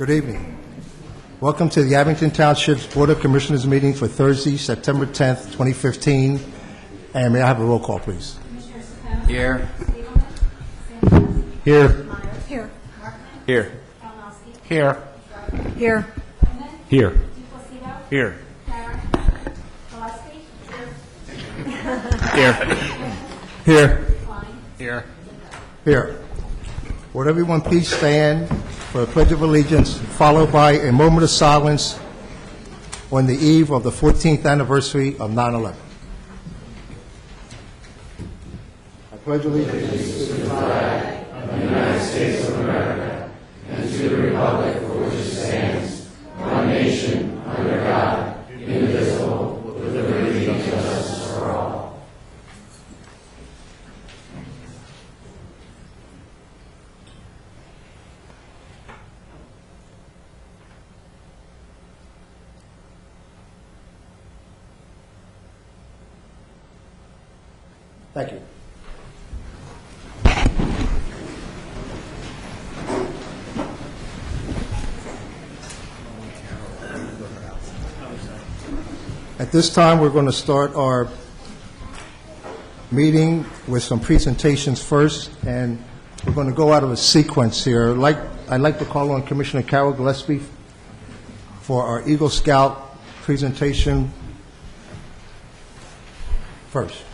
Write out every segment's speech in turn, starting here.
Good evening. Welcome to the Abington Township's Board of Commissioners meeting for Thursday, September 10th, 2015. And may I have a roll call, please? Here. Here. Here. Here. Here. Here. Here. Here. Here. Here. Here. Here. Would everyone please stand for a Pledge of Allegiance, followed by a moment of silence on the eve of the 14th anniversary of 9/11. I pledge allegiance to the flag of the United States of America and to the republic for which it stands, one nation, under God, indivisible, with liberty and justice for all. Thank you. At this time, we're going to start our meeting with some presentations first, and we're going to go out of a sequence here. I'd like to call on Commissioner Carol Gillespie for our Eagle Scout presentation first.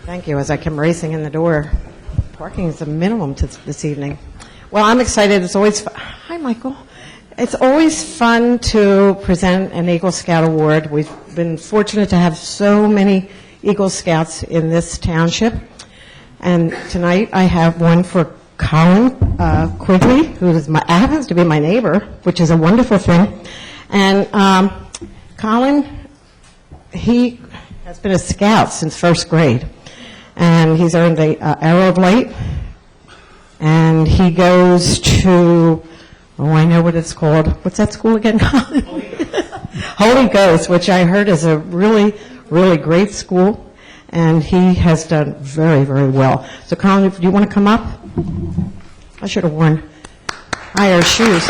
Thank you. As I come racing in the door, parking is a minimum this evening. Well, I'm excited. It's always hi, Michael. It's always fun to present an Eagle Scout Award. We've been fortunate to have so many Eagle Scouts in this township, and tonight I have one for Colin Quigley, who happens to be my neighbor, which is a wonderful thing. And Colin, he has been a scout since first grade. And he's earned the Arrow of Light, and he goes to, I know what it's called. What's that school again? Holy Ghost, which I heard is a really, really great school, and he has done very, very well. So, Colin, do you want to come up? I should have worn higher shoes.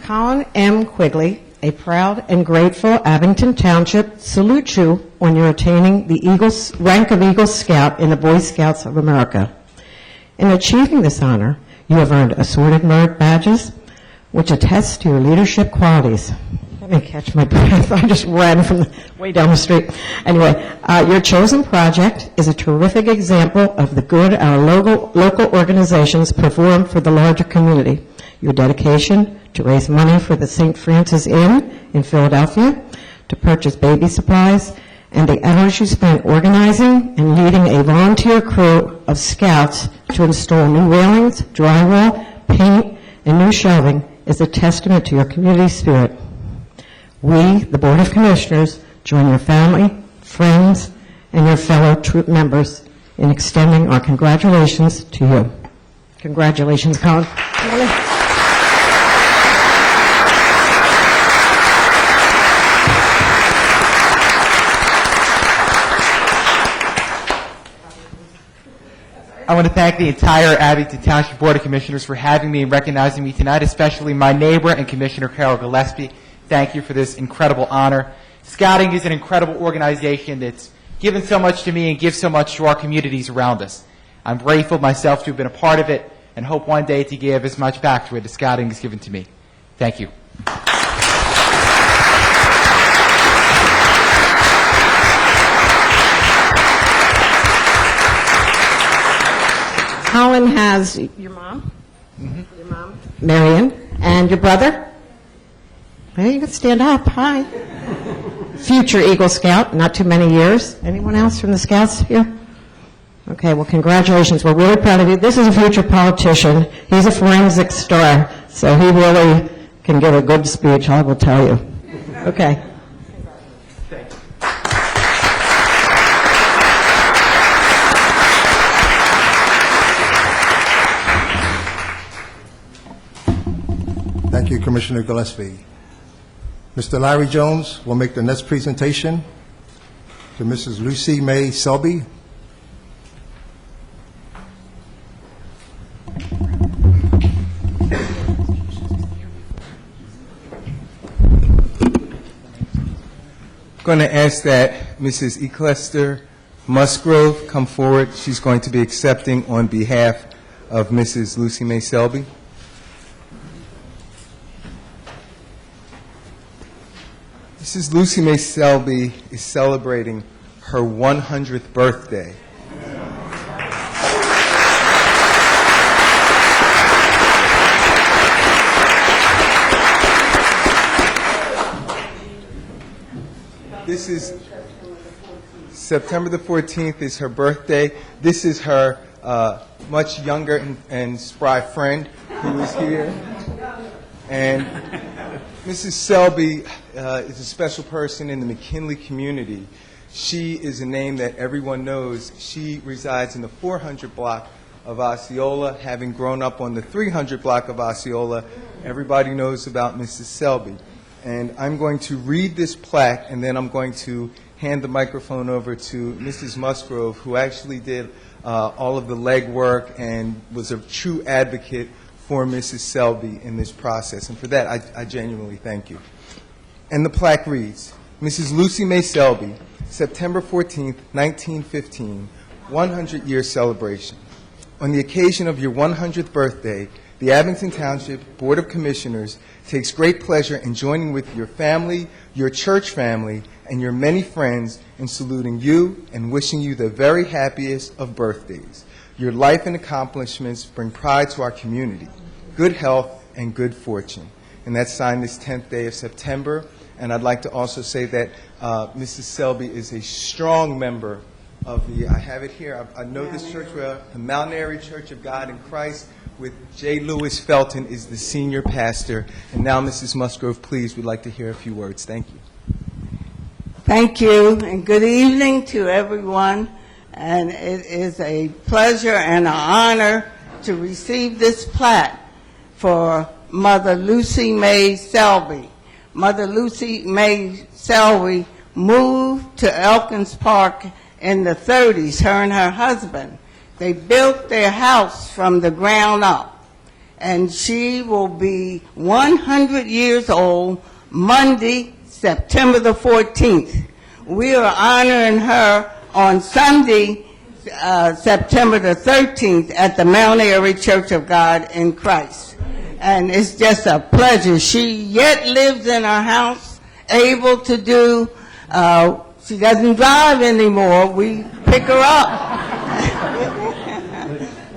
Colin M. Quigley, a proud and grateful Abington Township, salute you on your attaining the rank of Eagle Scout in the Boy Scouts of America. In achieving this honor, you have earned assorted merit badges, which attest to your leadership qualities. Let me catch my breath. I just ran from way down the street. Anyway, your chosen project is a terrific example of the good our local organizations perform for the larger community. Your dedication to raise money for the St. Francis Inn in Philadelphia, to purchase baby supplies, and the hours you spent organizing and leading a volunteer crew of scouts to install new railings, drywall, paint, and new shelving is a testament to your community spirit. We, the Board of Commissioners, join your family, friends, and your fellow troop members in extending our congratulations to you. Congratulations, Colin. I want to thank the entire Abington Township Board of Commissioners for having me and recognizing me tonight, especially my neighbor and Commissioner Carol Gillespie. Thank you for this incredible honor. Scouting is an incredible organization that's given so much to me and gives so much to our communities around us. I'm grateful myself to have been a part of it and hope one day to give as much back to it as Scouting has given to me. Thank you. Colin has your mom, your mom, Marion, and your brother. Hey, you can stand up. Hi. Future Eagle Scout, not too many years. Anyone else from the Scouts here? Okay, well, congratulations. We're really proud of you. This is a future politician. He's a forensic star, so he really can give a good speech, I will tell you. Okay. Thank you, Commissioner Gillespie. Mr. Larry Jones will make the next presentation to Mrs. Lucy May Selby. Going to ask that Mrs. Eclester Musgrove come forward. She's going to be accepting on behalf of Mrs. Lucy May Selby. Mrs. Lucy May Selby is celebrating her 100th birthday. This is September the 14th is her birthday. This is her much younger and spry friend who is here. And Mrs. Selby is a special person in the McKinley community. She is a name that everyone knows. She resides in the 400 block of Osceola. Having grown up on the 300 block of Osceola, everybody knows about Mrs. Selby. And I'm going to read this plaque, and then I'm going to hand the microphone over to Mrs. Musgrove, who actually did all of the legwork and was a true advocate for Mrs. Selby in this process. And for that, I genuinely thank you. And the plaque reads, Mrs. Lucy May Selby, September 14th, 1915, 100-year celebration. On the occasion of your 100th birthday, the Abington Township Board of Commissioners takes great pleasure in joining with your family, your church family, and your many friends in saluting you and wishing you the very happiest of birthdays. Your life and accomplishments bring pride to our community, good health, and good fortune. And that's signed this 10th day of September. And I'd like to also say that Mrs. Selby is a strong member of the, I have it here, I know this church well, the Mount Airy Church of God in Christ, with J. Lewis Felton is the senior pastor. And now, Mrs. Musgrove, please, we'd like to hear a few words. Thank you. Thank you, and good evening to everyone. And it is a pleasure and an honor to receive this plaque for Mother Lucy May Selby. Mother Lucy May Selby moved to Elkins Park in the 30s, her and her husband. They built their house from the ground up, and she will be 100 years old Monday, September the 14th. We are honoring her on Sunday, September the 13th at the Mount Airy Church of God in Christ. And it's just a pleasure. She yet lives in her house, able to do, she doesn't drive anymore. We pick her up.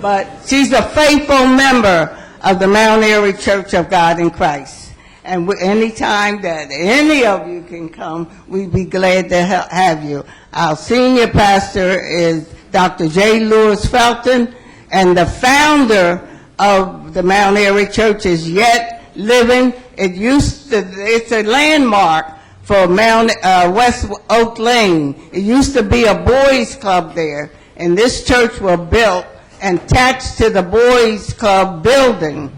But she's a faithful member of the Mount Airy Church of God in Christ. And anytime that any of you can come, we'd be glad to have you. Our senior pastor is Dr. J. Lewis Felton, and the founder of the Mount Airy Church is yet living. It's a landmark for West Oak Lane. It used to be a boys' club there, and this church was built and attached to the boys' club building.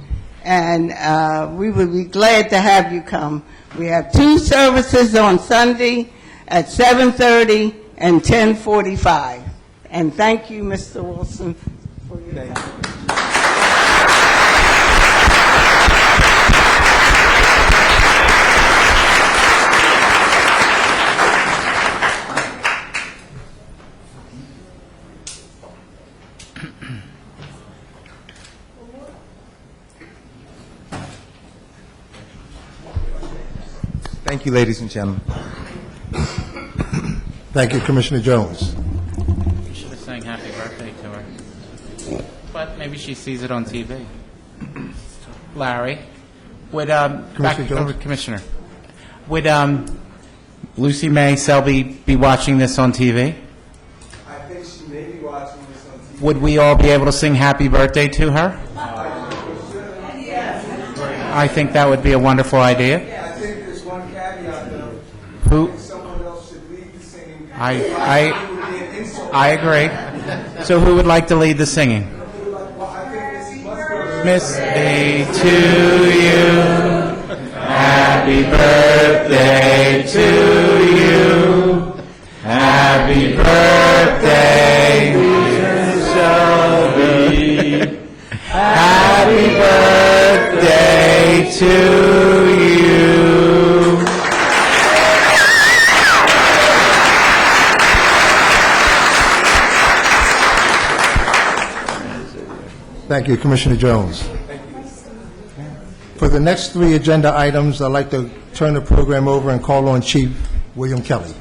And we would be glad to have you come. We have 2 services on Sunday at 7:30 and 10:45. And thank you, Mr. Wilson, for your time. Thank you, ladies and gentlemen. Thank you, Commissioner Jones. We should have sang happy birthday to her. But maybe she sees it on TV. Larry, would, Commissioner Jones? Commissioner, would Lucy May Selby be watching this on TV? I think she may be watching this on TV. Would we all be able to sing happy birthday to her? I think that would be a wonderful idea. I think there's one caveat, though. Who? Someone else should lead the singing. I It would be an insult. I agree. So who would like to lead the singing? Well, I think this must go. Miss A to you. Happy birthday to you. Happy birthday, dear Shelby. Happy birthday to you. Thank you, Commissioner Jones. For the next 3 agenda items, I'd like to turn the program over and call on Chief William Kelly.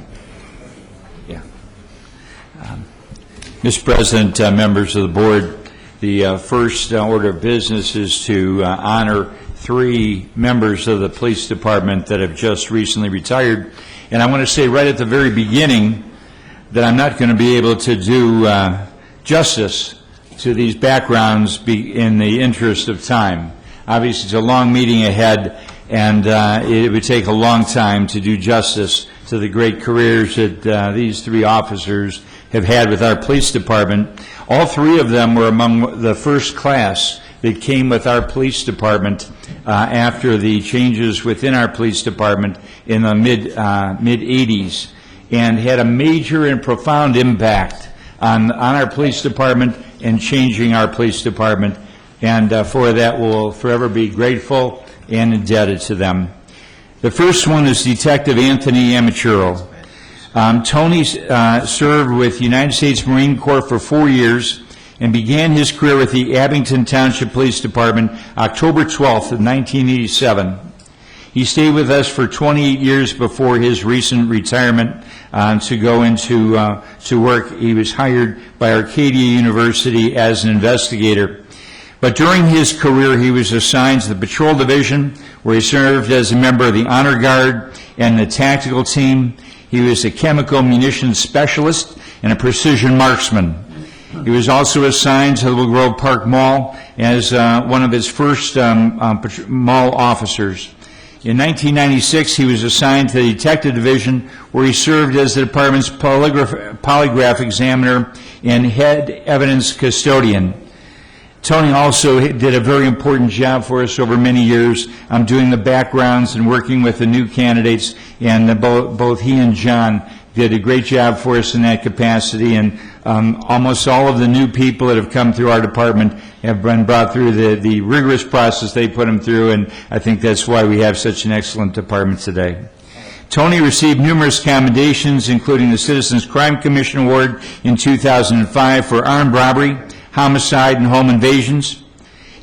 Mr. President, members of the board, the first order of business is to honor 3 members of the police department that have just recently retired. And I want to say right at the very beginning that I'm not going to be able to do justice to these backgrounds in the interest of time. Obviously, it's a long meeting ahead, and it would take a long time to do justice to the great careers that these 3 officers have had with our police department. All 3 of them were among the first class that came with our police department after the changes within our police department in the mid-'80s, and had a major and profound impact on our police department and changing our police department. And for that, we'll forever be grateful and indebted to them. The first one is Detective Anthony Amachuro. Tony served with the United States Marine Corps for 4 years and began his career with the Abington Township Police Department October 12th of 1987. He stayed with us for 28 years before his recent retirement to go into to work. He was hired by Arcadia University as an investigator. But during his career, he was assigned to the Patrol Division, where he served as a member of the Honor Guard and the Tactical Team. He was a chemical munitions specialist and a precision marksman. He was also assigned to the Willow Grove Park Mall as one of its first mall officers. In 1996, he was assigned to the Detective Division, where he served as the department's polygraph examiner and head evidence custodian. Tony also did a very important job for us over many years, doing the backgrounds and working with the new candidates, and both he and John did a great job for us in that capacity, and almost all of the new people that have come through our department have been brought through the rigorous process they put them through, and I think that's why we have such an excellent department today. Tony received numerous commendations, including the Citizens Crime Commission Award in 2005 for armed robbery, homicide, and home invasions.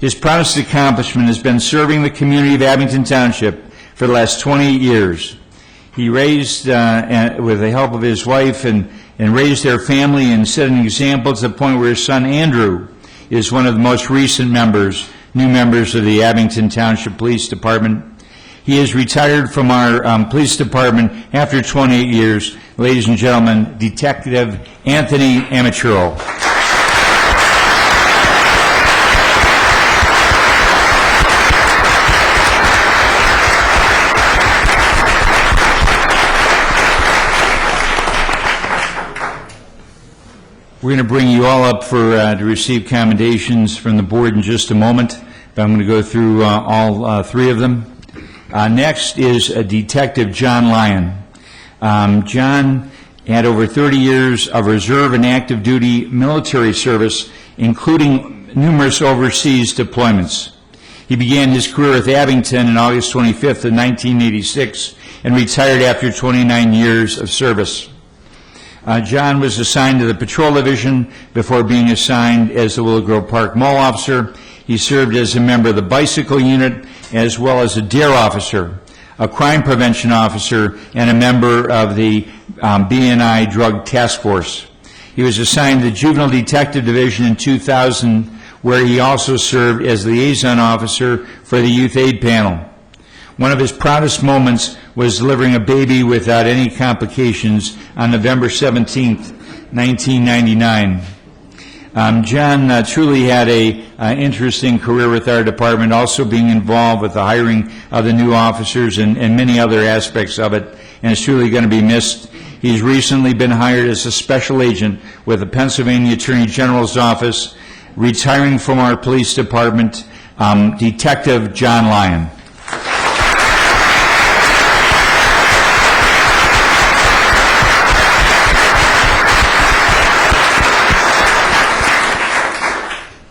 His proudest accomplishment has been serving the community of Abington Township for the last 28 years. He raised, with the help of his wife, and raised their family and set an example to the point where his son Andrew is one of the most recent new members of the Abington Township Police Department. He is retired from our police department after 28 years. Ladies and gentlemen, Detective Anthony Amachuro. We're going to bring you all up to receive commendations from the board in just a moment, but I'm going to go through all 3 of them. Next is Detective John Lyon. John had over 30 years of reserve and active duty military service, including numerous overseas deployments. He began his career with Abington on August 25th of 1986 and retired after 29 years of service. John was assigned to the Patrol Division before being assigned as the Willow Grove Park Mall officer. He served as a member of the Bicycle Unit, as well as a DARE officer, a crime prevention officer, and a member of the BNI Drug Task Force. He was assigned to the Juvenile Detective Division in 2000, where he also served as liaison officer for the Youth Aid Panel. One of his proudest moments was delivering a baby without any complications on November 17th, 1999. John truly had a interesting career with our department, also being involved with the hiring of the new officers and many other aspects of it, and is truly going to be missed. He's recently been hired as a special agent with the Pennsylvania Attorney General's office, retiring from our police department, Detective John Lyon.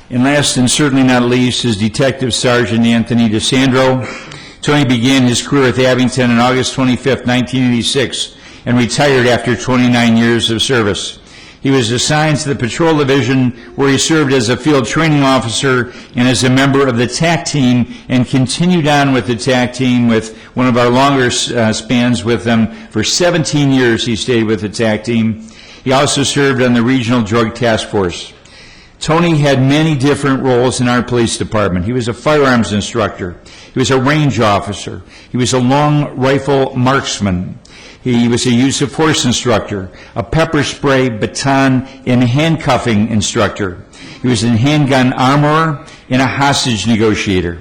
And last and certainly not least is Detective Sergeant Anthony DeSandro. Tony began his career with Abington on August 25, 1986, and retired after 29 years of service. He was assigned to the Patrol Division, where he served as a field training officer and as a member of the TAC team, and continued on with the TAC team with one of our longer spans with them. For 17 years he stayed with the TAC team. He also served on the Regional Drug Task Force. Tony had many different roles in our police department. He was a firearms instructor. He was a range officer. He was a long rifle marksman. He was a use of force instructor, a pepper spray, baton, and handcuffing instructor. He was a handgun armorer and a hostage negotiator.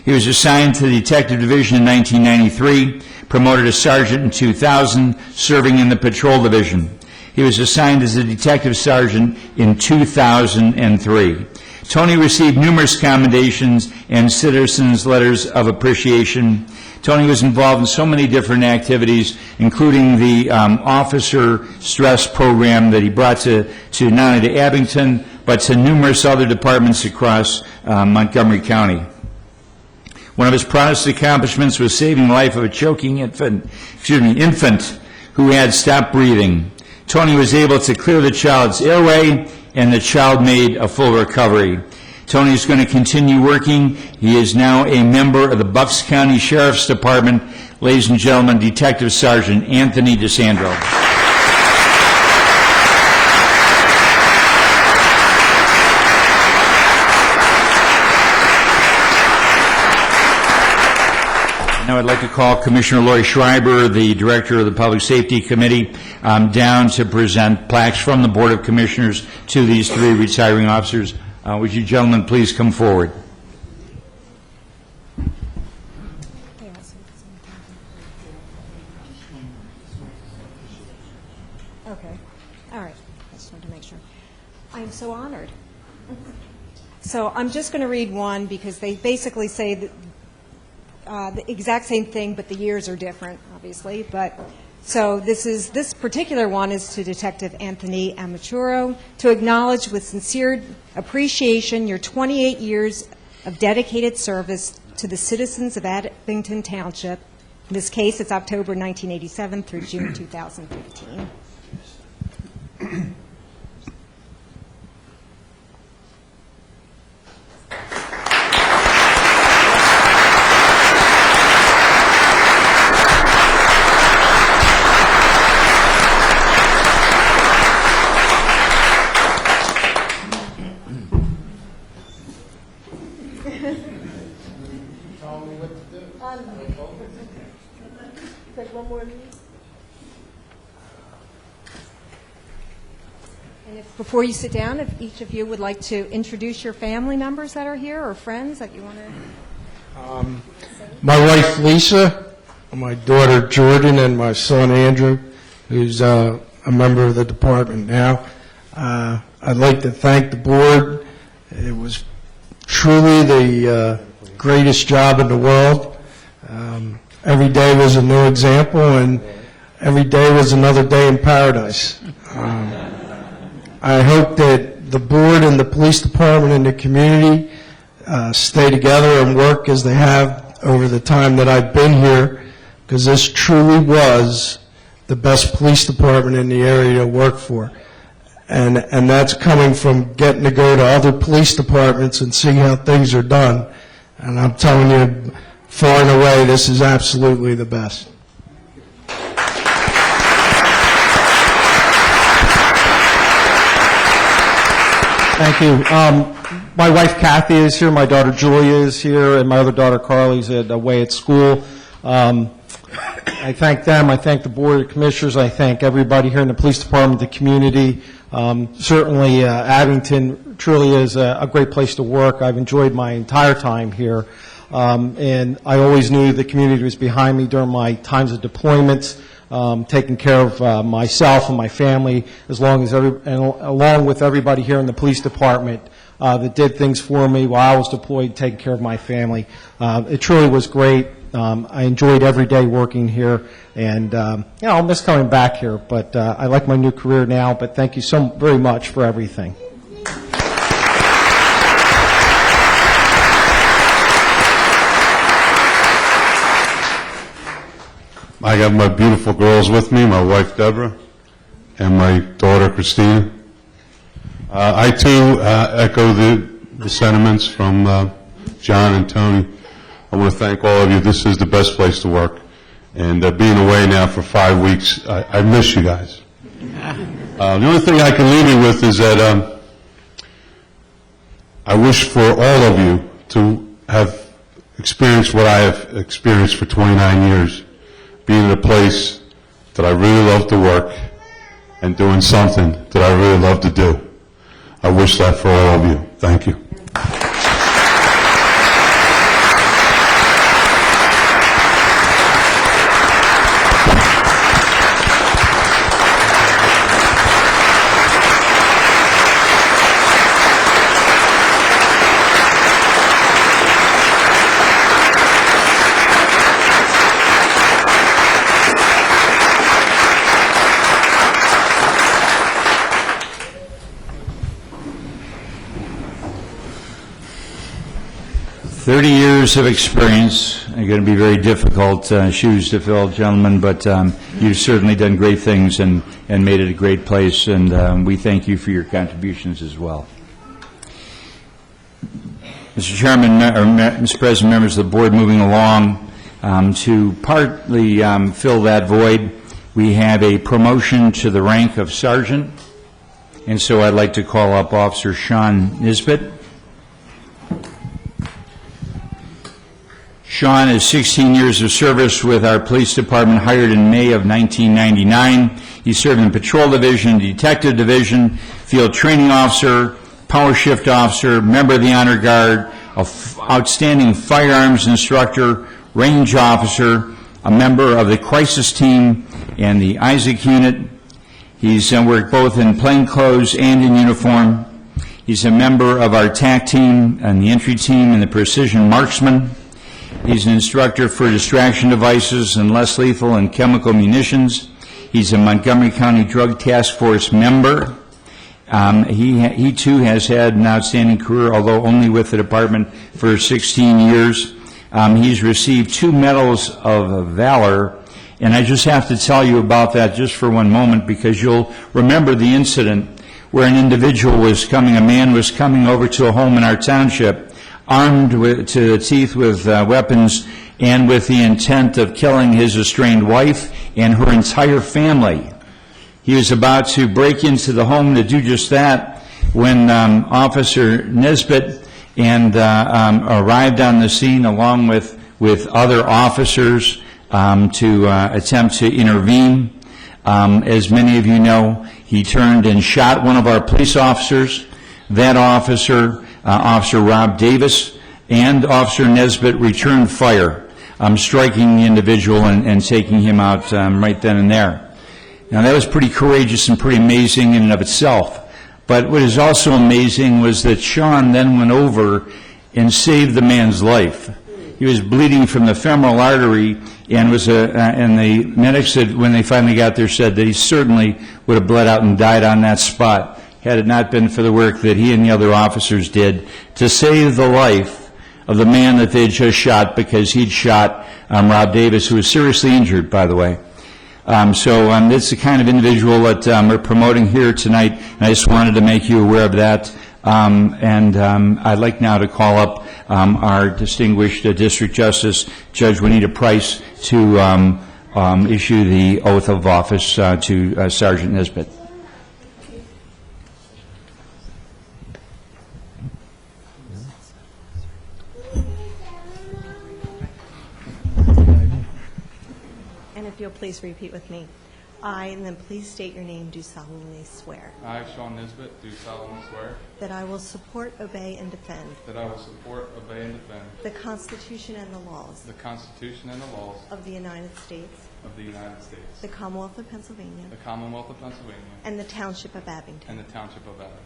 He was assigned to the Detective Division in 1993, promoted to sergeant in 2000, serving in the Patrol Division. He was assigned as a detective sergeant in 2003. Tony received numerous commendations and citizens' letters of appreciation. Tony was involved in so many different activities, including the officer stress program that he brought to not only to Abington, but to numerous other departments across Montgomery County. One of his proudest accomplishments was saving the life of a choking infant who had stopped breathing. Tony was able to clear the child's airway, and the child made a full recovery. Tony is going to continue working. He is now a member of the Bucks County Sheriff's Department. Ladies and gentlemen, Detective Sergeant Anthony DeSandro. Now I'd like to call Commissioner Lori Schreiber, the Director of the Public Safety Committee, down to present plaques from the Board of Commissioners to these three retiring officers. Would you gentlemen please come forward? Okay. All right. I just wanted to make sure. I am so honored. So I'm just going to read one because they basically say that the exact same thing, but the years are different, obviously. But so this particular one is to Detective Anthony Amaturo, to acknowledge with sincere appreciation your 28 years of dedicated service to the citizens of Abington Township. In this case, it's October 1987 through June 2015. And if, before you sit down, if each of you would like to introduce your family members that are here or friends that you want to... My wife, Lisa, my daughter, Jordan, and my son, Andrew, who's a member of the department now. I'd like to thank the board. It was truly the greatest job in the world. Every day was a new example, and every day was another day in paradise. I hope that the board and the police department and the community stay together and work as they have over the time that I've been here, because this truly was the best police department in the area to work for. And that's coming from getting to go to other police departments and see how things are done. And I'm telling you, far and away, this is absolutely the best. Thank you. My wife Kathy is here, my daughter Julia is here, and my other daughter Carly's away at school. I thank them. I thank the Board of Commissioners. I thank everybody here in the police department, the community. Certainly, Abington truly is a great place to work. I've enjoyed my entire time here, and I always knew the community was behind me during my times of deployments, taking care of myself and my family, along with everybody here in the police department that did things for me while I was deployed, taking care of my family. It truly was great. I enjoyed every day working here, and I'll miss coming back here, but I like my new career now, but thank you so very much for everything. I got my beautiful girls with me, my wife Deborah, and my daughter Christina. I too echo the sentiments from John and Tony. I want to thank all of you. This is the best place to work. And being away now for 5 weeks, I miss you guys. The only thing I can leave you with is that I wish for all of you to have experienced what I have experienced for 29 years, being in a place that I really love to work and doing something that I really love to do. I wish that for all of you. Thank you. Years of experience are going to be very difficult shoes to fill, gentlemen, but you've certainly done great things and made it a great place, and we thank you for your contributions as well. Mr. Chairman, or Mr. President, members of the board, moving along to partly fill that void, we have a promotion to the rank of sergeant, and so I'd like to call up Officer Sean Nisbet. Sean has 16 years of service with our police department, hired in May of 1999. He served in Patrol Division, Detective Division, Field Training Officer, Power Shift Officer, member of the Honor Guard, outstanding firearms instructor, range officer, a member of the crisis team and the Isaac unit. He's worked both in plainclothes and in uniform. He's a member of our TAC team and the entry team and the precision marksman. He's an instructor for distraction devices and less lethal and chemical munitions. He's a Montgomery County Drug Task Force member. He too has had an outstanding career, although only with the department for 16 years. He's received 2 medals of valor, and I just have to tell you about that just for one moment, because you'll remember the incident where a man was coming over to a home in our township, armed to the teeth with weapons and with the intent of killing his estranged wife and her entire family. He was about to break into the home to do just that when Officer Nisbet arrived on the scene along with other officers to attempt to intervene. As many of you know, he turned and shot one of our police officers. That officer, Officer Rob Davis, and Officer Nisbet returned fire, striking the individual and taking him out right then and there. Now, that was pretty courageous and pretty amazing in and of itself. But what is also amazing was that Sean then went over and saved the man's life. He was bleeding from the femoral artery, and the medics, when they finally got there, said that he certainly would have bled out and died on that spot had it not been for the work that he and the other officers did to save the life of the man that they had just shot, because he'd shot Rob Davis, who was seriously injured, by the way. So it's the kind of individual that we're promoting here tonight, and I just wanted to make you aware of that. I'd like now to call up our distinguished District Justice, Judge Juanita Price, to issue the oath of office to Sergeant Nisbet. And if you'll please repeat with me. I, and then please state your name, do solemnly swear I, Sean Nisbet, do solemnly swear that I will support, obey, and defend that I will support, obey, and defend the Constitution and the laws the Constitution and the laws of the United States, of the United States, the Commonwealth of Pennsylvania, the Commonwealth of Pennsylvania, and the Township of Abington. and the Township of Abington.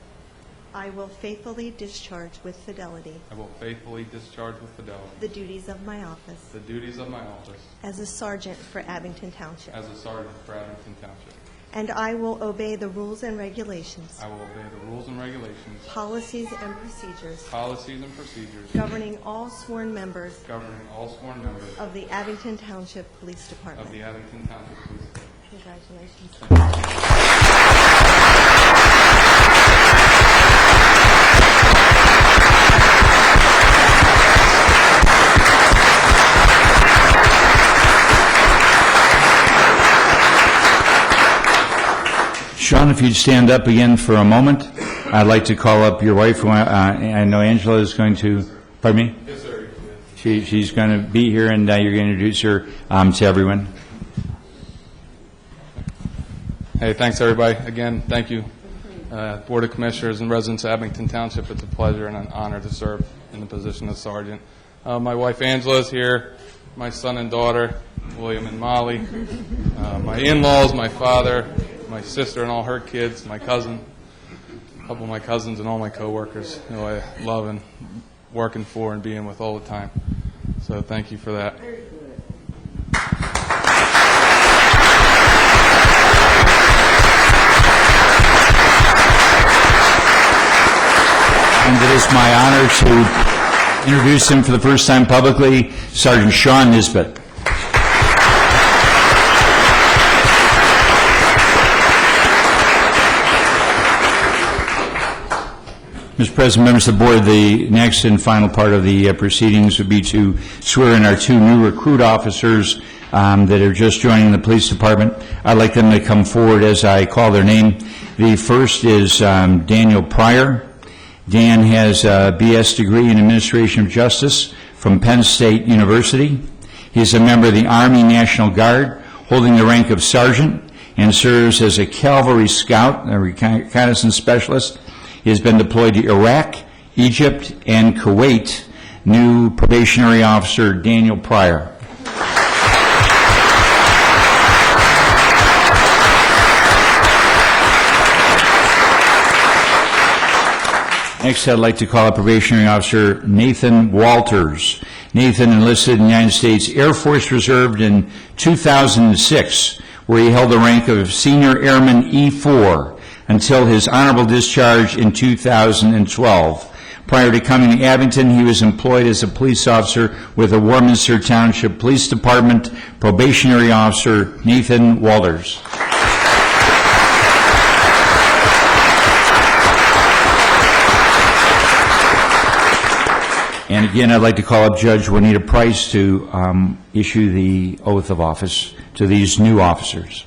I will faithfully discharge with fidelity I will faithfully discharge with fidelity the duties of my office the duties of my office as a sergeant for Abington Township, as a sergeant for Abington Township. and I will obey the rules and regulations, I will obey the rules and regulations, policies, and procedures policies, and procedures governing all sworn members governing all sworn members of the Abington Township Police of Department. the Abington Township Police Department. Congratulations. Sean, if you'd stand up again for a moment, I'd like to call up your wife. I know Angela is going to, pardon me? Yes, sir. She's going to be here, and you're going to introduce her to everyone. Hey, thanks, everybody. Again, thank you, Board of Commissioners and residents of Abington Township. It's a pleasure and an honor to serve in the position of sergeant. My wife Angela is here, my son and daughter, William and Molly, my in-laws, my father, my sister and all her kids, my cousin, a couple of my cousins, and all my coworkers who I love and working for and being with all the time. So thank you for that. And it is my honor to introduce him for the first time publicly, Sergeant Sean Nisbet. Mr. President, members of the board, the next and final part of the proceedings would be to swear in our two new recruit officers that are just joining the police department. I'd like them to come forward as I call their name. The first is Daniel Pryor. Dan has a BS degree in Administration of Justice from Penn State University. He is a member of the Army National Guard, holding the rank of sergeant, and serves as a cavalry scout, a reconnaissance specialist. He has been deployed to Iraq, Egypt, and Kuwait. New probationary officer Daniel Pryor. Next, I'd like to call up probationary officer Nathan Walters. Nathan enlisted in the United States Air Force Reserve in 2006, where he held the rank of Senior Airman E4 until his honorable discharge in 2012. Prior to coming to Abington, he was employed as a police officer with the Warminster Township Police Department. Probationary officer Nathan Walters. And again, I'd like to call up Judge Juanita Price to issue the oath of office to these new officers.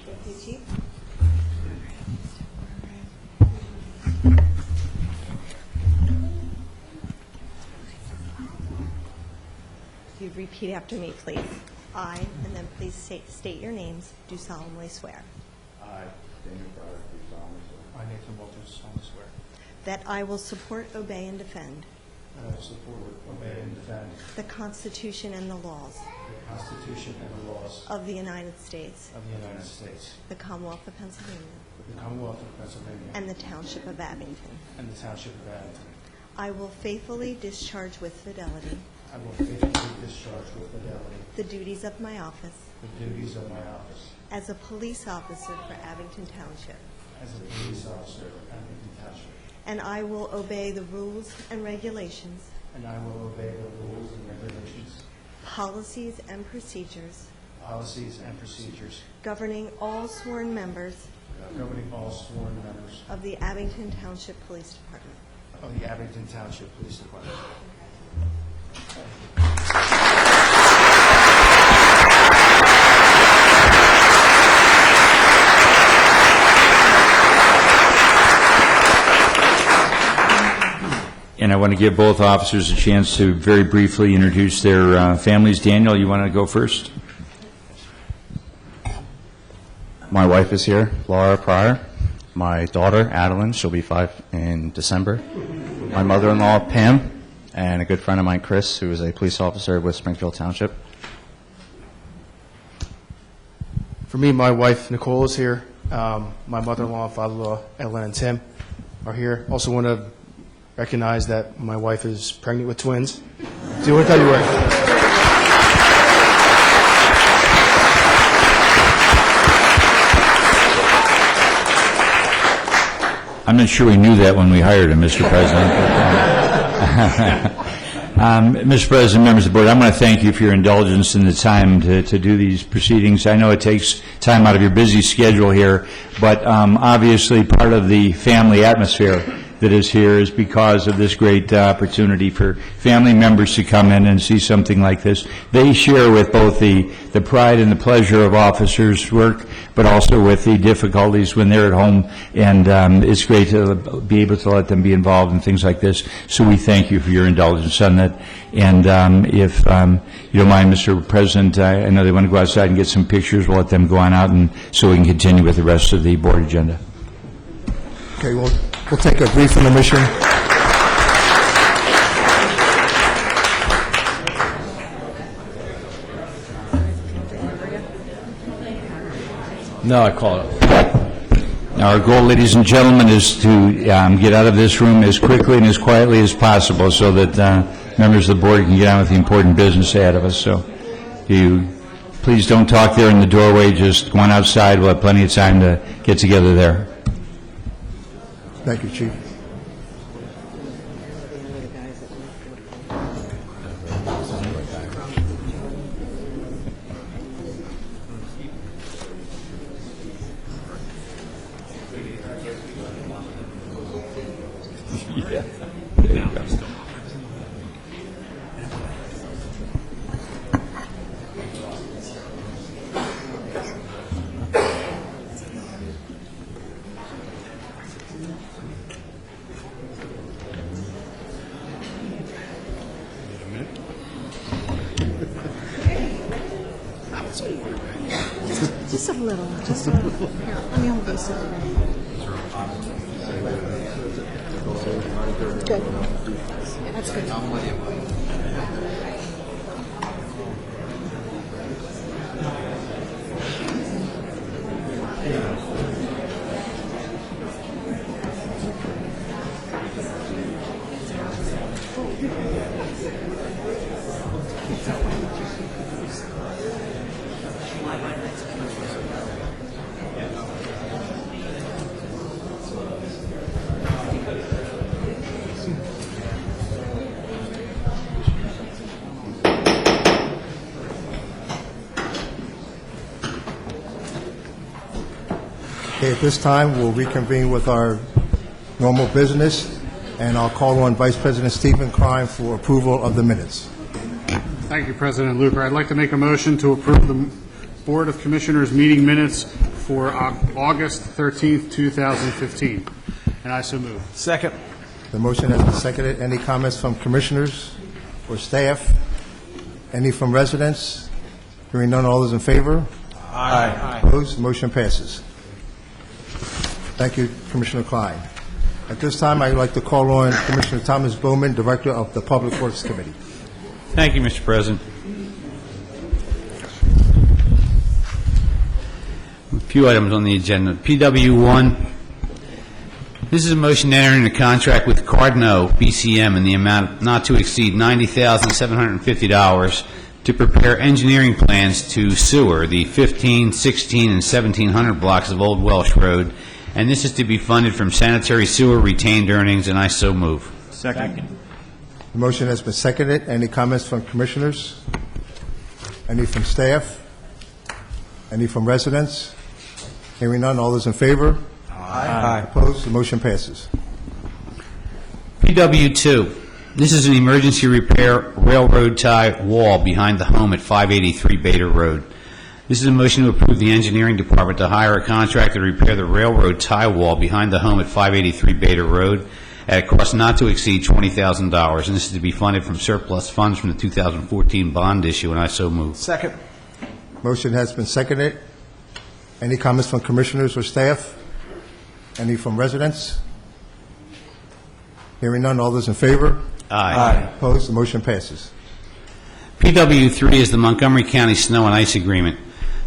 You repeat after me, please. I, and then please state your names, do solemnly swear I, Daniel Pryor, do solemnly swear. I, Nathan Walters, solemnly swear that I will support, obey, and defend that I will support, obey, and defend the Constitution and the laws the Constitution and the laws of the United States, of the United States, the Commonwealth of Pennsylvania, the Commonwealth of Pennsylvania, and the Township of Abington. and the Township of Abington. I will faithfully discharge with fidelity I will faithfully discharge with fidelity the duties of my office the duties of my office as a police officer for Abington Township, as a police officer of Abington Township, and I will obey the rules and regulations, and I will obey the rules and regulations, policies, and procedures policies, and procedures governing all sworn members governing all sworn members of the Abington Township Police Department. of the Abington Township Police Department. And I want to give both officers a chance to very briefly introduce their families. Daniel, you want to go first? My wife is here, Laura Pryor. My daughter, Adeline, she'll be 5 in December. My mother-in-law, Pam, and a good friend of mine, Chris, who is a police officer with Springfield Township. For me, my wife, Nicole, is here. My mother-in-law and father-in-law, Ellen and Tim, are here. Also want to recognize that my wife is pregnant with twins. Do you want to tell you what? I'm not sure we knew that when we hired him, Mr. President. Mr. President, members of the board, I'm going to thank you for your indulgence in the time to do these proceedings. I know it takes time out of your busy schedule here, but obviously part of the family atmosphere that is here is because of this great opportunity for family members to come in and see something like this. They share with both the pride and the pleasure of officers' work, but also with the difficulties when they're at home, and it's great to be able to let them be involved in things like this. So we thank you for your indulgence on that. And if you don't mind, Mr. President, I know they want to go outside and get some pictures. We'll let them go on out, and so we can continue with the rest of the board agenda. Okay, we'll take a brief intermission. No, I call it. Now, our goal, ladies and gentlemen, is to get out of this room as quickly and as quietly as possible so that members of the board can get on with the important business ahead of us. So you please don't talk there in the doorway. Just go on outside. We'll have plenty of time to get together there. Thank you, Chief. Yeah. There you go. Just a little. Just a little. Here, let me hold this. Good. That's good. Okay, at this time, we'll reconvene with our normal business, and I'll call on Vice President Stephen Klein for approval of the minutes. Thank you, President Luker. I'd like to make a motion to approve the Board of Commissioners meeting minutes for August 13th, 2015. And I so move. Second. The motion has been seconded. Any comments from commissioners or staff? Any from residents? Hearing none, all those in favor? Aye. Opposed? Motion passes. Thank you, Commissioner Klein. At this time, I'd like to call on Commissioner Thomas Bowman, Director of the Public Works Committee. Thank you, Mr. President. A few items on the agenda. PW1, this is a motion to enter into contract with Cardno BCM in the amount not to exceed $90,750 to prepare engineering plans to sewer the 15, 16, and 1700 blocks of Old Welsh Road, and this is to be funded from sanitary sewer retained earnings, and I so move. Second. The motion has been seconded. Any comments from commissioners? Any from staff? Any from residents? Hearing none, all those in favor? Aye. Opposed? The motion passes. PW2, this is an emergency repair railroad tie wall behind the home at 583 Bader Road. This is a motion to approve the engineering department to hire a contractor to repair the railroad tie wall behind the home at 583 Bader Road at a cost not to exceed $20,000, and this is to be funded from surplus funds from the 2014 bond issue, and I so move. Second. Motion has been seconded. Any comments from commissioners or staff? Any from residents? Hearing none, all those in favor? Aye. Opposed? The motion passes. PW3 is the Montgomery County Snow and Ice Agreement.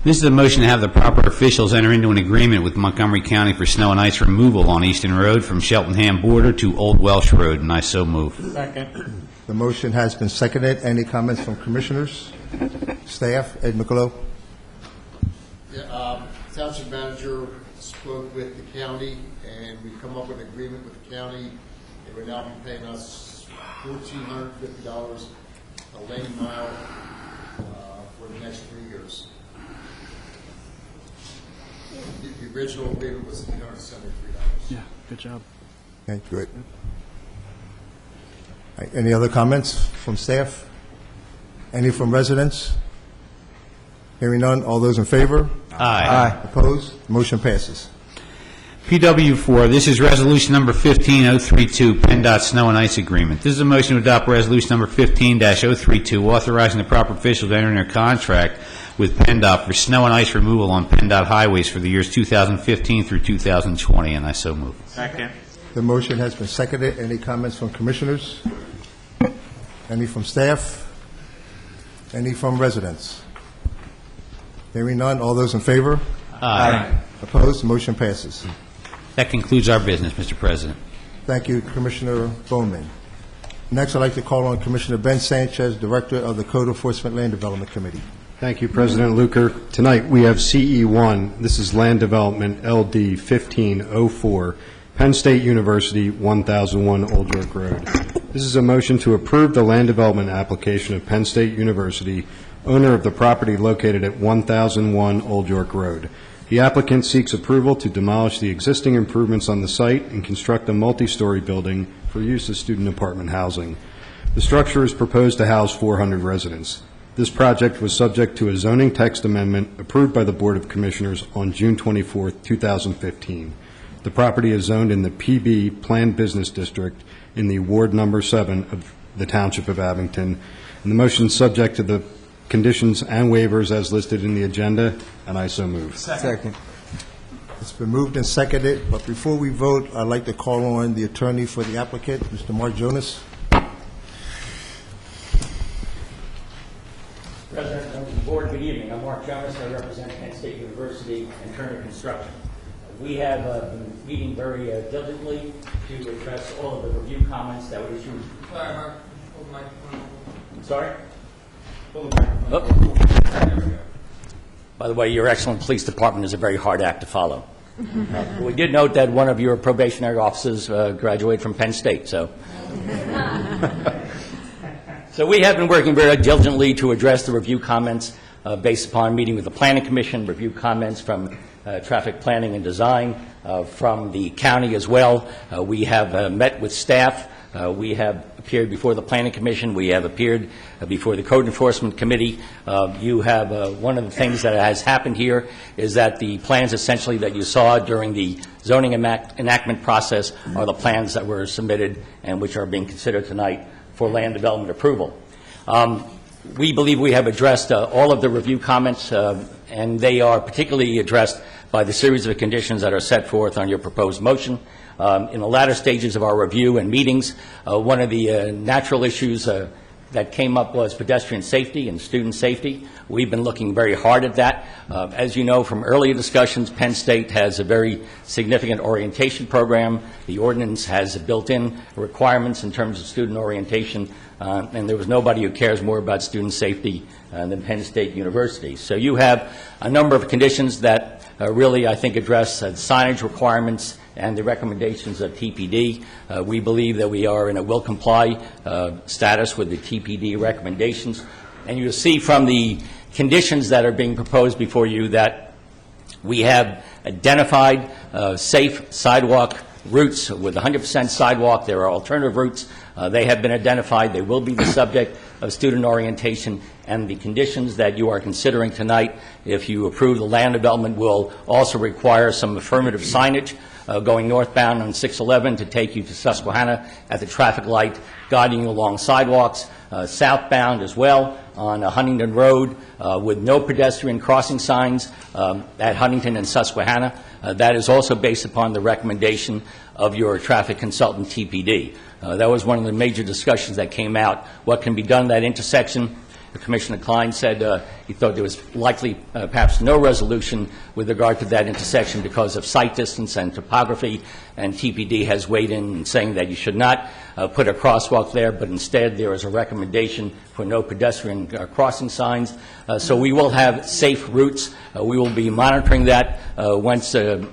This is a motion to have the proper officials enter into an agreement with Montgomery County for snow and ice removal on Easton Road from Cheltenham border to Old Welsh Road, and I so move. Second. The motion has been seconded. Any comments from commissioners? Staff? Ed McCullough? Township manager spoke with the county, and we've come up with an agreement with the county. They will now be paying us $1,450 a lane mile for the next 3 years. The original agreement was $373. Yeah, good job. Okay, good. All right, any other comments from staff? Any from residents? Hearing none, all those in favor? Aye. Opposed? Motion passes. PW4, this is Resolution Number 15032, PennDOT Snow and Ice Agreement. This is a motion to adopt Resolution Number 15-032, authorizing the proper official to enter into a contract with PennDOT for snow and ice removal on PennDOT highways for the years 2015 through 2020, and I so move. Second. The motion has been seconded. Any comments from commissioners? Any from staff? Any from residents? Hearing none, all those in favor? Aye. Opposed? Motion passes. That concludes our business, Mr. President. Thank you, Commissioner Bowman. Next, I'd like to call on Commissioner Ben Sanchez, Director of the Code Enforcement Land Development Committee. Thank you, President Luker. Tonight, we have CE1. This is Land Development LD 1504, Penn State University, 1001 Old York Road. This is a motion to approve the land development application of Penn State University, owner of the property located at 1001 Old York Road. The applicant seeks approval to demolish the existing improvements on the site and construct a multi-story building for use as student apartment housing. The structure is proposed to house 400 residents. This project was subject to a zoning text amendment approved by the Board of Commissioners on June 24, 2015. The property is zoned in the PB Planned Business District in the Ward Number 7 of the Township of Abington, and the motion is subject to the conditions and waivers as listed in the agenda, and I so move. Second. It's been moved and seconded, but before we vote, I'd like to call on the attorney for the applicant, Mr. Mark Jonas. President, members of the board, good evening. I'm Mark Jonas. I represent Penn State University and Turner Construction. We have been meeting very diligently to address all of the review comments that were issued. Sorry, Mark. Hold the microphone. Sorry? Hold the microphone. By the way, your excellent police department is a very hard act to follow. We did note that one of your probationary officers graduated from Penn State, so. So we have been working very diligently to address the review comments based upon meeting with the Planning Commission, review comments from traffic planning and design, from the county as well. We have met with staff. We have appeared before the Planning Commission. We have appeared before the Code Enforcement Committee. You have one of the things that has happened here is that the plans essentially that you saw during the zoning enactment process are the plans that were submitted and which are being considered tonight for land development approval. We believe we have addressed all of the review comments, and they are particularly addressed by the series of conditions that are set forth on your proposed motion. In the latter stages of our review and meetings, one of the natural issues that came up was pedestrian safety and student safety. We've been looking very hard at that. As you know from earlier discussions, Penn State has a very significant orientation program. The ordinance has built-in requirements in terms of student orientation, and there was nobody who cares more about student safety than Penn State University. So you have a number of conditions that really, I think, address signage requirements and the recommendations of TPD. We believe that we are in a will-comply status with the TPD recommendations. And you'll see from the conditions that are being proposed before you that we have identified safe sidewalk routes with 100% sidewalk. There are alternative routes. They have been identified. They will be the subject of student orientation, and the conditions that you are considering tonight, if you approve the land development, will also require some affirmative signage going northbound on 611 to take you to Susquehanna at the traffic light, guiding you along sidewalks, southbound as well on Huntington Road with no pedestrian crossing signs at Huntington and Susquehanna. That is also based upon the recommendation of your traffic consultant, TPD. That was one of the major discussions that came out. What can be done at that intersection? Commissioner Klein said he thought there was likely perhaps no resolution with regard to that intersection because of sight distance and topography, and TPD has weighed in saying that you should not put a crosswalk there, but instead there is a recommendation for no pedestrian crossing signs. So we will have safe routes. We will be monitoring that once the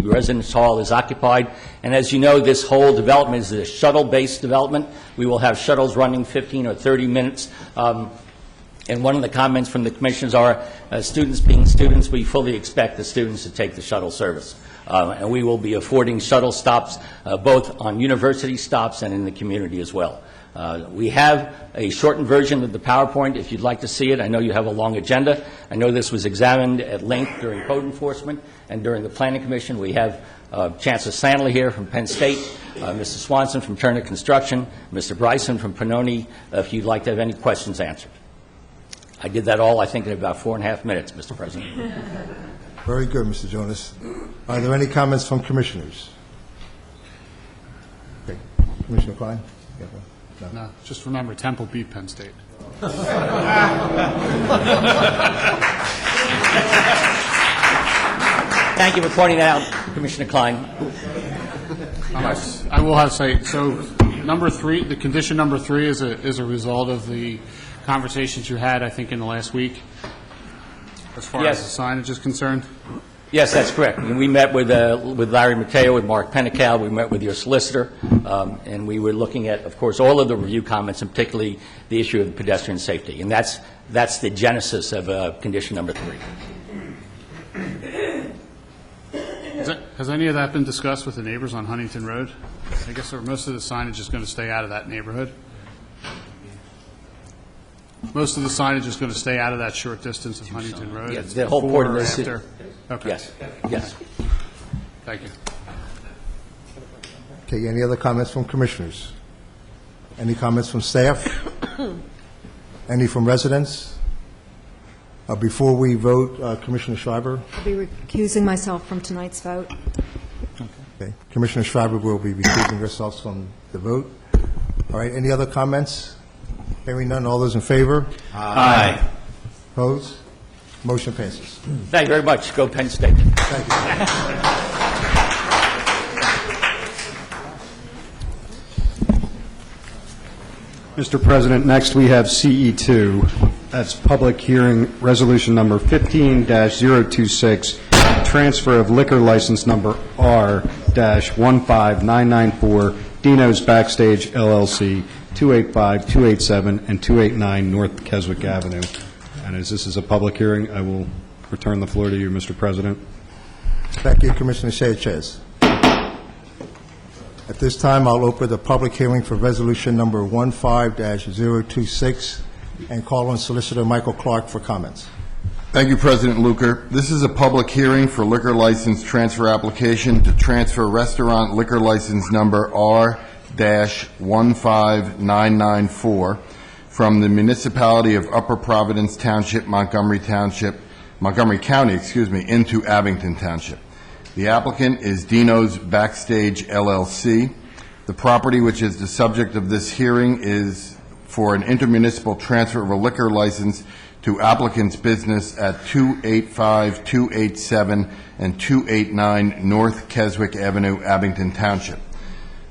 residence hall is occupied. And as you know, this whole development is a shuttle-based development. We will have shuttles running 15 or 30 minutes. And one of the comments from the commissioners are, students being students, we fully expect the students to take the shuttle service. And we will be affording shuttle stops both on university stops and in the community as well. We have a shortened version of the PowerPoint if you'd like to see it. I know you have a long agenda. I know this was examined at length during code enforcement and during the Planning Commission. We have Chancellor Sandler here from Penn State, Mr. Swanson from Turner Construction, Mr. Bryson from Pannoni, if you'd like to have any questions answered. I did that all, I think, in about 4.5 minutes, Mr. President. Very good, Mr. Jonas. Are there any comments from commissioners? Okay. Commissioner Klein? No, just remember, Temple beat Penn State. Thank you for pointing that out, Commissioner Klein. I will have to say, so number 3, the condition number 3 is a result of the conversations you had, I think, in the last week, as far as the signage is concerned? Yes, that's correct. And we met with Larry Mateo, with Mark Pennical, we met with your solicitor, and we were looking at, of course, all of the review comments, and particularly the issue of pedestrian safety. And that's the genesis of condition number 3. Has any of that been discussed with the neighbors on Huntington Road? I guess most of the signage is going to stay out of that neighborhood. Most of the signage is going to stay out of that short distance of Huntington Road? Yes, the whole point of this is... After? Okay. Yes, yes. Thank you. Okay, any other comments from commissioners? Any comments from staff? Any from residents? Before we vote, Commissioner Schreiber? I'll be recusing myself from tonight's vote. Okay. Commissioner Schreiber will be recusing herself from the vote. All right, any other comments? Hearing none, all those in favor? Aye. Opposed? Motion passes. Thank you very much. Go Penn State. Thank you. Mr. President, next we have CE2. That's public hearing resolution number 15-026, transfer of liquor license number R-15994, Dino's Backstage LLC, 285, 287, and 289 North Keswick Avenue. And as this is a public hearing, I will return the floor to you, Mr. President. Thank you, Commissioner Sanchez. At this time, I'll open the public hearing for resolution number 15-026 and call on Solicitor Michael Clark for comments. Thank you, President Luker. This is a public hearing for liquor license transfer application to transfer restaurant liquor license number R-15994 from the municipality of Upper Providence Township, Montgomery County, into Abington Township. The applicant is Dino's Backstage LLC. The property which is the subject of this hearing is for an intermunicipal transfer of a liquor license to applicant's business at 285, 287, and 289 North Keswick Avenue, Abington Township.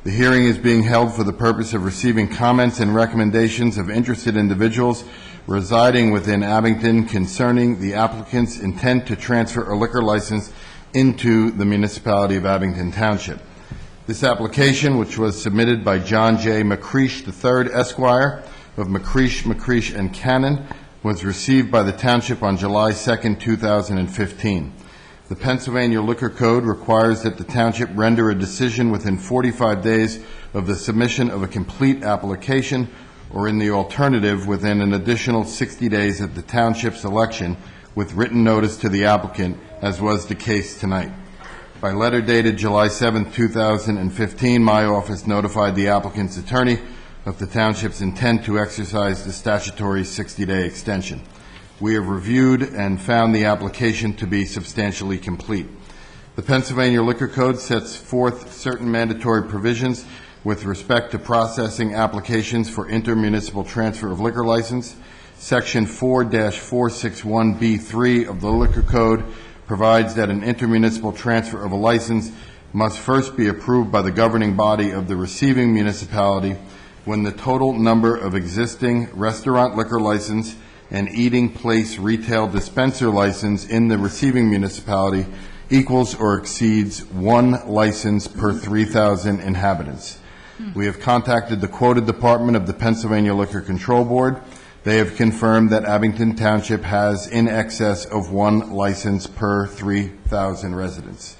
The hearing is being held for the purpose of receiving comments and recommendations of interested individuals residing within Abington concerning the applicant's intent to transfer a liquor license into the municipality of Abington Township. This application, which was submitted by John J. McCreesh III, Esquire, of McCreesh and Cannon, was received by the Township on July 2, 2015. The Pennsylvania Liquor Code requires that the Township render a decision within 45 days of the submission of a complete application, or in the alternative, within an additional 60 days of the Township's election, with written notice to the applicant, as was the case tonight. By letter dated July 7, 2015, my office notified the applicant's attorney of the township's intent to exercise the statutory 60-day extension. We have reviewed and found the application to be substantially complete. The Pennsylvania Liquor Code sets forth certain mandatory provisions with respect to processing applications for intermunicipal transfer of liquor license. Section 4-461B3 of the Liquor Code provides that an intermunicipal transfer of a license must first be approved by the governing body of the receiving municipality when the total number of existing restaurant liquor license and eating place retail dispenser license in the receiving municipality equals or exceeds one license per 3,000 inhabitants. We have contacted the quoted department of the Pennsylvania Liquor Control Board. They have confirmed that Abington Township has in excess of one license per 3,000 residents.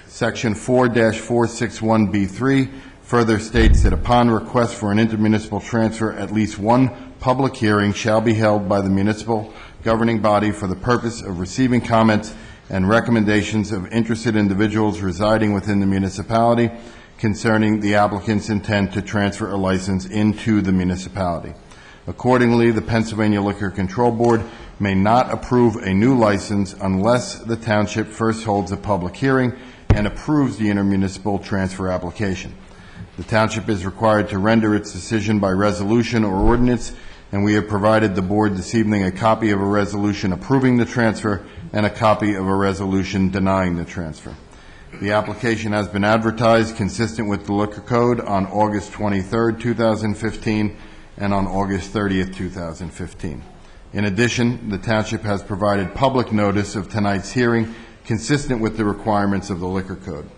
Section 4-461B3 further states that upon request for an intermunicipal transfer, at least one public hearing shall be held by the municipal governing body for the purpose of receiving comments and recommendations of interested individuals residing within the municipality concerning the applicant's intent to transfer a license into the municipality. Accordingly, the Pennsylvania Liquor Control Board may not approve a new license unless the township first holds a public hearing and approves the intermunicipal transfer application. The township is required to render its decision by resolution or ordinance, and we have provided the board this evening a copy of a resolution approving the transfer and a copy of a resolution denying the transfer. The application has been advertised consistent with the Liquor Code on August 23rd, 2015, and on August 30th, 2015. In addition, the township has provided public notice of tonight's hearing consistent with the requirements of the Liquor Code.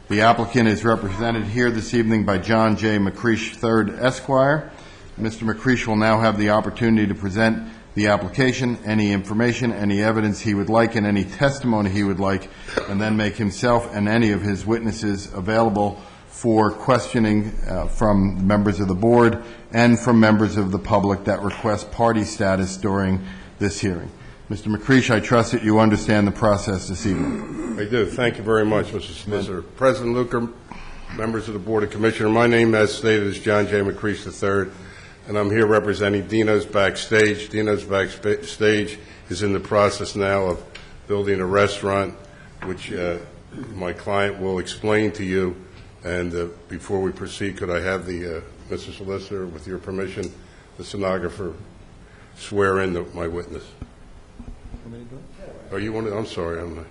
The applicant is represented here this evening by John J. McCreesh III, Esquire. Mr. McCreesh will now have the opportunity to present the application, any information, any evidence he would like, and any testimony he would like, and then make himself and any of his witnesses available for questioning from members of the board and from members of the public that request party status during this hearing. Mr. McCreesh, I trust that you understand the process this evening. I do. Thank you very much, Mr. Solicitor. President Luker, members of the Board of Commissioners, my name, as stated, is John J. McCreesh III, and I'm here representing Dino's Backstage. Dino's Backstage is in the process now of building a restaurant, which my client will explain to you. And before we proceed, could I have the, Mr. Solicitor, with your permission, the stenographer swear in my witness? Oh, you want to, I'm sorry, I'm not.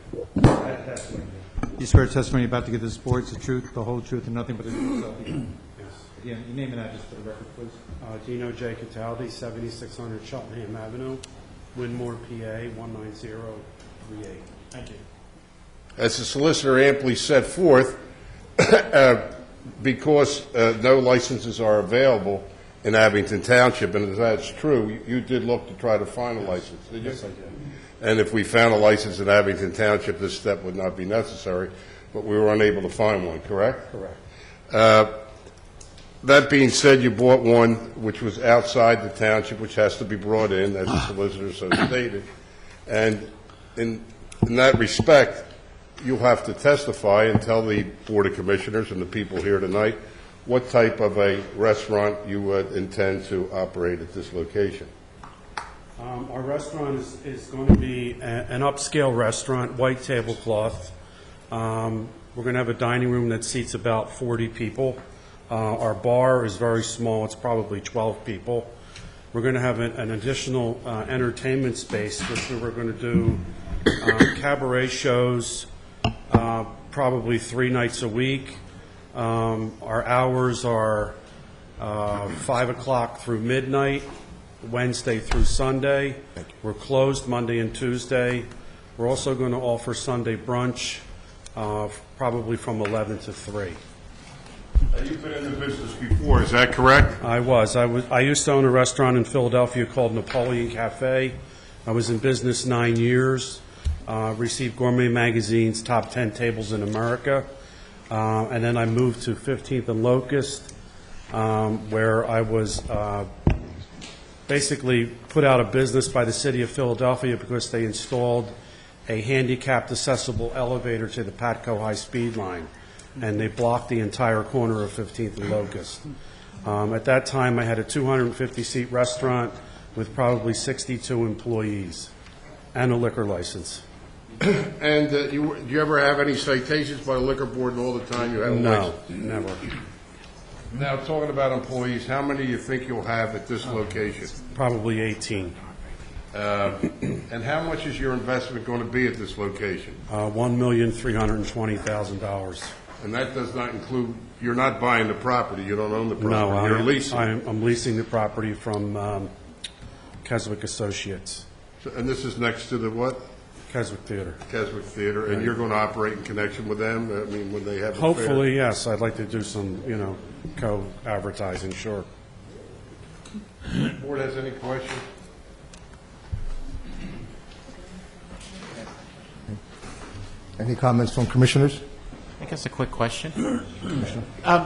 You swear testimony you're about to give this board is the truth, the whole truth, and nothing but the truth? Yes. Yeah, your name and address for the record, please. Dino J. Cataldi, 7600 Cheltenham Avenue, Winmore, PA, 19038. Thank you. As the solicitor amply set forth, because no licenses are available in Abington Township, and if that's true, you did look to try to find a license, did you? Yes, I did. And if we found a license in Abington Township, this step would not be necessary, but we were unable to find one, correct? Correct. That being said, you bought one which was outside the township, which has to be brought in, as the solicitor so stated. And in that respect, you'll have to testify and tell the Board of Commissioners and the people here tonight what type of a restaurant you would intend to operate at this location. Our restaurant is going to be an upscale restaurant, white tablecloth. We're going to have a dining room that seats about 40 people. Our bar is very small. It's probably 12 people. We're going to have an additional entertainment space, which we're going to do cabaret shows probably 3 nights a week. Our hours are 5 o'clock through midnight, Wednesday through Sunday. We're closed Monday and Tuesday. We're also going to offer Sunday brunch, probably from 11 to 3. You've been in the business before, is that correct? I was. I used to own a restaurant in Philadelphia called Napoleon Cafe. I was in business 9 years, received Gourmet Magazine's top 10 tables in America, and then I moved to 15th and Locust, where I was basically put out of business by the city of Philadelphia because they installed a handicapped accessible elevator to the Patco high-speed line, and they blocked the entire corner of 15th and Locust. At that time, I had a 250-seat restaurant with probably 62 employees and a liquor license. And do you ever have any citations by the liquor board all the time you have a No, license? never. Now, talking about employees, how many do you think you'll have at this location? Probably 18. And how much is your investment going to be at this location? $1,320,000. And that does not include, you're not buying the property, you don't own the property, No, you're leasing. I'm leasing the property from Keswick Associates, And this is next to the what? Keswick Theater. Keswick Theater, and you're going to operate in connection with them? I mean, when they have a fair? Hopefully, yes. I'd like to do some, co-advertising, sure. Board has any questions? Any comments from commissioners? I guess a quick question.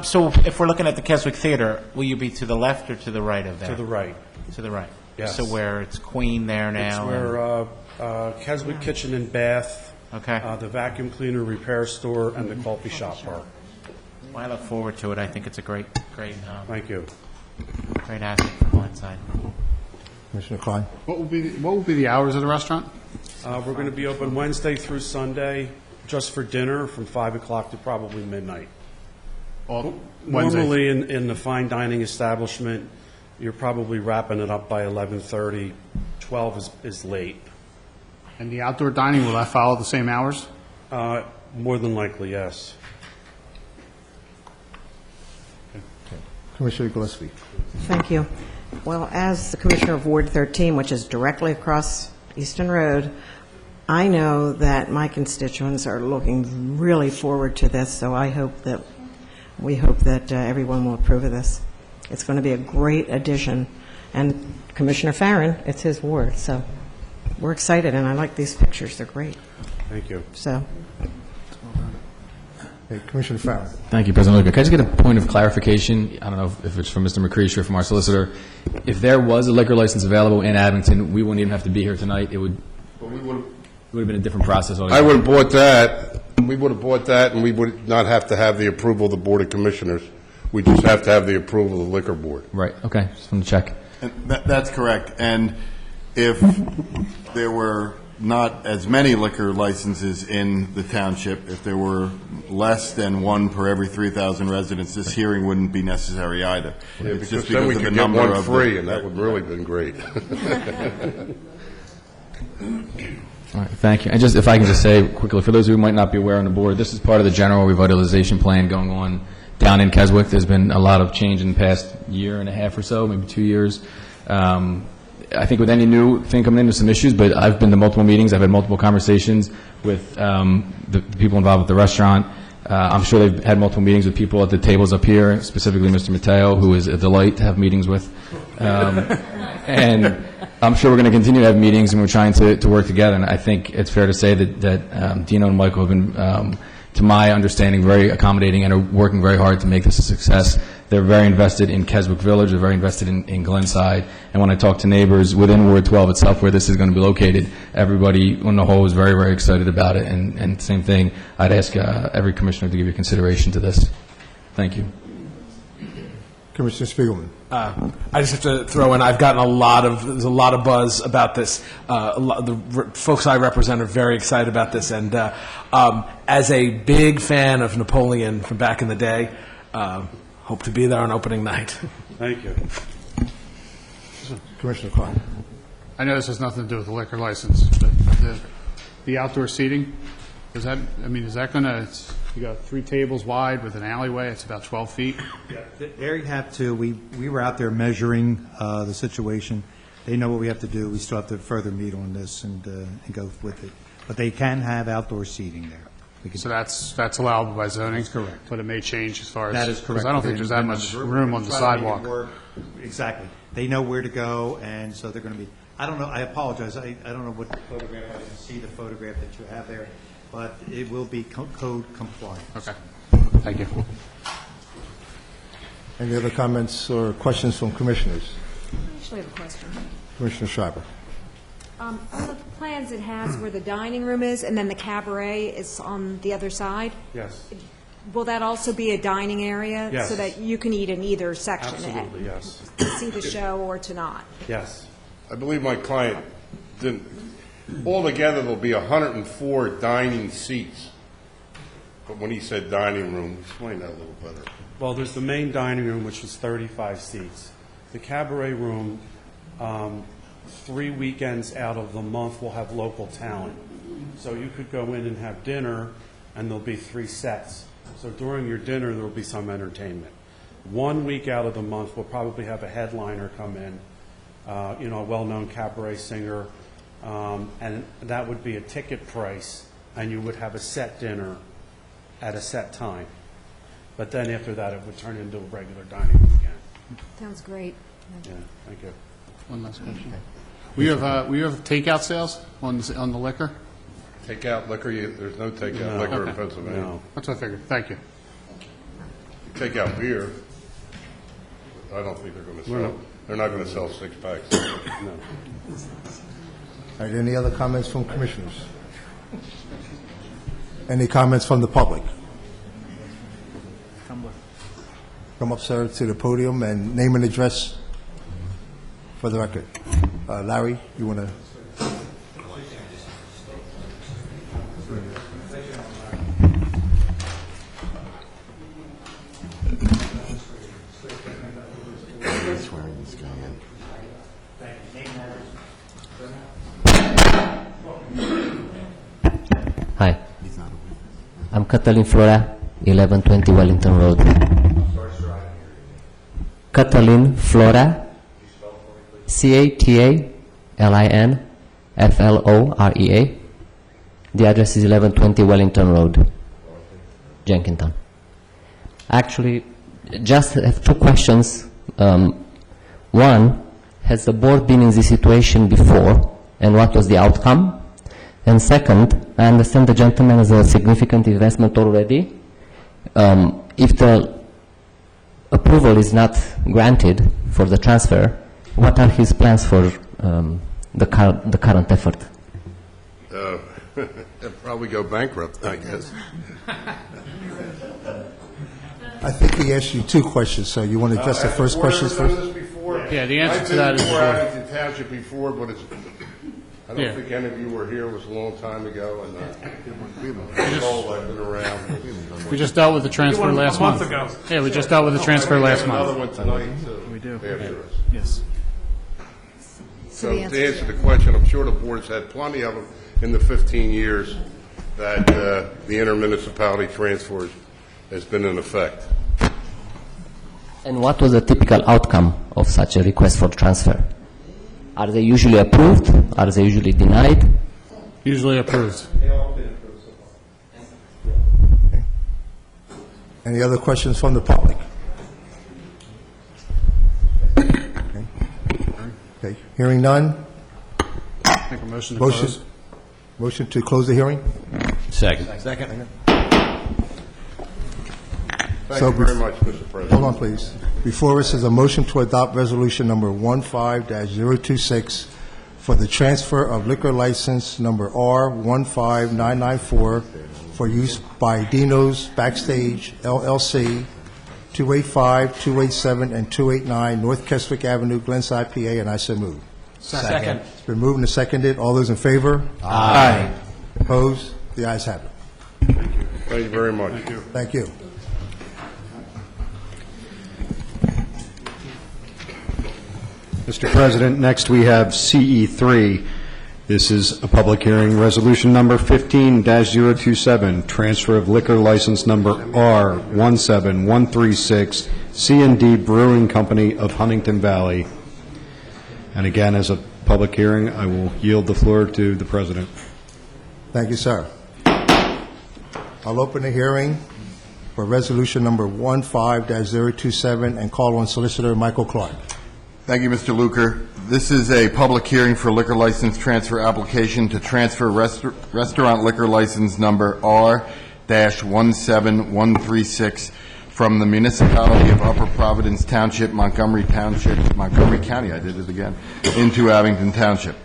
So if we're looking at the Keswick Theater, will you be to the left or to the right of that? To the right. To the right. Yes. So where it's Queen there now? It's where Keswick Kitchen and Bath, Okay. the vacuum cleaner repair store, and the coffee shop are. Well, I look forward to it. I think it's a great Thank you. great asset for Glenside. Commissioner Klein? What will be the hours of the restaurant? We're going to be open Wednesday through Sunday, just for dinner, from 5 o'clock to probably midnight. Wednesday. Normally, in the fine dining establishment, you're probably wrapping it up by 11:30. 12 is late. And the outdoor dining, will that follow the same hours? More than likely, yes. Commissioner Gillespie? Thank you. Well, as the Commissioner of Ward 13, which is directly across Easton Road, I know that my constituents are looking really forward to this, so we hope that everyone will approve of this. It's going to be a great addition. And Commissioner Farron, it's his ward, so we're excited, and I like these pictures. They're great. Thank you. So, Hey, Commissioner Farron? Thank you, President Luker. Can I just get a point of clarification? I don't know if it's from Mr. McCreesh or from our solicitor. If there was a liquor license available in Abington, we wouldn't even have to be here tonight. It would have been a different process. I would have bought that, we would have bought that, and we would not have to have the approval of the Board of Commissioners. We just have to have the approval of the Liquor Board. Right, okay, just wanted to check. And that's correct. And if there were not as many liquor licenses in the township, if there were less than one per every 3,000 residents, this hearing wouldn't be necessary either. Yeah, It's because just then we of the could get number one of the- free, and that would really been great. All right, thank you. And just, if I can just say quickly, for those who might not be aware on the board, this is part of the general revitalization plan going on down in Keswick. There's been a lot of change in the past year and a half or so, maybe 2 years. I think with any new thing coming in, there's some issues, but I've been to multiple meetings. I've had multiple conversations with the people involved with the restaurant. I'm sure they've had multiple meetings with people at the tables up here, specifically Mr. Mateo, who is a delight to have meetings with. And I'm sure we're going to continue to have meetings, and we're trying to work together. And I think it's fair to say that Dino and Michael have been, to my understanding, very accommodating and are working very hard to make this a success. They're very invested in Keswick Village. They're very invested in Glenside. And when I talk to neighbors within Ward 12 itself, where this is going to be located, everybody on the whole is very, very excited about it. And same thing, I'd ask every commissioner to give you consideration to this. Thank you. Commissioner Spiegelman? I just have to throw in, there's a lot of buzz about this. The folks I represent are very excited about this, and as a big fan of Napoleon from back in the day, hope to be there on opening night. Thank you. Commissioner Klein? I know this has nothing to do with the liquor license, but the outdoor seating, is that going to, you got 3 tables wide with an alleyway, it's about 12 feet? Yeah, there you have to, we were out there measuring the situation. They know what we have to do. We still have to further meet on this and go with it. But they can have outdoor seating there. So that's allowable by zoning? That's correct. But it may change as far as... That is correct. Because I don't think there's that much room on the sidewalk. Exactly. They know where to go, and so they're going to be, I don't know, I apologize, I don't know what photograph, I didn't see the photograph that you have there, but it will be code compliant. Okay. Thank you. Any other comments or questions from commissioners? I actually have a question. Commissioner Schreiber? On the plans, it has where the dining room is, and then the cabaret is on the other side. Yes. Will that also be a dining area? Yes. So that you can eat in either section? Absolutely, yes. To see the show or to not? Yes. I believe my client didn't, altogether, there'll be 104 dining seats. But when he said dining room, explain that a little better. Well, there's the main dining room, which is 35 seats. The cabaret room, 3 weekends out of the month, will have local talent. So you could go in and have dinner, and there'll be 3 sets. So during your dinner, there'll be some entertainment. 1 week out of the month, we'll probably have a headliner come in, a well-known cabaret singer, and that would be a ticket price, and you would have a set dinner at a set time. But then after that, it would turn into a regular dining room again. Sounds great. Yeah, thank you. One last question. We have takeout sales on the liquor? Takeout liquor, there's no takeout liquor in Pennsylvania. No. That's what I figured. Thank you. You take out beer, I don't think they're going to sell, they're not going to sell 6-packs. No. All right, any other comments from commissioners? Any comments from the public? Come up, sir, to the podium and name and address for the record. Larry, you want to? Swearing this guy in. Hi, I'm Catalin Flora, 1120 Wellington Road. Catalin Flora, CATALINFLOREA. The address is 1120 Wellington Road, Jenkintown. Actually, just have 2 questions. One, has the board been in this situation before, and what was the outcome? And second, I understand the gentleman has a significant investment already. If the approval is not granted for the transfer, what are his plans for the current effort? They'll probably go bankrupt, I guess. I think he asked you 2 questions, so you want to address the first question first? Yeah, the answer to that is I've been before. before Abington Township before, but I don't Yeah. think any of you were here. It was a long time ago, and I've been around. We just dealt with the transfer last month. ago. Yeah, we just dealt with the transfer last Another month. one tonight, too. We do. After us. Yes. So to answer the question, I'm sure the board's had plenty of them in the 15 years that the intermunicipality transfers has been in effect. And what was the typical outcome of such a request for transfer? Are they usually approved? Are they usually denied? Usually approved. Any other questions from the public? Okay, hearing none. Make a motion to Motion, close. motion to close the hearing? Second. Second. Thank So you very bef- much, Mr. President. Hold on, please. Before us is a motion to adopt resolution number 15-026 for the transfer of liquor license number R15994 for use by Dino's Backstage LLC, 285, 287, and 289 North Keswick Avenue, Glenside, PA, and I so move. Second. It's been moved and seconded. All those in favor? Aye. Opposed? The ayes have it. Thank you very much. Thank you. Mr. President, next we have CE3. This is a public hearing, resolution number 15-027, transfer of liquor license number R17136, C&D Brewing Company of Huntington Valley. And again, as a public hearing, I will yield the floor to the President. Thank you, sir. I'll open the hearing for resolution number 15-027 and call on Solicitor Michael Clark. Thank you, Mr. Luker. This is a public hearing for liquor license transfer application to transfer restaurant liquor license number R-17136 from the municipality of Upper Providence Township, Montgomery County, I did it again, into Abington Township.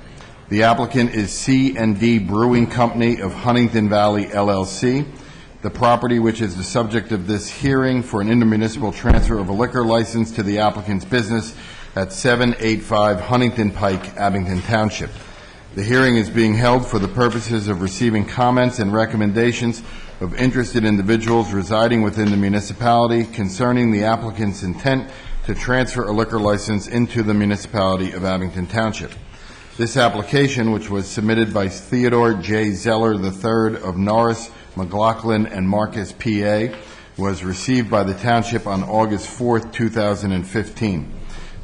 The applicant is C&D Brewing Company of Huntington Valley, LLC. The property which is the subject of this hearing for an intermunicipal transfer of a liquor license to the applicant's business at 785 Huntington Pike, Abington Township. The hearing is being held for the purposes of receiving comments and recommendations of interested individuals residing within the municipality concerning the applicant's intent to transfer a liquor license into the municipality of Abington Township. This application, which was submitted by Theodore J. Zeller III of Norris, McLaughlin, and Marcus, PA, was received by the Township on August 4th, 2015.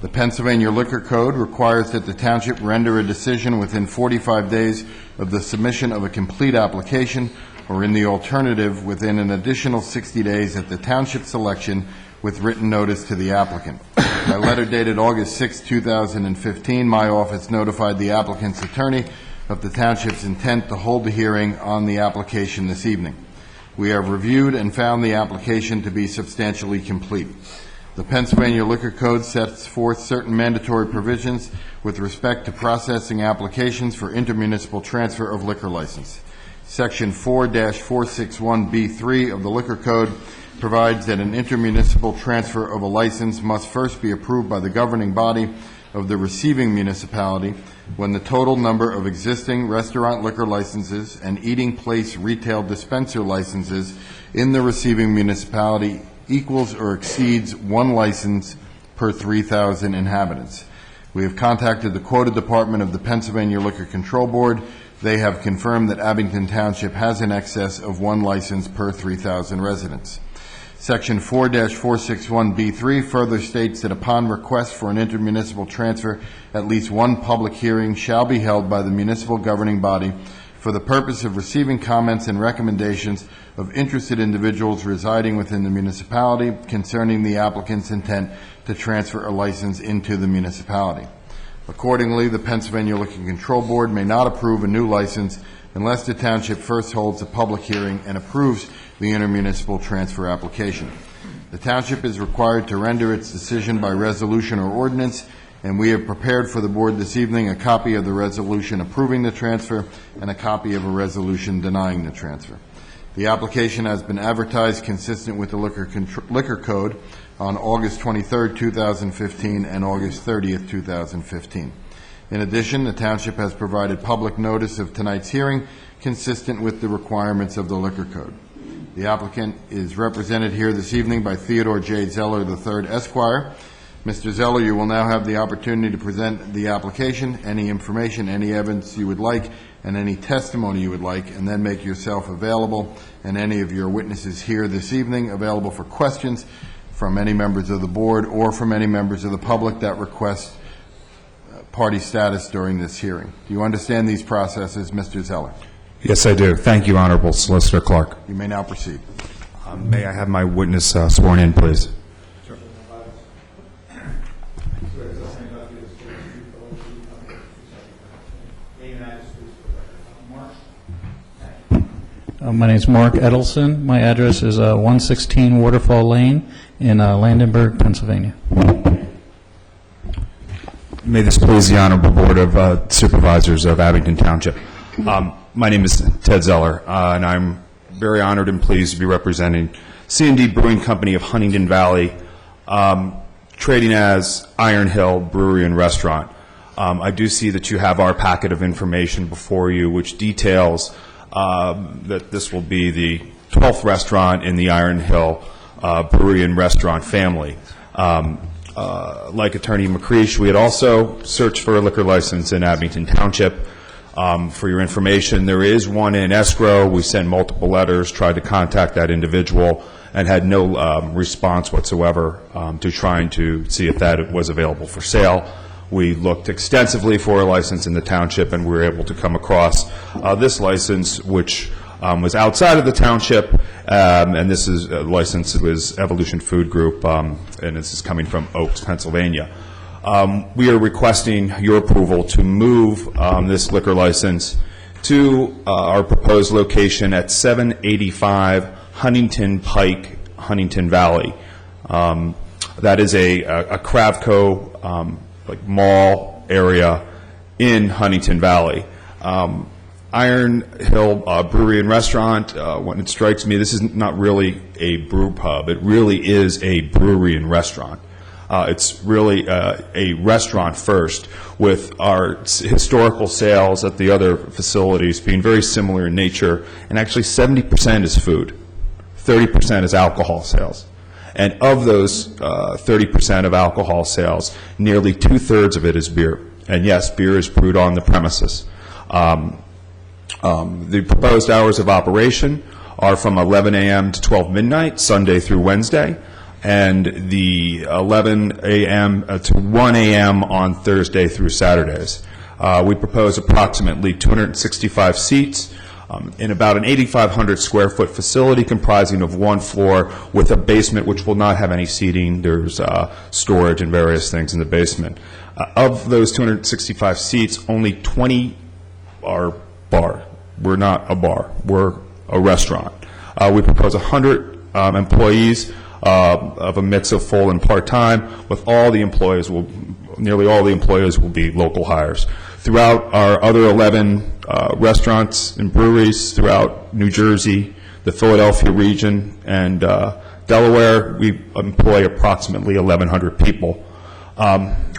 The Pennsylvania Liquor Code requires that the Township render a decision within 45 days of the submission of a complete application, or in the alternative, within an additional 60 days at the Township's election with written notice to the applicant. By letter dated August 6, 2015, my office notified the applicant's attorney of the Township's intent to hold the hearing on the application this evening. We have reviewed and found the application to be substantially complete. The Pennsylvania Liquor Code sets forth certain mandatory provisions with respect to processing applications for intermunicipal transfer of liquor license. Section 4-461B3 of the Liquor Code provides that an intermunicipal transfer of a license must first be approved by the governing body of the receiving municipality when the total number of existing restaurant liquor licenses and eating place retail dispenser licenses in the receiving municipality equals or exceeds one license per 3,000 inhabitants. We have contacted the quota department of the Pennsylvania Liquor Control Board. They have confirmed that Abington Township has in excess of one license per 3,000 residents. Section 4-461B3 further states that upon request for an intermunicipal transfer, at least one public hearing shall be held by the municipal governing body for the purpose of receiving comments and recommendations of interested individuals residing within the municipality concerning the applicant's intent to transfer a license into the municipality. Accordingly, the Pennsylvania Liquor Control Board may not approve a new license unless the Township first holds a public hearing and approves the intermunicipal transfer application. The Township is required to render its decision by resolution or ordinance, and we have prepared for the Board this evening a copy of the resolution approving the transfer and a copy of a resolution denying the transfer. The application has been advertised consistent with the Liquor Code on August 23, 2015 and August 30, 2015. In addition, the Township has provided public notice of tonight's hearing consistent with the requirements of the Liquor Code. The applicant is represented here this evening by Theodore J. Zeller III, Esquire. Mr. Zeller, you will now have the opportunity to present the application, any information, any evidence you would like, and any testimony you would like, and then make yourself available and any of your witnesses here this evening available for questions from any members of the board or from any members of the public that request party status during this hearing. Do you understand these processes, Mr. Zeller? Yes, I do. Thank you, Honorable Solicitor Clark. You may now proceed. May I have my witness sworn in, please? My name is Mark Edelson. My address is 116 Waterfall Lane in Landenberg, Pennsylvania. May this please the Honorable Board of Supervisors of Abington Township. My name is Ted Zeller, and I'm very honored and pleased to be representing C&D Brewing Company of Huntington Valley, trading as Iron Hill Brewery and Restaurant. I do see that you have our packet of information before you, which details that this will be the 12th restaurant in the Iron Hill Brewery and Restaurant family. Like Attorney McCreesh, we had also searched for a liquor license in Abington Township. For your information, there is one in escrow. We sent multiple letters, tried to contact that individual, and had no response whatsoever to trying to see if that was available for sale. We looked extensively for a license in the township, and we were able to come across this license, which was outside of the township, and this is a license was Evolution Food Group, and this is coming from Oaks, Pennsylvania. We are requesting your approval to move this liquor license to our proposed location at 785 Huntington Pike, Huntington Valley. That is a Kravco like mall area in Huntington Valley. Iron Hill Brewery and Restaurant, when it strikes me, this is not really a brew pub. It really is a brewery and restaurant. It's really a restaurant first, with our historical sales at the other facilities being very similar in nature, and actually 70% is food, 30% is alcohol sales. And of those 30% of alcohol sales, nearly two-thirds of it is beer. And yes, beer is brewed on the premises. The proposed hours of operation are from 11 a.m. to 12 midnight, Sunday through Wednesday, and the 11 a.m. To 1 a.m. on Thursday through Saturdays. We propose approximately 265 seats in about an 8,500 square foot facility comprising of one floor with a basement which will not have any seating. There's storage and various things in the basement. Of those 265 seats, only 20 are bar. We're not a bar. We're a restaurant. We propose 100 employees of a mix of full and part-time, with nearly all the employees will be local hires. Throughout our other 11 restaurants and breweries throughout New Jersey, the Philadelphia region, and Delaware, we employ approximately 1,100 people.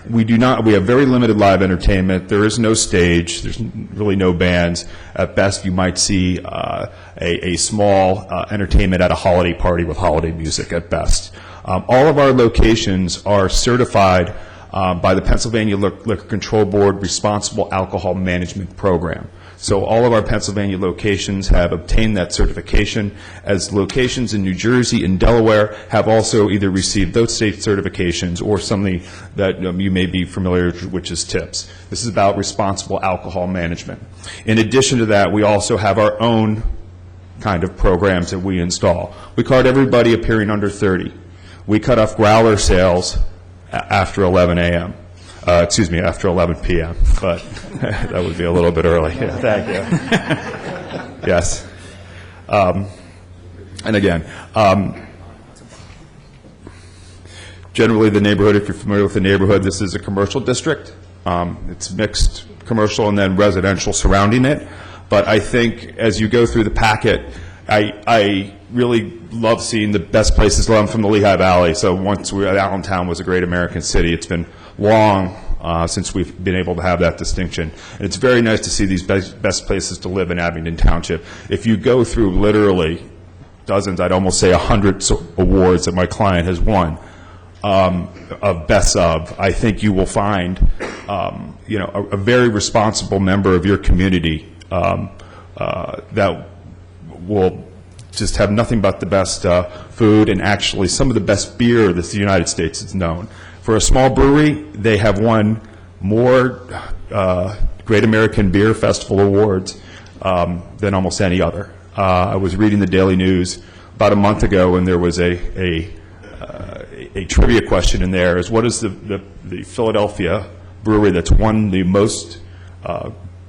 We have very limited live entertainment. There is no stage. There's really no bands. At best, you might see a small entertainment at a holiday party with holiday music at best. All of our locations are certified by the Pennsylvania Liquor Control Board Responsible Alcohol Management Program. So all of our Pennsylvania locations have obtained that certification, as locations in New Jersey and Delaware have also either received those state certifications or something that you may be familiar with, which is TIPS. This is about responsible alcohol management. In addition to that, we also have our own kind of programs that we install. We card everybody appearing under 30. We cut off growler sales after 11 a.m. After 11 p.m., but that would be a little bit early. Yeah, thank you. Yes. And again, generally the neighborhood, if you're familiar with the neighborhood, this is a commercial district. It's mixed commercial and then residential surrounding it. But I think as you go through the packet, I really love seeing the best places. I'm from the Lehigh Valley, so once Allentown was a great American city. It's been long since we've been able to have that distinction. And it's very nice to see these best places to live in Abington Township. If you go through literally dozens, I'd almost say 100 awards that my client has won of best of, I think you will find a very responsible member of your community that will just have nothing but the best food and actually some of the best beer that the United States has known. For a small brewery, they have won more Great American Beer Festival awards than almost any other. I was reading the Daily News about a month ago, and there was a trivia question in there: is what is the Philadelphia brewery that's won the most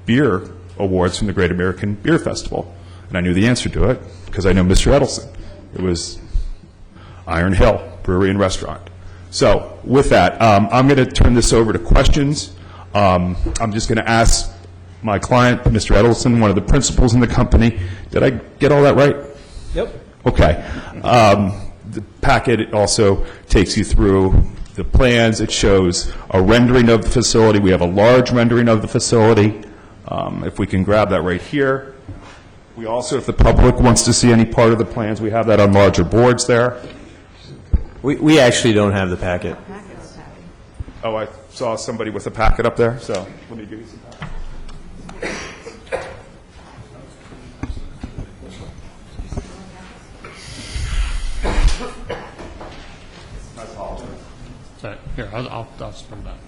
beer awards from the Great American Beer Festival? And I knew the answer to it because I know Mr. Edelson. It was Iron Hill Brewery and Restaurant. So with that, I'm going to turn this over to questions. I'm just going to ask my client, Mr. Edelson, one of the principals in the company. Did I get all that right? Yep. Okay. The packet also takes you through the plans. It shows a rendering of the facility. We have a large rendering of the facility. If we can grab that right here. We also, if the public wants to see any part of the plans, we have that on larger boards there. We actually don't have the packet. Oh, I saw somebody with a packet up there, so let me give you some packet. I apologize. Sorry, here, I'll just bring it back.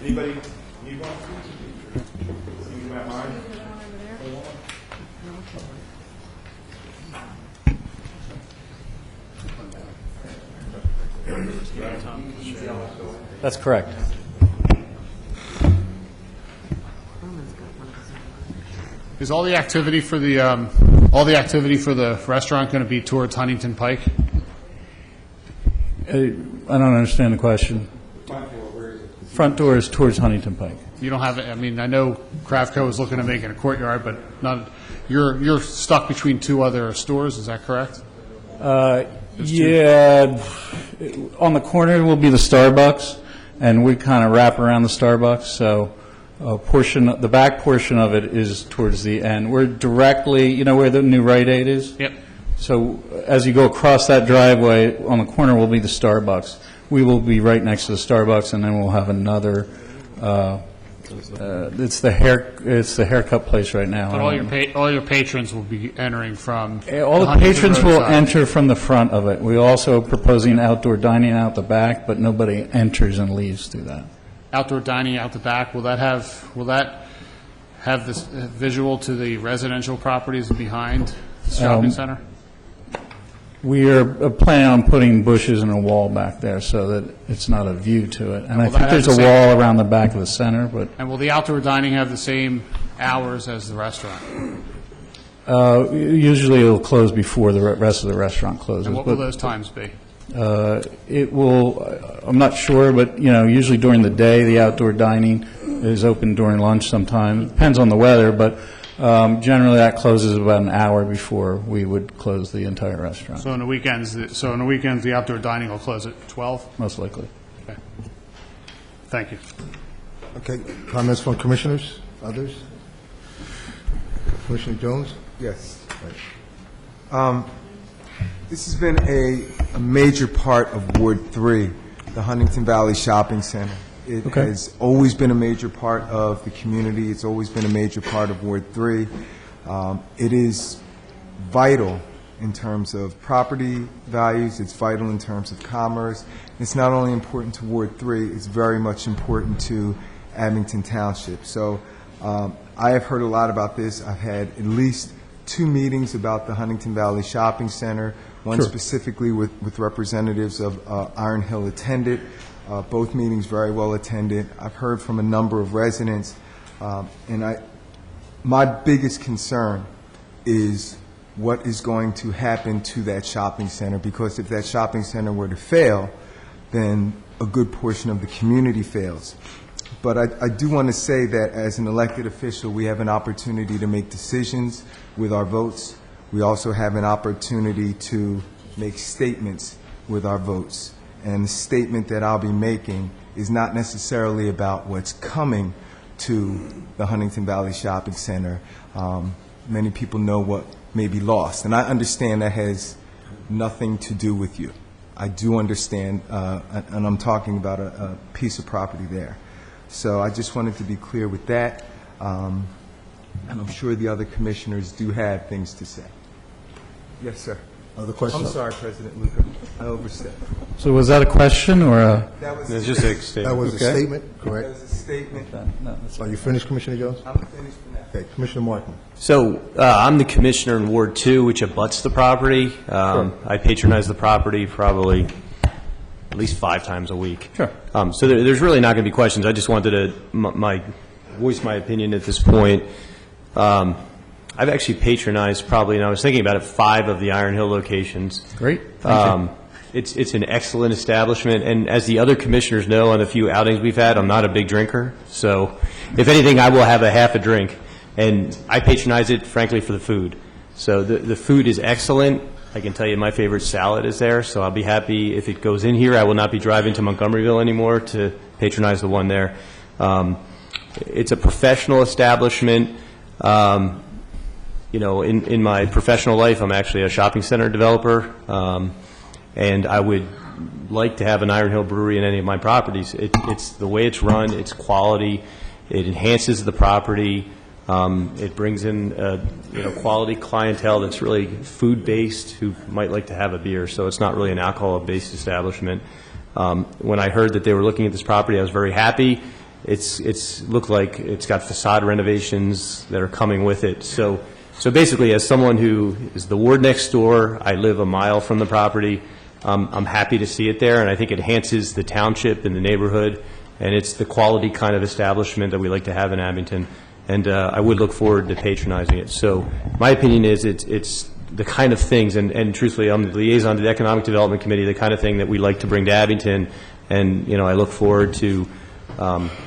Anybody need one? You got mine? That's correct. Is all the activity for the restaurant going to be towards Huntington Pike? I don't understand the question. Front door is towards Huntington Pike. You don't have it. I mean, I know Cravco is looking to make it a courtyard, but not. You're stuck between two other stores. Is that correct? Yeah, on the corner will be the Starbucks, and we kind of wrap around the Starbucks, so the back portion of it is towards the end. We're directly, you know where the new Rite Aid is? Yep. So as you go across that driveway, on the corner will be the Starbucks. We will be right next to the Starbucks, and then we'll have another, it's the haircut place right now. But all your patrons will be entering from. All the Huntington patrons Road will side. enter from the front of it. We're also proposing outdoor dining out the back, but nobody enters and leaves through that. Outdoor dining out the back. Will that have this visual to the residential properties behind the shopping center? We are planning on putting bushes and a wall back there so that it's not a view to it. And I will that think have there's the a same- wall around the back of the center, but And will the outdoor dining have the same hours as the restaurant? usually it'll close before the rest of the restaurant closes. And what will But, those times be? It will, I'm not sure, but, usually during the day, the outdoor dining is open during lunch sometime. Depends on the weather, but generally that closes about an hour before we would close the entire restaurant, So on the weekends, the outdoor dining will close at 12? most likely. Okay. Thank you. Okay, comments from commissioners? Others? Commissioner Jones? Yes. This has been a major part of Ward 3, the Huntington Valley Shopping Center. It has always been a major part of the community. It's always been a major part of Ward 3. It is vital in terms of property values. It's vital in terms of commerce. It's not only important to Ward 3, it's very much important to Abington Township. So I have heard a lot about this. I've had at least 2 meetings about the Huntington Valley Shopping Center, one specifically with representatives of Iron Hill attended. Both meetings very well attended. I've heard from a number of residents, and my biggest concern is what is going to happen to that shopping center, because if that shopping center were to fail, then a good portion of the community fails. But I do want to say that as an elected official, we have an opportunity to make decisions with our votes. We also have an opportunity to make statements with our votes. And the statement that I'll be making is not necessarily about what's coming to the Huntington Valley Shopping Center. Many people know what may be lost, and I understand that has nothing to do with you. I do understand, and I'm talking about a piece of property there. So I just wanted to be clear with that, and I'm sure the other commissioners do have things to say. Yes, sir. Other questions? I'm sorry, President Luca. I overstepped. So was that a question or a? That was It's just a statement. That was a statement, correct? That was a statement. Are you finished, Commissioner Jones? I'm finished for now. Okay, Commissioner Martin. So I'm the commissioner in Ward 2, which abuts the property. I patronize the property probably at least 5 times a week. Sure. So there's really not going to be questions. I just wanted to voice my opinion at this point. I've actually patronized probably, and I was thinking about it, 5 of the Iron Hill locations. Great. Thank you. It's an excellent establishment, and as the other commissioners know, on the few outings we've had, I'm not a big drinker. So if anything, I will have a half a drink. And I patronize it, frankly, for the food. So the food is excellent. I can tell you my favorite salad is there, so I'll be happy if it goes in here. I will not be driving to Montgomeryville anymore to patronize the one there. It's a professional establishment. In my professional life, I'm actually a shopping center developer, and I would like to have an Iron Hill Brewery in any of my properties. It's the way it's run, it's quality, it enhances the property, it brings in quality clientele that's really food-based who might like to have a beer, so it's not really an alcohol-based establishment. When I heard that they were looking at this property, I was very happy. It's looked like it's got facade renovations that are coming with it. So basically, as someone who is the ward next door, I live a mile from the property. I'm happy to see it there, and I think it enhances the township and the neighborhood, and it's the quality kind of establishment that we like to have in Abington, and I would look forward to patronizing it. So my opinion is it's the kind of things, and truthfully, I'm the liaison to the Economic Development Committee, the kind of thing that we like to bring to Abington, and, I look forward to,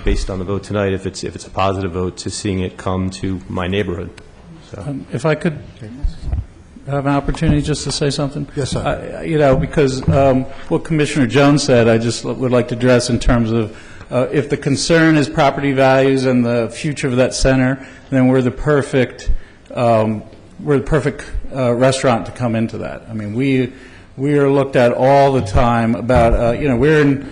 based on the vote tonight, if it's a positive vote, to seeing it come to my neighborhood. So. If I could have an opportunity just to say something? Yes, sir. Because what Commissioner Jones said, I just would like to address in terms of if the concern is property values and the future of that center, then we're the perfect restaurant to come into that. I mean, we are looked at all the time about, we're in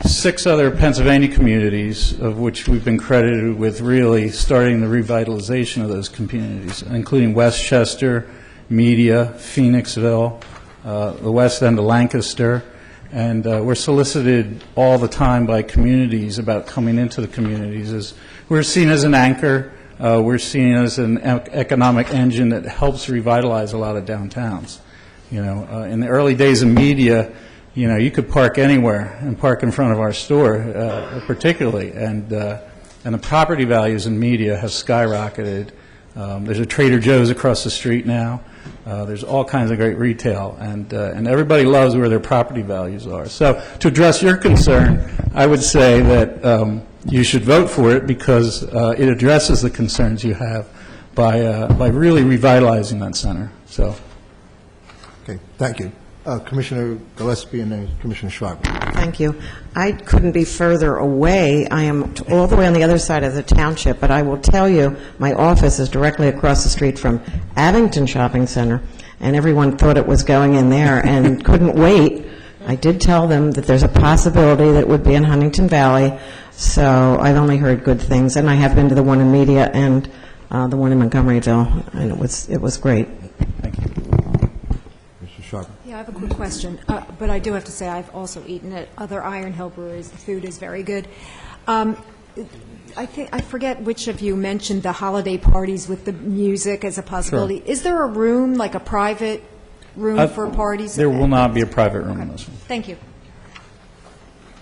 6 other Pennsylvania communities, of which we've been credited with really starting the revitalization of those communities, including Westchester, Media, Phoenixville, the west end of Lancaster, and we're solicited all the time by communities about coming into the communities. We're seen as an anchor. We're seen as an economic engine that helps revitalize a lot of downtowns. In the early days of Media, you could park anywhere and park in front of our store, particularly, and the property values in Media have skyrocketed. There's a Trader Joe's across the street now. There's all kinds of great retail, and everybody loves where their property values are. So to address your concern, I would say that you should vote for it because it addresses the concerns you have by really revitalizing that center. So. Okay, thank you. Commissioner Gillespie and then Commissioner Schreiber. Thank you. I couldn't be further away. I am all the way on the other side of the township, but I will tell you, my office is directly across the street from Abington Shopping Center, and everyone thought it was going in there and couldn't wait. I did tell them that there's a possibility that it would be in Huntington Valley, so I've only heard good things, and I have been to the one in Media and the one in Montgomeryville, and it was great. Thank you. Yeah, I have a quick question, but I do have to say I've also eaten at other Iron Hill breweries. The food is very good. I forget which of you mentioned the holiday parties with the music as a possibility. Sure. Is there a room, like a private room for parties? There will not be a private room in this one. Thank you.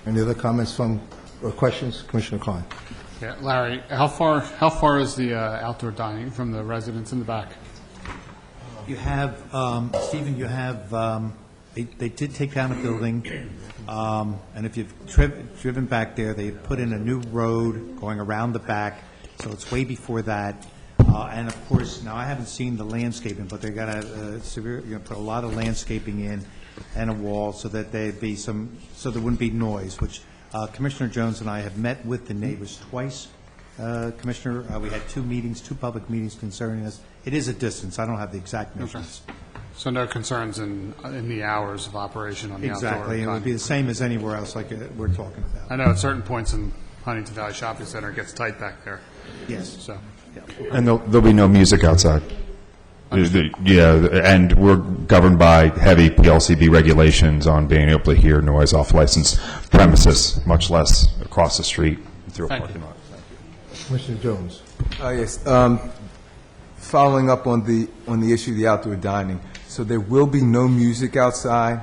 Any other comments or questions? Commissioner Klein. Yeah, Larry, how far is the outdoor dining from the residents in the back? You have, Stephen, they did take down a building, and if you've driven back there, they put in a new road going around the back, so it's way before that. And of course, now I haven't seen the landscaping, but they're going to put a lot of landscaping in and a wall so that so there wouldn't be noise, which Commissioner Jones and I have met with the neighbors twice. Commissioner, we had 2 public meetings concerning this. It is a distance. I don't have the exact measurements. Okay. So no concerns in the hours of operation on the outdoor Exactly. It would be the same as anywhere else like we're talking about. I know at certain points in Huntington Valley Shopping Center it gets tight back there. Yes. So. And there'll be no music outside. Yeah, and we're governed by heavy PLCB regulations on being able to hear noise off licensed premises, much less across the street through a parking lot. Commissioner Jones. Yes. Following up on the issue of the outdoor dining, so there will be no music outside.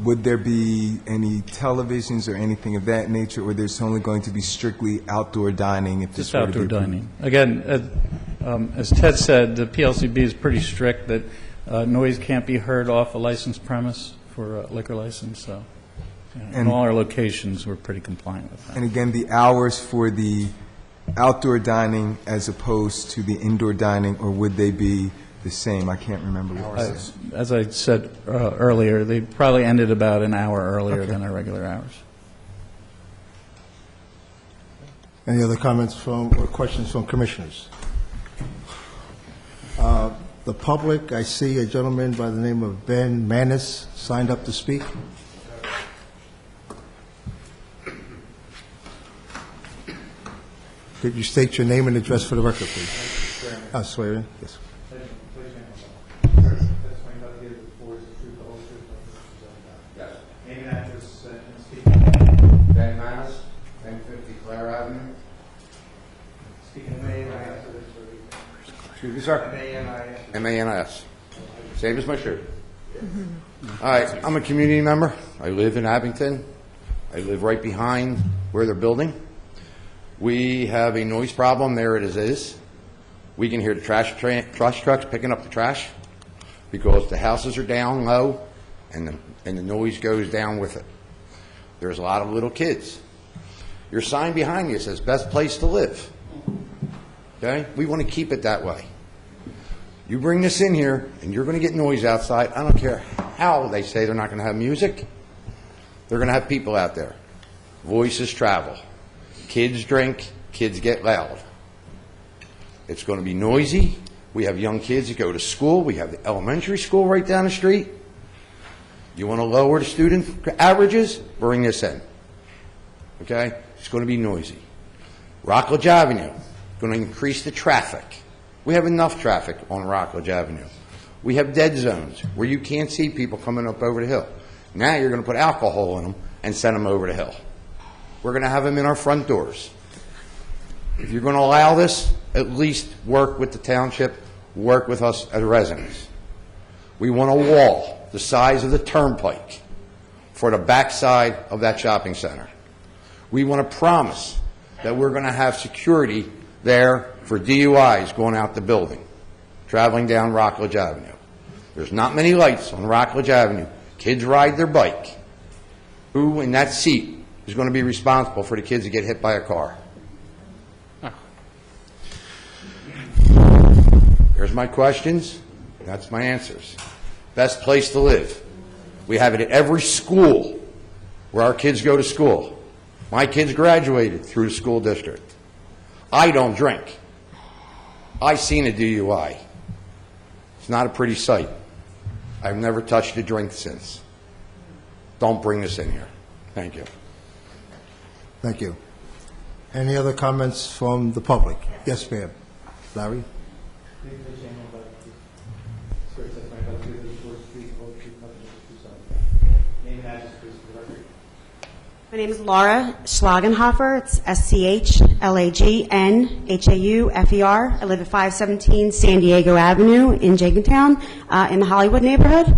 Would there be any televisions or anything of that nature, or there's only going to be strictly outdoor dining? If Just outdoor dining. Again, as Ted said, the PLCB is pretty strict that noise can't be heard off a licensed premise for a liquor license. So, in all our locations, we're pretty compliant with that. And again, the hours for the outdoor dining as opposed to the indoor dining, or would they be the same? I can't remember what it was. As I said earlier, they probably ended about an hour earlier than our regular hours. Any other comments or questions from commissioners? The public, I see a gentleman by the name of Ben Manis signed up to speak. Could you state your name and address for the record, please? I swear in. Yes. Name and address, Ben Manis, 1050 Clare Avenue. Speaking of M-A-N-I-S. Excuse me, sir. M-A-N-I-S. Same as my shirt. All right, I'm a community member. I live in Abington. I live right behind where they're building. We have a noise problem there it is. We can hear the trash trucks picking up the trash because the houses are down low and the noise goes down with it. There's a lot of little kids. Your sign behind you says best place to live. Okay? We want to keep it that way. You bring this in here and you're going to get noise outside. I don't care how they say they're not going to have music. They're going to have people out there. Voices travel. Kids drink. Kids get loud. It's going to be noisy. We have young kids that go to school. We have the elementary school right down the street. You want to lower the student averages? Bring this in. Okay? It's going to be noisy. Rockledge Avenue, going to increase the traffic. We have enough traffic on Rockledge Avenue. We have dead zones where you can't see people coming up over the hill. Now you're going to put alcohol in them and send them over the hill. We're going to have them in our front doors. If you're going to allow this, at least work with the township, work with us as residents. We want a wall the size of the turnpike for the backside of that shopping center. We want to promise that we're going to have security there for DUIs going out the building, traveling down Rockledge Avenue. There's not many lights on Rockledge Avenue. Kids ride their bike. Who in that seat is going to be responsible for the kids that get hit by a car? There's my questions. That's my answers. Best place to live. We have it at every school where our kids go to school. My kids graduated through the school district. I don't drink. I've seen a DUI. It's not a pretty sight. I've never touched a drink since. Don't bring this in here. Thank you. Thank you. Any other comments from the public? Yes, ma'am. Larry? My name is Laura Schlagenhofer. It's SCHLAGNHAUFER. I live at 517 San Diego Avenue in Jenkintown, in the Hollywood neighborhood.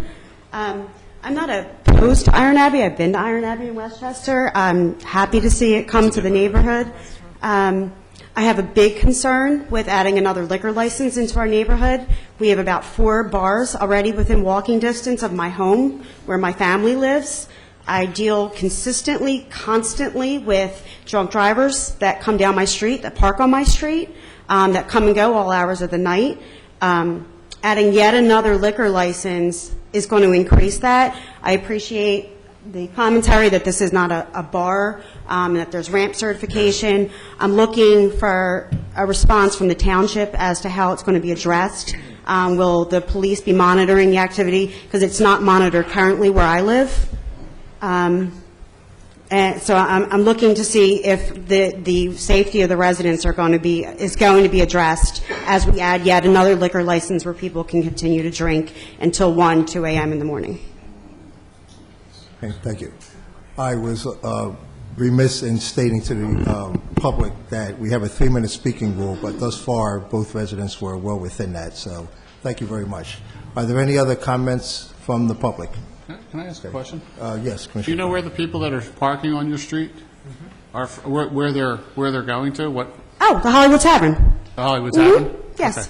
I'm not opposed to Iron Abbey. I've been to Iron Abbey in Westchester. I'm happy to see it come to the neighborhood. I have a big concern with adding another liquor license into our neighborhood. We have about 4 bars already within walking distance of my home where my family lives. I deal consistently, constantly with drunk drivers that come down my street, that park on my street, that come and go all hours of the night. Adding yet another liquor license is going to increase that. I appreciate the commentary that this is not a bar, that there's ramp certification. I'm looking for a response from the township as to how it's going to be addressed. Will the police be monitoring the activity? Because it's not monitored currently where I live. And so I'm looking to see if the safety of the residents is going to be addressed as we add yet another liquor license where people can continue to drink until 1, 2 a.m. in the morning. Okay, thank you. I was remiss in stating to the public that we have a 3-minute speaking rule, but thus far, both residents were well within that, so thank you very much. Are there any other comments from the public? Can I ask a question? Yes, Commissioner. Do you know where the people that are parking on your street are, where they're going to? What? Oh, the Hollywood Tavern. The Hollywood Tavern? Yes. Okay.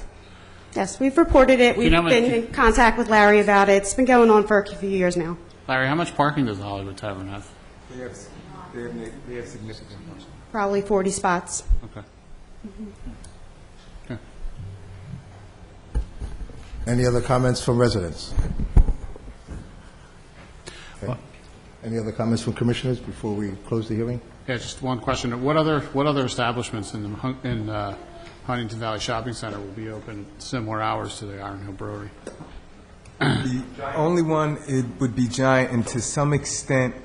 Yes, we've reported it. We've been in contact with Larry about it. It's been going on for a few years now. Larry, how much parking does the Hollywood Tavern have? They have significant ones. Probably 40 spots. Okay. Any other comments from residents? Okay. Any other comments from commissioners before we close the hearing? Yeah, just one question. What other establishments in Huntington Valley Shopping Center will be open at similar hours to the Iron Hill Brewery? The only one, it would be Giant, and to some extent,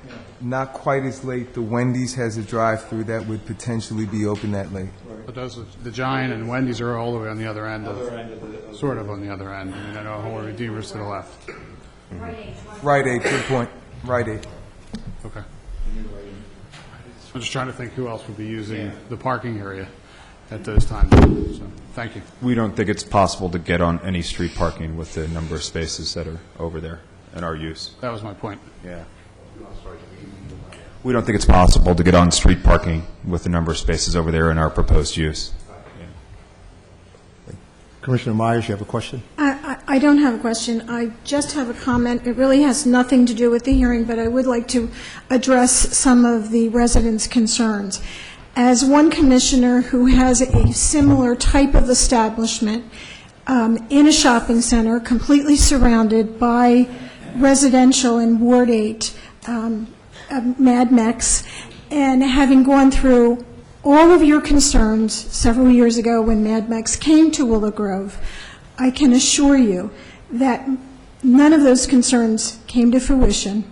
not quite as late. The Wendy's has a drive-through that would potentially be open that late. But the Giant and Wendy's are all the way on the other end sort of on the other end. I mean, I know Holy Redeemer's to the left. Right 8, good point. Right 8. Okay. I'm just trying to think who else would be using the parking area at those times. So, thank you. We don't think it's possible to get on any street parking with the number of spaces that are over there. in our use. That was my point. Yeah. We don't think it's possible to get on-street parking with the number of spaces over there in our proposed use. Commissioner Myers, you have a question? I don't have a question. I just have a comment. It really has nothing to do with the hearing, but I would like to address some of the residents' concerns. As one commissioner who has a similar type of establishment in a shopping center, completely surrounded by residential in Ward 8, Mad Mex, and having gone through all of your concerns several years ago when Mad Mex came to Willow Grove, I can assure you that none of those concerns came to fruition,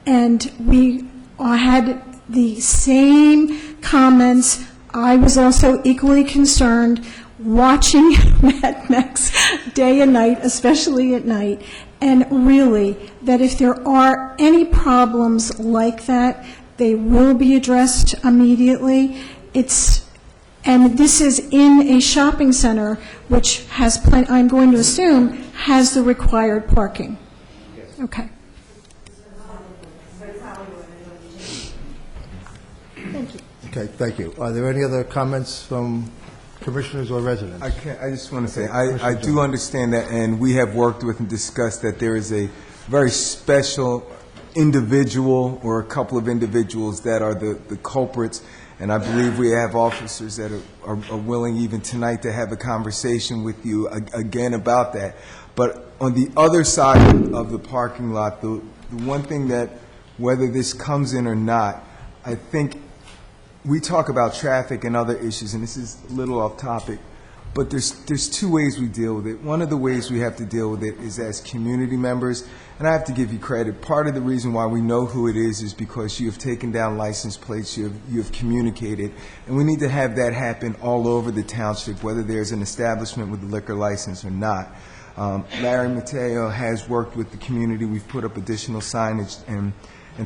and we had the same comments. I was also equally concerned watching Mad Mex day and night, especially at night, and really that if there are any problems like that, they will be addressed immediately. And this is in a shopping center which has, I'm going to assume, has the required parking. Okay. Thank you. Okay, thank you. Are there any other comments from commissioners or residents? I just want to say, I do understand that, and we have worked with and discussed that there is a very special individual or a couple of individuals that are the culprits, and I believe we have officers that are willing even tonight to have a conversation with you again about that. But on the other side of the parking lot, the one thing that, whether this comes in or not, I think we talk about traffic and other issues, and this is a little off topic, but there's two ways we deal with it. One of the ways we have to deal with it is as community members, and I have to give you credit. Part of the reason why we know who it is because you have taken down license plates, you have communicated, and we need to have that happen all over the township, whether there's an establishment with a liquor license or not. Larry Mateo has worked with the community. We've put up additional signage and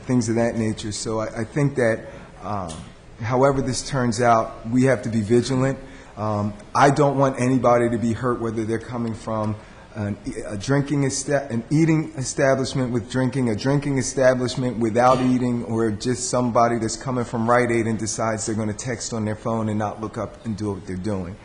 things of that nature. So I think that however this turns out, we have to be vigilant. I don't want anybody to be hurt, whether they're coming from an eating establishment with drinking, a drinking establishment without eating, or just somebody that's coming from Rite Aid and decides they're going to text on their phone and not look up and do what they're doing.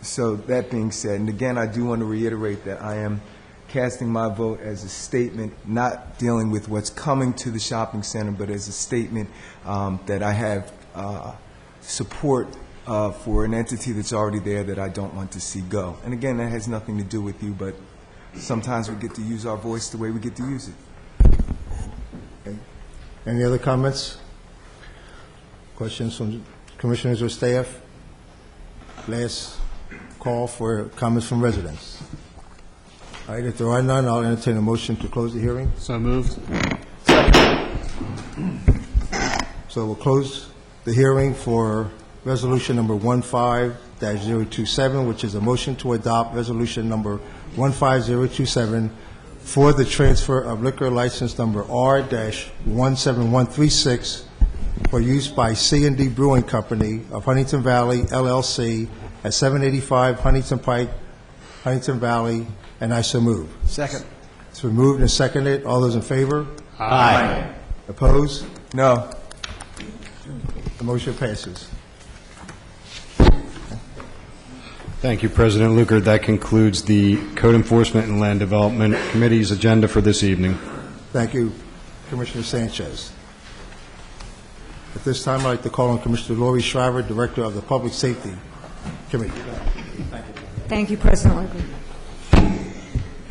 So that being said, and again, I do want to reiterate that I am casting my vote as a statement, not dealing with what's coming to the shopping center, but as a statement that I have support for an entity that's already there that I don't want to see go. And again, that has nothing to do with you, but sometimes we get to use our voice the way we get to use it. Okay. Any other comments? Questions from commissioners or staff? Last call for comments from residents. All right, if there are none, I'll entertain a motion to close the hearing. So moved. So we'll close the hearing for resolution number 15-027, which is a motion to adopt resolution number 15027 for the transfer of liquor license number R-17136 for use by C&D Brewing Company of Huntington Valley, LLC, at 785 Huntington Pike, Huntington Valley, and I so move. Second. It's been moved and seconded. All those in favor? Aye. Opposed? No. The motion passes. Thank you, President Luker. That concludes the Code Enforcement and Land Development Committee's agenda for this evening. Thank you, Commissioner Sanchez. At this time, I'd like to call on Commissioner Laurie Shriver, Director of the Public Safety Committee. Thank you, President Luker.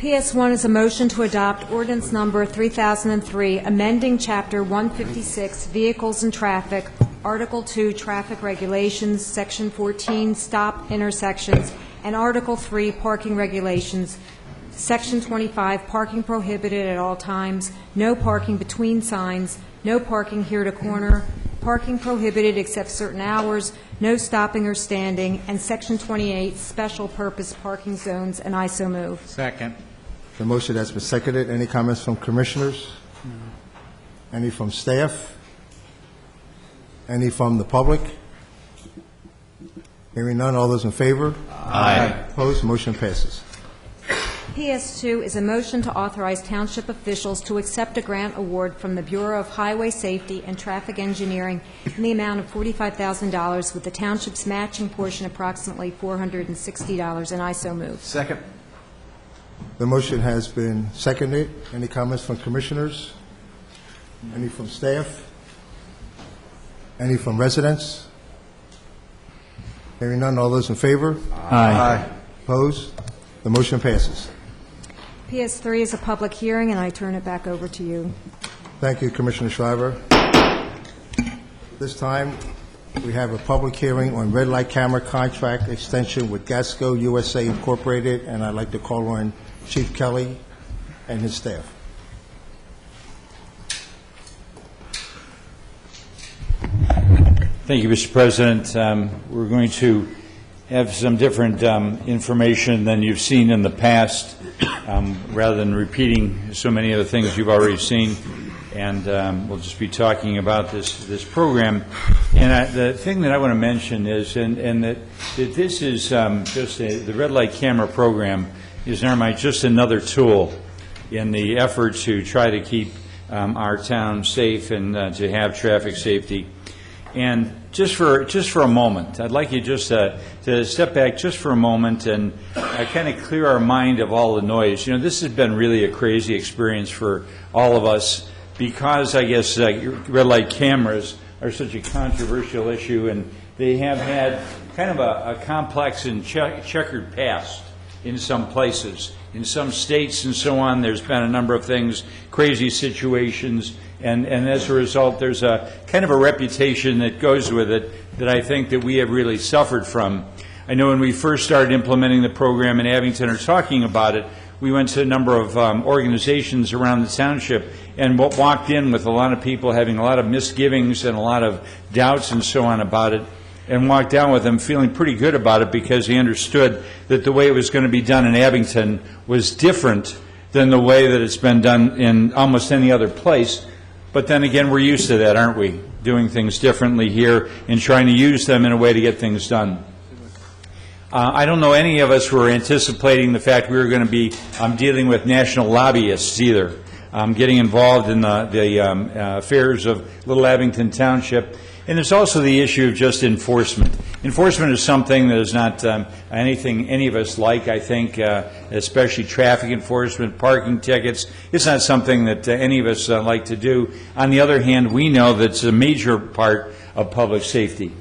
PS1 is a motion to adopt ordinance number 3003, amending Chapter 156, Vehicles and Traffic, Article 2, Traffic Regulations, Section 14, Stop Intersections, and Article 3, Parking Regulations, Section 25, Parking Prohibited at all times, no parking between signs, no parking here to corner, parking prohibited except certain hours, no stopping or standing, and Section 28, Special Purpose Parking Zones, and I so move. Second. The motion has been seconded. Any comments from commissioners? Any from staff? Any from the public? Hearing none, all those in favor? Aye. Opposed? Motion passes. PS2 is a motion to authorize township officials to accept a grant award from the Bureau of Highway Safety and Traffic Engineering in the amount of $45,000 with the township's matching portion approximately $460, and I so move. Second. The motion has been seconded. Any comments from commissioners? Any from staff? Any from residents? Hearing none, all those in favor? Aye. Opposed? The motion passes. PS3 is a public hearing, and I turn it back over to you. Thank you, Commissioner Shriver. This time, we have a public hearing on red light camera contract extension with Gasco USA Incorporated, and I'd like to call on Chief Kelly and his staff. Thank you, Mr. President. We're going to have some different information than you've seen in the past, rather than repeating so many of the things you've already seen. And we'll just be talking about this program. And the thing that I want to mention is, and that this is just the red light camera program is, in our mind, just another tool in the effort to try to keep our town safe and to have traffic safety. And just for a moment, I'd like you just to step back just for a moment and kind of clear our mind of all the noise. You know, this has been really a crazy experience for all of us because, I guess, red light cameras are such a controversial issue, and they have had kind of a complex and checkered past in some places. In some states and so on, there's been a number of things, crazy situations, and as a result, there's a kind of a reputation that goes with it that I think that we have really suffered from. I know when we first started implementing the program in Abington or talking about it, we went to a number of organizations around the township and walked in with a lot of people having a lot of misgivings and a lot of doubts and so on about it, and walked down with them feeling pretty good about it because he understood that the way it was going to be done in Abington was different than the way that it's been done in almost any other place. But then again, we're used to that, aren't we? Doing things differently here and trying to use them in a way to get things done. I don't know any of us were anticipating the fact we were going to be dealing with national lobbyists either, getting involved in the affairs of Little Abington Township. And there's also the issue of just enforcement. Enforcement is something that is not anything any of us like, I think, especially traffic enforcement, parking tickets. It's not something that any of us like to do. On the other hand, we know that it's a major part of public safety.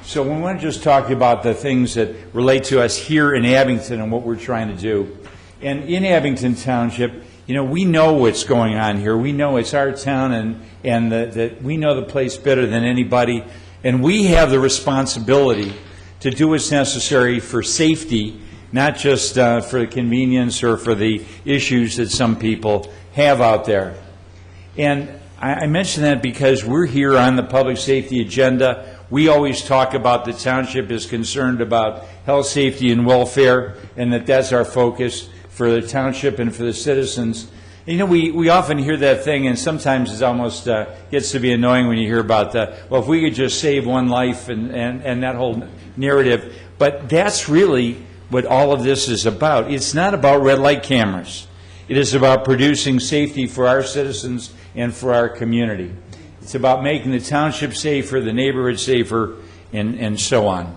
So we want to just talk about the things that relate to us here in Abington and what we're trying to do. And in Abington Township, you know, we know what's going on here. We know it's our town, and that we know the place better than anybody. And we have the responsibility to do what's necessary for safety, not just for the convenience or for the issues that some people have out there. And I mention that because we're here on the public safety agenda. We always talk about the township is concerned about health, safety, and welfare, and that's our focus for the township and for the citizens. And, you know, we often hear that thing, and sometimes it almost gets to be annoying when you hear about well, if we could just save one life and that whole narrative. But that's really what all of this is about. It's not about red light cameras. It is about producing safety for our citizens and for our community. It's about making the township safer, the neighborhood safer, and so on.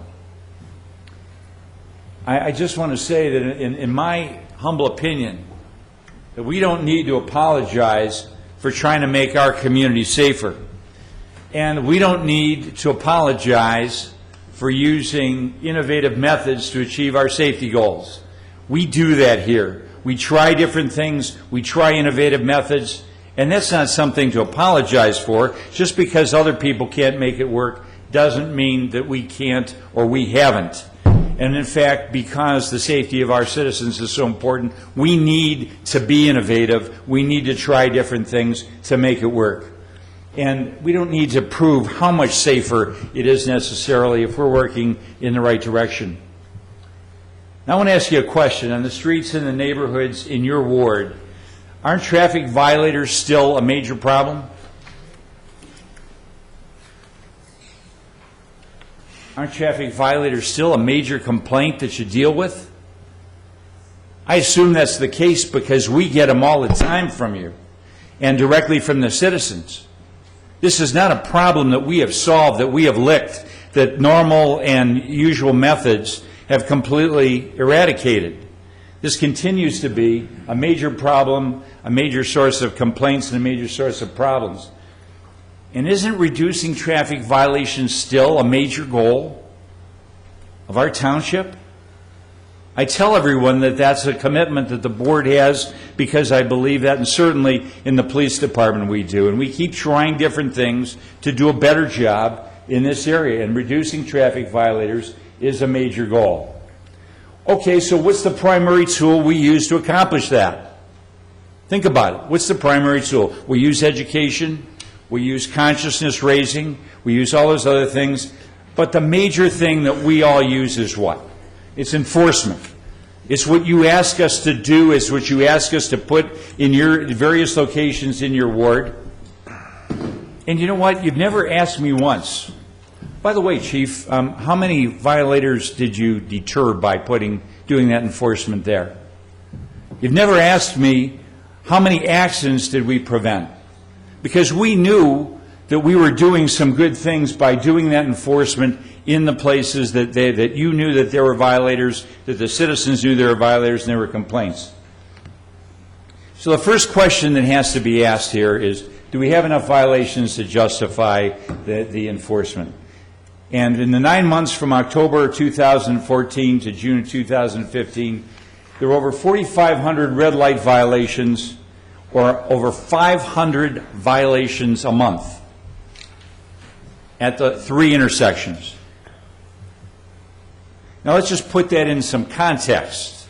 I just want to say that in my humble opinion, that we don't need to apologize for trying to make our community safer. And we don't need to apologize for using innovative methods to achieve our safety goals. We do that here. We try different things. We try innovative methods. And that's not something to apologize for. Just because other people can't make it work doesn't mean that we can't or we haven't. And in fact, because the safety of our citizens is so important, we need to be innovative. We need to try different things to make it work. And we don't need to prove how much safer it is necessarily if we're working in the right direction. Now I want to ask you a question. On the streets and the neighborhoods in your ward, aren't traffic violators still a major problem? Aren't traffic violators still a major complaint that you deal with? I assume that's the case because we get them all the time from you and directly from the citizens. This is not a problem that we have solved, that we have licked, that normal and usual methods have completely eradicated. This continues to be a major problem, a major source of complaints, and a major source of problems. And isn't reducing traffic violations still a major goal of our township? I tell everyone that that's a commitment that the board has because I believe that, and certainly in the police department we do. And we keep trying different things to do a better job in this area, and reducing traffic violators is a major goal. Okay, so what's the primary tool we use to accomplish that? Think about it. What's the primary tool? We use education, we use consciousness raising, we use all those other things, but the major thing that we all use is what? It's enforcement. It's what you ask us to do, it's what you ask us to put in your various locations in your ward. And you know what? You've never asked me once. By the way, Chief, how many violators did you deter by doing that enforcement there? You've never asked me how many accidents did we prevent? Because we knew that we were doing some good things by doing that enforcement in the places that you knew that there were violators, that the citizens knew there were violators, and there were complaints. So the first question that has to be asked here is, do we have enough violations to justify the enforcement? And in the 9 months from October 2014 to June 2015, there were over 4,500 red light violations, or over 500 violations a month at the 3 intersections. Now let's just put that in some context.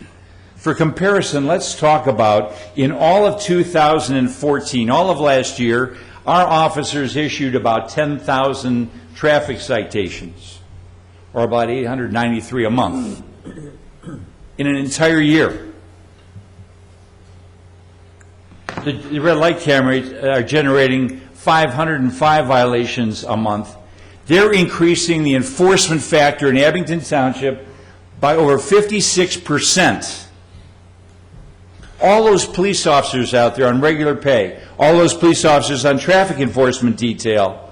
For comparison, let's talk about, in all of 2014, all of last year, our officers issued about 10,000 traffic citations, or about 893 a month, in an entire year. The red light cameras are generating 505 violations a month. They're increasing the enforcement factor in Abington Township by over 56%. All those police officers out there on regular pay, all those police officers on traffic enforcement detail,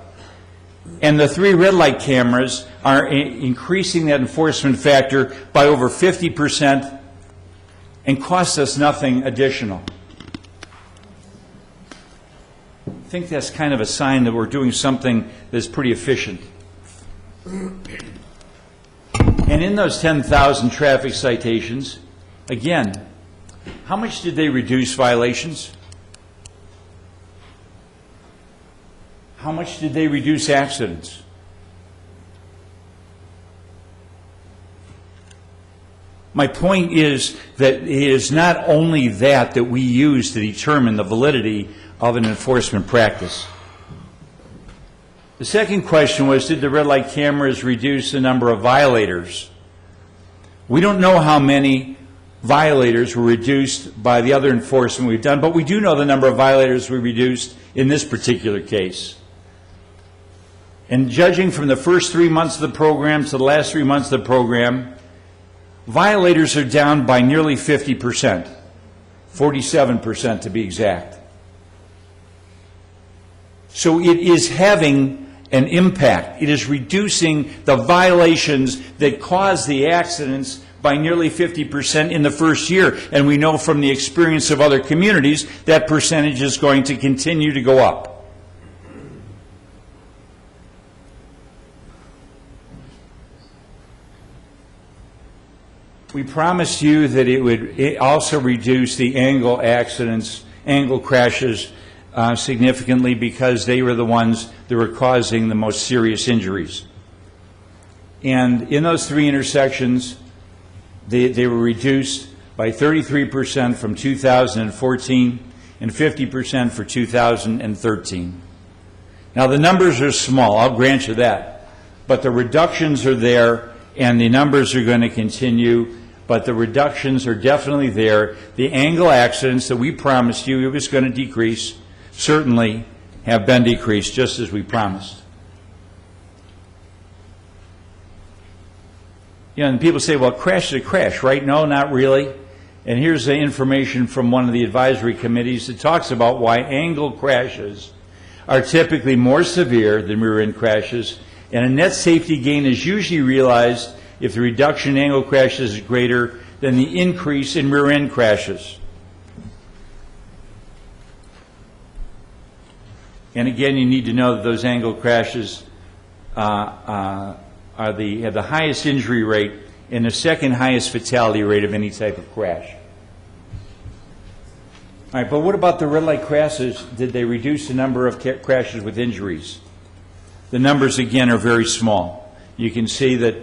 and the 3 red light cameras are increasing that enforcement factor by over 50% and cost us nothing additional. I think that's kind of a sign that we're doing something that's pretty efficient. And in those 10,000 traffic citations, again, how much did they reduce violations? How much did they reduce accidents? My point is that it is not only that we use to determine the validity of an enforcement practice. The second question was, did the red light cameras reduce the number of violators? We don't know how many violators were reduced by the other enforcement we've done, but we do know the number of violators we reduced in this particular case. And judging from the first 3 months of the program to the last 3 months of the program, violators are down by nearly 50%, 47% to be exact. So it is having an impact. It is reducing the violations that cause the accidents by nearly 50% in the first year. And we know from the experience of other communities that percentage is going to continue to go up. We promised you that it would also reduce the angle accidents, angle crashes significantly, because they were the ones that were causing the most serious injuries. And in those 3 intersections, they were reduced by 33% from 2014 and 50% for 2013. Now, the numbers are small, I'll grant you that, but the reductions are there, and the numbers are going to continue, but the reductions are definitely there. The angle accidents that we promised you it was going to decrease certainly have been decreased, just as we promised. You know, and people say, well, crash is a crash, right? No, not really. And here's the information from one of the advisory committees that talks about why angle crashes are typically more severe than rear-end crashes, and a net safety gain is usually realized if the reduction in angle crashes is greater than the increase in rear-end crashes. And again, you need to know that those angle crashes have the highest injury rate and the second highest fatality rate of any type of crash. All right, but what about the red light crashes? Did they reduce the number of crashes with injuries? The numbers, again, are very small. You can see that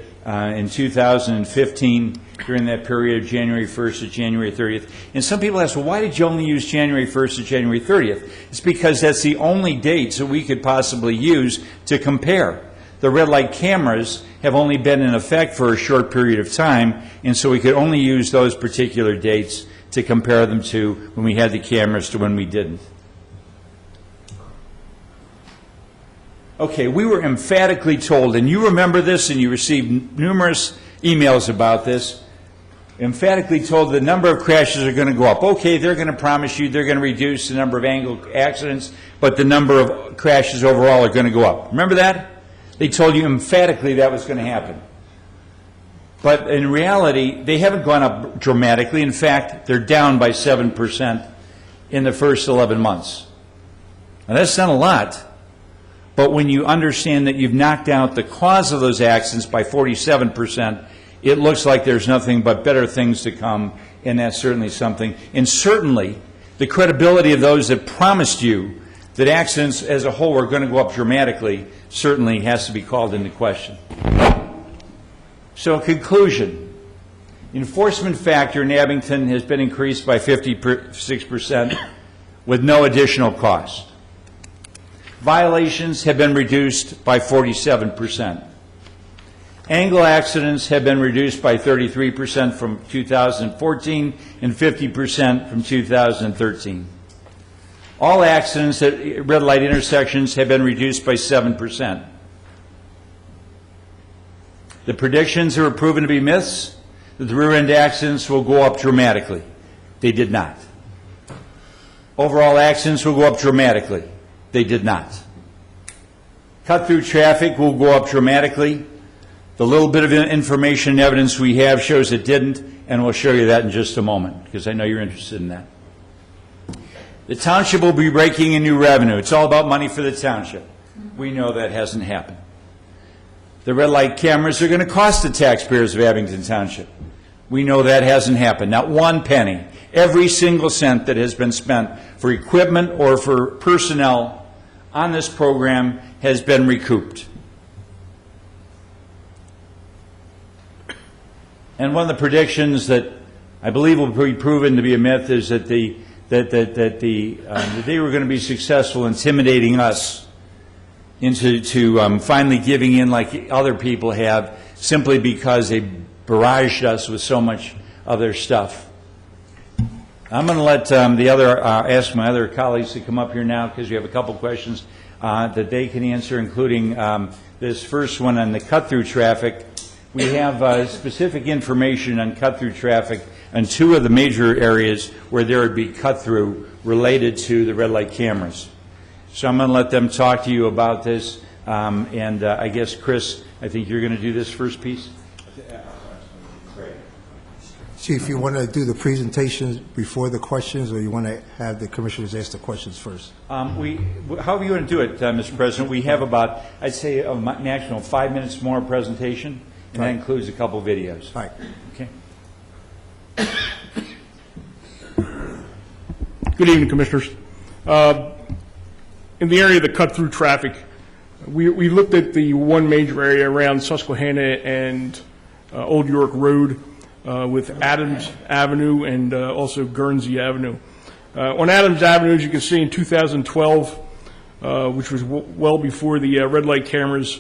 in 2015, during that period of January 1st to January 30th, and some people ask, well, why did you only use January 1st to January 30th? It's because that's the only dates that we could possibly use to compare. The red light cameras have only been in effect for a short period of time, and so we could only use those particular dates to compare them to when we had the cameras to when we didn't. Okay, we were emphatically told, and you remember this and you received numerous emails about this, emphatically told the number of crashes are going to go up. Okay, they're going to promise you they're going to reduce the number of angle accidents, but the number of crashes overall are going to go up. Remember that? They told you emphatically that was going to happen. But in reality, they haven't gone up dramatically. In fact, they're down by 7% in the first 11 months. Now, that's not a lot, but when you understand that you've knocked out the cause of those accidents by 47%, it looks like there's nothing but better things to come, and that's certainly something. And certainly, the credibility of those that promised you that accidents as a whole are going to go up dramatically certainly has to be called into question. So, in conclusion, the enforcement factor in Abington has been increased by 56% with no additional cost. Violations have been reduced by 47%. Angle accidents have been reduced by 33% from 2014 and 50% from 2013. All accidents at red light intersections have been reduced by 7%. The predictions are proven to be myths, that the rear-end accidents will go up dramatically. They did not. Overall accidents will go up dramatically. They did not. Cut-through traffic will go up dramatically. The little bit of information and evidence we have shows it didn't, and we'll show you that in just a moment, because I know you're interested in that. The township will be raking in new revenue. It's all about money for the township. We know that hasn't happened. The red light cameras are going to cost the taxpayers of Abington Township. We know that hasn't happened. Not one penny. Every single cent that has been spent for equipment or for personnel on this program has been recouped. And one of the predictions that I believe will be proven to be a myth is that that they were going to be successful intimidating us into finally giving in like other people have, simply because they barraged us with so much other stuff. I'm going to let ask my other colleagues to come up here now, because we have a couple questions that they can answer, including this first one on the cut-through traffic. We have specific information on cut-through traffic on two of the major areas where there would be cut-through related to the red light cameras. So I'm going to let them talk to you about this, and I guess, Chris, I think you're going to do this first piece? Great. Chief, you want to do the presentations before the questions, or you want to have the commissioners ask the questions first? However you want to do it, Mr. President. We have about, I'd say, a maximum of 5 minutes more presentation, and that includes a couple videos. Right. Okay. Good evening, Commissioners. In the area of the cut-through traffic, we looked at the one major area around Susquehanna and Old York Road with Adams Avenue and also Guernsey Avenue. On Adams Avenue, as you can see, in 2012, which was well before the red light cameras,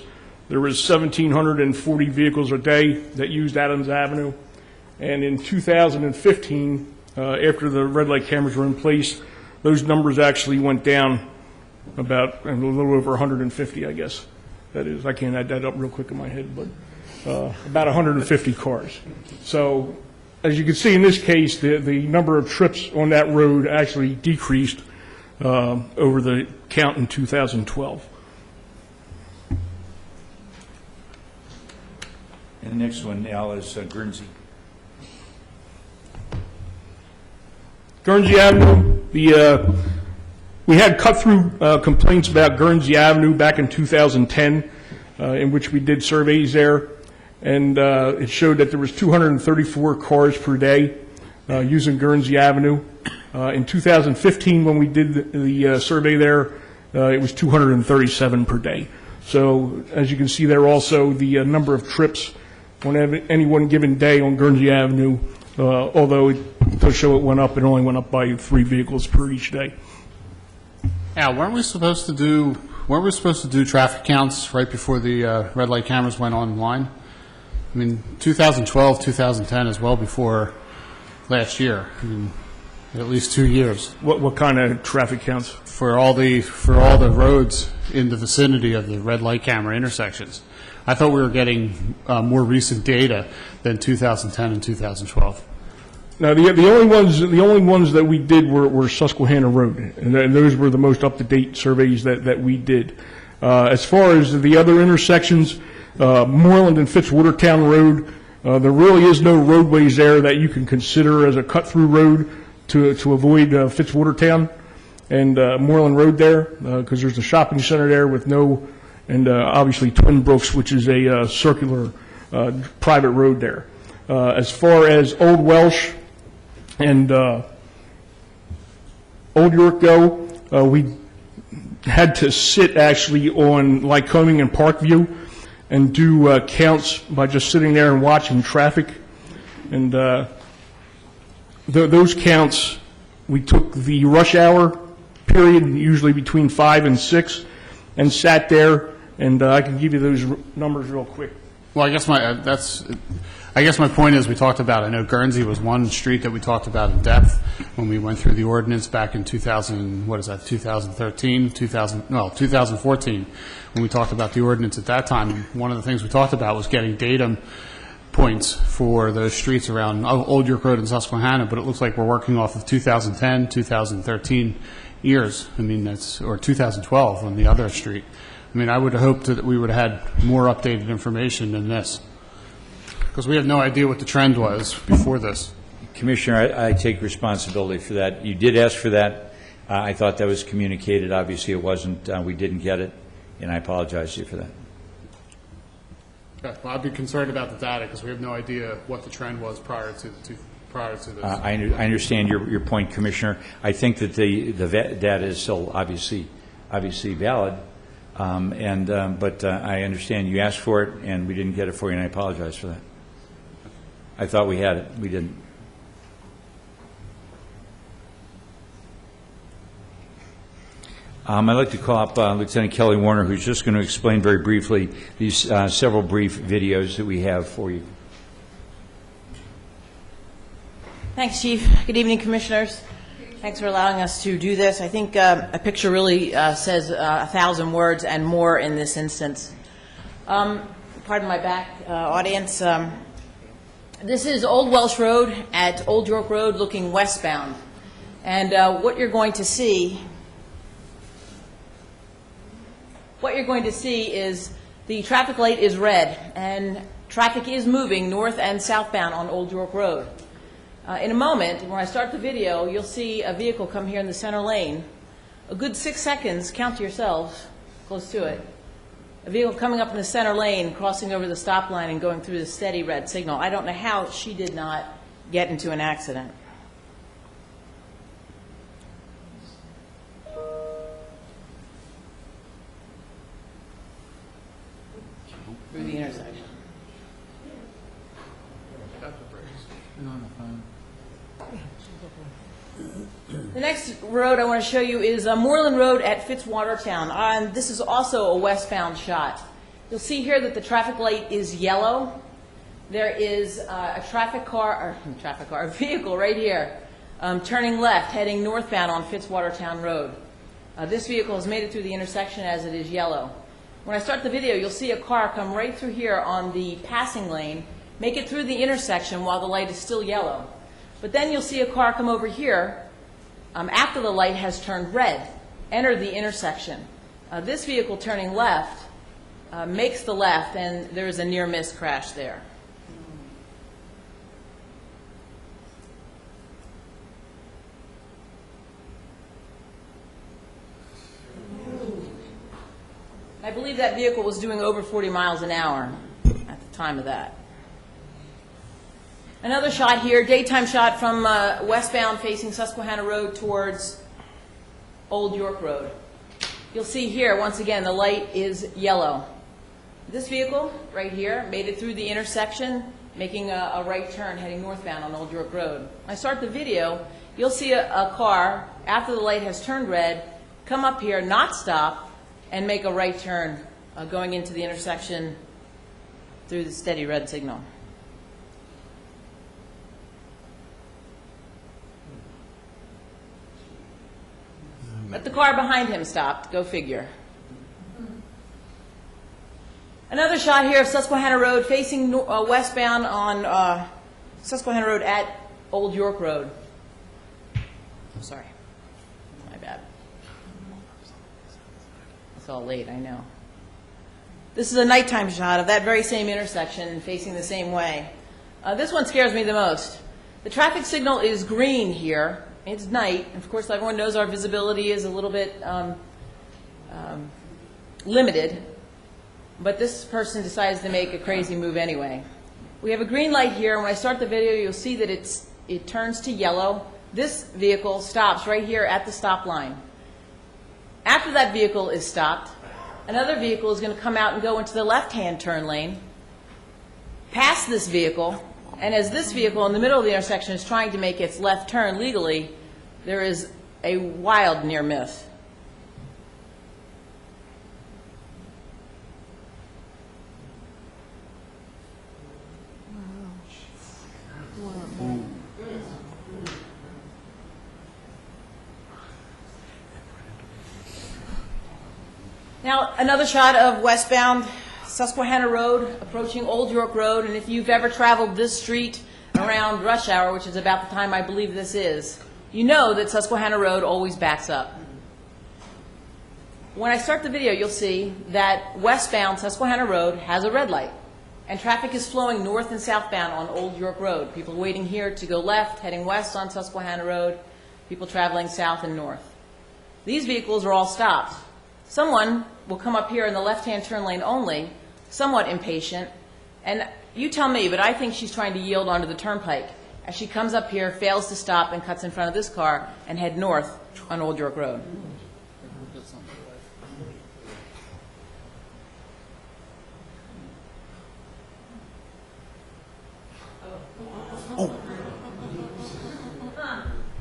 there was 1,740 vehicles a day that used Adams Avenue. And in 2015, after the red light cameras were in place, those numbers actually went down about a little over 150, I guess. That is, I can't add that up real quick in my head, but about 150 cars. So as you can see in this case, the number of trips on that road actually decreased over the count in 2012. And the next one, Al, is Guernsey. Guernsey Avenue, we had cut-through complaints about Guernsey Avenue back in 2010, in which we did surveys there, and it showed that there was 234 cars per day using Guernsey Avenue. In 2015, when we did the survey there, it was 237 per day. So as you can see there also, the number of trips on any one given day on Guernsey Avenue, although it does show it went up, it only went up by 3 vehicles per each day. Al, weren't we supposed to do traffic counts right before the red light cameras went online? I mean, 2012, 2010 is well before last year. I mean, at least 2 years. What kind of traffic counts? For all the roads in the vicinity of the red light camera intersections. I thought we were getting more recent data than 2010 and 2012. Now, the only ones that we did were Susquehanna Road, and those were the most up-to-date surveys that we did. As far as the other intersections, Moreland and Fitzwatertown Road, there really is no roadways there that you can consider as a cut-through road to avoid Fitzwatertown and Moreland Road there, because there's a shopping center there with no, and obviously Twin Brooks, which is a circular private road there. As far as Old Welsh and Old York go, we had to sit actually on Lycoming and Parkview and do counts by just sitting there and watching traffic. And those counts, we took the rush hour period, usually between 5 and 6, and sat there, and I can give you those numbers real quick. Well, I guess my point is we talked about, I know Guernsey was one street that we talked about in depth when we went through the ordinance back in 2014, when we talked about the ordinance at that time. One of the things we talked about was getting datum points for those streets around Old York Road and Susquehanna, but it looks like we're working off of 2010, 2013 years. I mean, or 2012 on the other street. I mean, I would have hoped that we would have had more updated information than this, because we have no idea what the trend was before this. Commissioner, I take responsibility for that. You did ask for that. I thought that was communicated. Obviously, it wasn't. We didn't get it, and I apologize to you for that. Okay. Well, I'd be concerned about the data because we have no idea what the trend was prior to this. I understand your point, Commissioner. I think that the data is still obviously valid, but I understand you asked for it, and we didn't get it for you, and I apologize for that. I thought we had it. We didn't. I'd like to call up Lieutenant Kelly Warner, who's just going to explain very briefly these several brief videos that we have for you. Thanks, Chief. Good evening, Commissioners. Thanks for allowing us to do this. I think a picture really says 1,000 words and more in this instance. Pardon my back, audience. This is Old Welsh Road at Old York Road looking westbound. And what you're going to see is the traffic light is red, and traffic is moving north and southbound on Old York Road. In a moment, when I start the video, you'll see a vehicle come here in the center lane. A good 6 seconds, count to yourselves, close to it. A vehicle coming up in the center lane, crossing over the stop line and going through the steady red signal. I don't know how she did not get into an accident. Through the intersection. The next road I want to show you is Moreland Road at Fitzwatertown. This is also a westbound shot. You'll see here that the traffic light is yellow. There is a vehicle right here turning left, heading northbound on Fitzwatertown Road. This vehicle has made it through the intersection as it is yellow. When I start the video, you'll see a car come right through here on the passing lane make it through the intersection while the light is still yellow. But then you'll see a car come over here after the light has turned red, enter the intersection. This vehicle turning left makes the left, and there's a near-miss crash there. I believe that vehicle was doing over 40 miles an hour at the time of that. Another shot here, daytime shot from westbound facing Susquehanna Road towards Old York Road. You'll see here, once again, the light is yellow. This vehicle, right here, made it through the intersection, making a right turn heading northbound on Old York Road. When I start the video, you'll see a car, after the light has turned red, come up here, not stop, and make a right turn going into the intersection through the steady red signal. But the car behind him stopped. Go figure. Another shot here of Susquehanna Road facing westbound on Susquehanna Road at Old York Road. I'm sorry. My bad. It's all late, I know. This is a nighttime shot of that very same intersection facing the same way. This one scares me the most. The traffic signal is green here. It's night. Of course, everyone knows our visibility is a little bit limited, but this person decides to make a crazy move anyway. We have a green light here, and when I start the video, you'll see that it turns to yellow. This vehicle stops right here at the stop line. After that vehicle is stopped, another vehicle is going to come out and go into the left-hand turn lane, pass this vehicle, and as this vehicle in the middle of the intersection is trying to make its left turn legally, there is a wild near miss. Now, another shot of westbound Susquehanna Road approaching Old York Road, and if you've ever traveled this street around rush hour, which is about the time I believe this is, you know that Susquehanna Road always backs up. When I start the video, you'll see that westbound Susquehanna Road has a red light, and traffic is flowing north and southbound on Old York Road. People waiting here to go left, heading west on Susquehanna Road, people traveling south and north. These vehicles are all stopped. Someone will come up here in the left-hand turn lane only, somewhat impatient, and you tell me, but I think she's trying to yield onto the turnpike. As she comes up here, fails to stop, and cuts in front of this car and head north on Old York Road.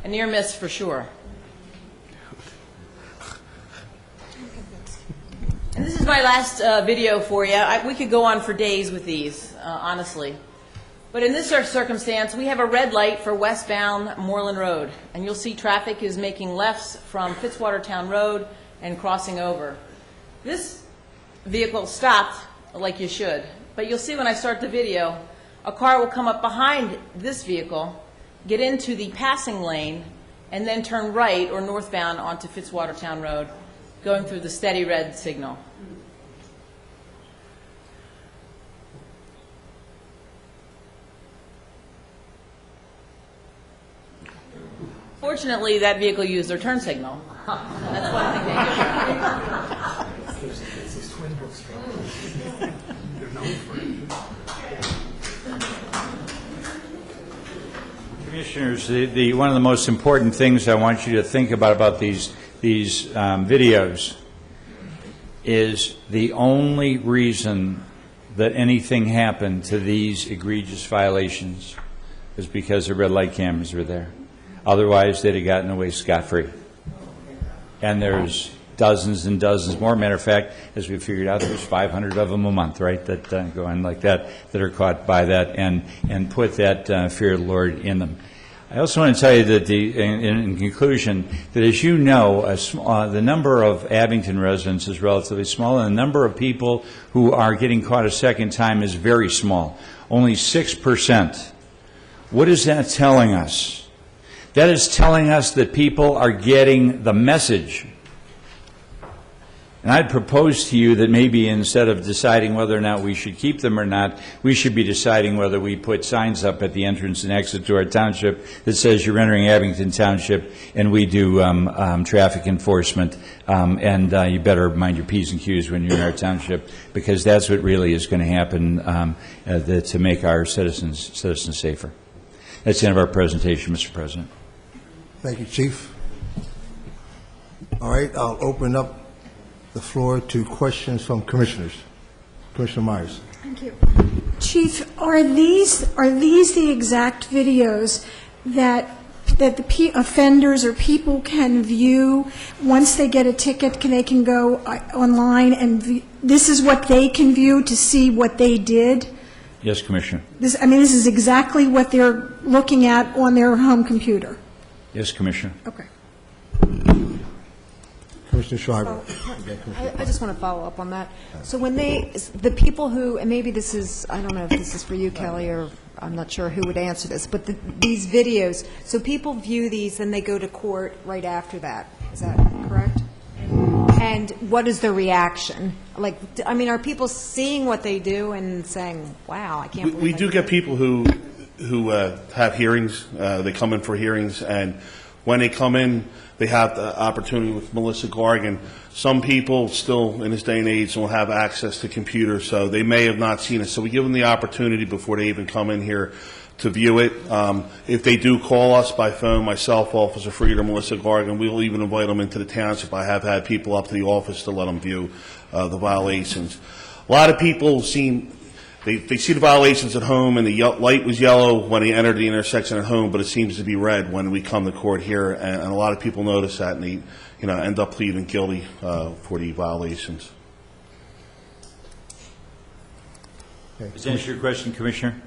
A near miss for sure. And this is my last video for you. We could go on for days with these, honestly. But in this circumstance, we have a red light for westbound Moreland Road. And you'll see traffic is making lefts from Fitzwatertown Road and crossing over. This vehicle stopped like you should. But you'll see when I start the video, a car will come up behind this vehicle, get into the passing lane, and then turn right or northbound onto Fitzwatertown Road, going through the steady red signal. Fortunately, that vehicle used their turn signal. That's one thing they Commissioners, one of the most important things I want you to think about these videos is the only reason that anything happened to these egregious violations is because the red light cameras were there. Otherwise, they'd have gotten away scot-free. And there's dozens and dozens more. Matter of fact, as we figured out, there's 500 of them a month, right, that go on like that are caught by that and put that fear of the Lord in them. I also want to tell you that in conclusion, that as you know, the number of Abington residents is relatively small, and the number of people who are getting caught a second time is very small, only 6%. What is that telling us? That is telling us that people are getting the message. And I'd propose to you that maybe instead of deciding whether or not we should keep them or not, we should be deciding whether we put signs up at the entrance and exit to our township that says you're entering Abington Township and we do traffic enforcement, and you better mind your P's and Q's when you're in our township, because that's what really is going to happen to make our citizens safer. That's the end of our presentation, Mr. President. Thank you, Chief. All right, I'll open up the floor to questions from commissioners. Commissioner Myers. Thank you. Chief, are these the exact videos that the offenders or people can view once they get a ticket? They can go online and this is what they can view to see what they did? Yes, Commissioner. This is exactly what they're looking at on their home computer? Yes, Commissioner. Okay. Commissioner Schreiber. I just want to follow up on that. So when the people who, and maybe this is, I don't know if this is for you, Kelly, or I'm not sure who would answer this, but these videos, so people view these and they go to court right after that. Is that correct? And what is their reaction? Like, I mean, are people seeing what they do and saying, wow, I can't believe We do get people who have hearings. They come in for hearings, and when they come in, they have the opportunity with Melissa Gargan. Some people still, in this day and age, don't have access to computers, so they may have not seen it. So we give them the opportunity before they even come in here to view it. If they do call us by phone, myself, Officer Fried, or Melissa Gargan, we'll even invite them into the township. I have had people up to the office to let them view the violations. A lot of people they see the violations at home, and the light was yellow when they entered the intersection at home, but it seems to be red when we come to court here, and a lot of people notice that, and they end up pleading guilty for the violations. Does that answer your question, Commissioner?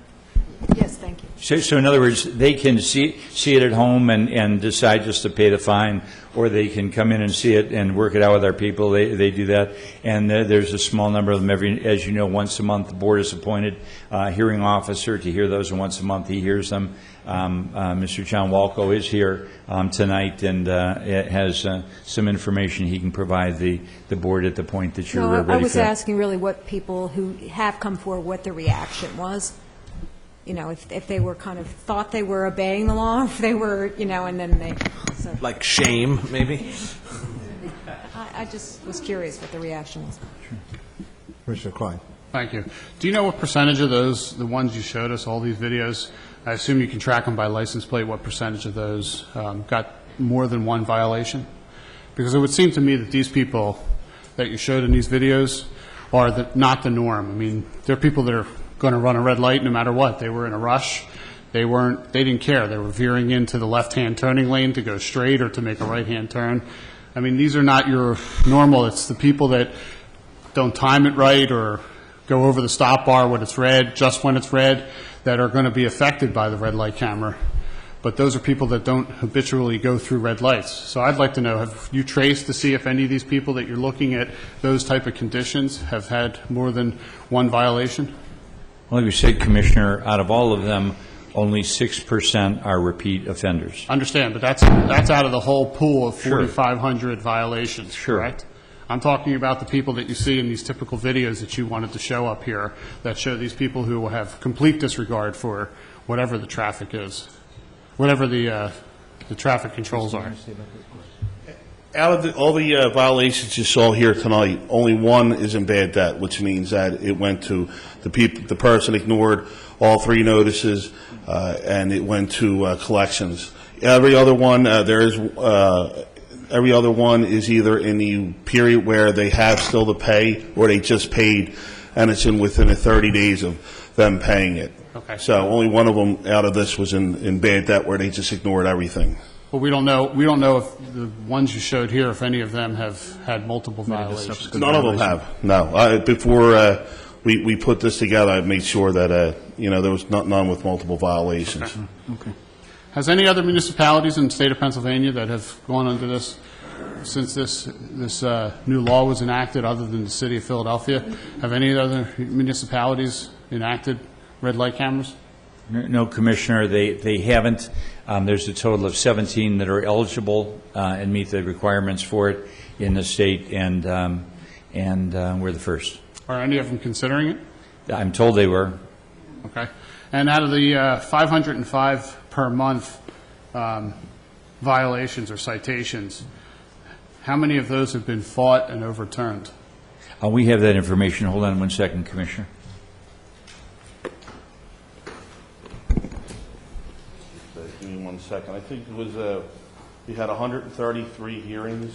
Yes, thank you. So in other words, they can see it at home and decide just to pay the fine, or they can come in and see it and work it out with our people. They do that. And there's a small number of them. As you know, once a month, the board is appointed a hearing officer to hear those, and once a month he hears them. Mr. John Walco is here tonight and has some information he can provide the board at the point that you're ready for. I was asking really what people who have come forward, what the reaction was. If they were kind of thought they were obeying the law, if they were, and then they... So. Like shame, maybe? I just was curious what the reaction was. Commissioner Klein. Thank you. Do you know what percentage of those, the ones you showed us, all these videos, I assume you can track them by license plate, what percentage of those got more than one violation? Because it would seem to me that these people that you showed in these videos are not the norm. I mean, there are people that are going to run a red light no matter what. They were in a rush. They didn't care. They were veering into the left-hand turning lane to go straight or to make a right-hand turn. I mean, these are not your normal. It's the people that don't time it right or go over the stop bar when it's red, just when it's red, that are going to be affected by the red light camera. But those are people that don't habitually go through red lights. So I'd like to know, have you traced to see if any of these people that you're looking at those type of conditions have had more than one violation? Well, like we said, Commissioner, out of all of them, only 6% are repeat offenders. Understand, but that's out of the whole pool of 4,500 violations, correct? I'm talking about the people that you see in these typical videos that you wanted to show up here that show these people who have complete disregard for whatever the traffic is, whatever the traffic controls are. Out of all the violations you saw here tonight, only one is in bad debt, which means that it went to the person ignored all 3 notices, and it went to collections. Every other one, every other one is either in the period where they have still to pay, or they just paid, and it's within the 30 days of them paying it. Okay. So only one of them out of this was in bad debt, where they just ignored everything. Well, we don't know if the ones you showed here, if any of them have had multiple violations. None of them have. No. Before we put this together, I made sure that there was none with multiple violations. Okay. Has any other municipalities in the state of Pennsylvania that have gone under this since this new law was enacted, other than the city of Philadelphia? Have any other municipalities enacted red light cameras? No, Commissioner, they haven't. There's a total of 17 that are eligible and meet the requirements for it in the state, and we're the first. Are any of them considering it? I'm told they were. Okay. And out of the 505 per month violations or citations, how many of those have been fought and overturned? We have that information. Hold on one second, Commissioner. Give me 1 second. I think it was, we had 133 hearings.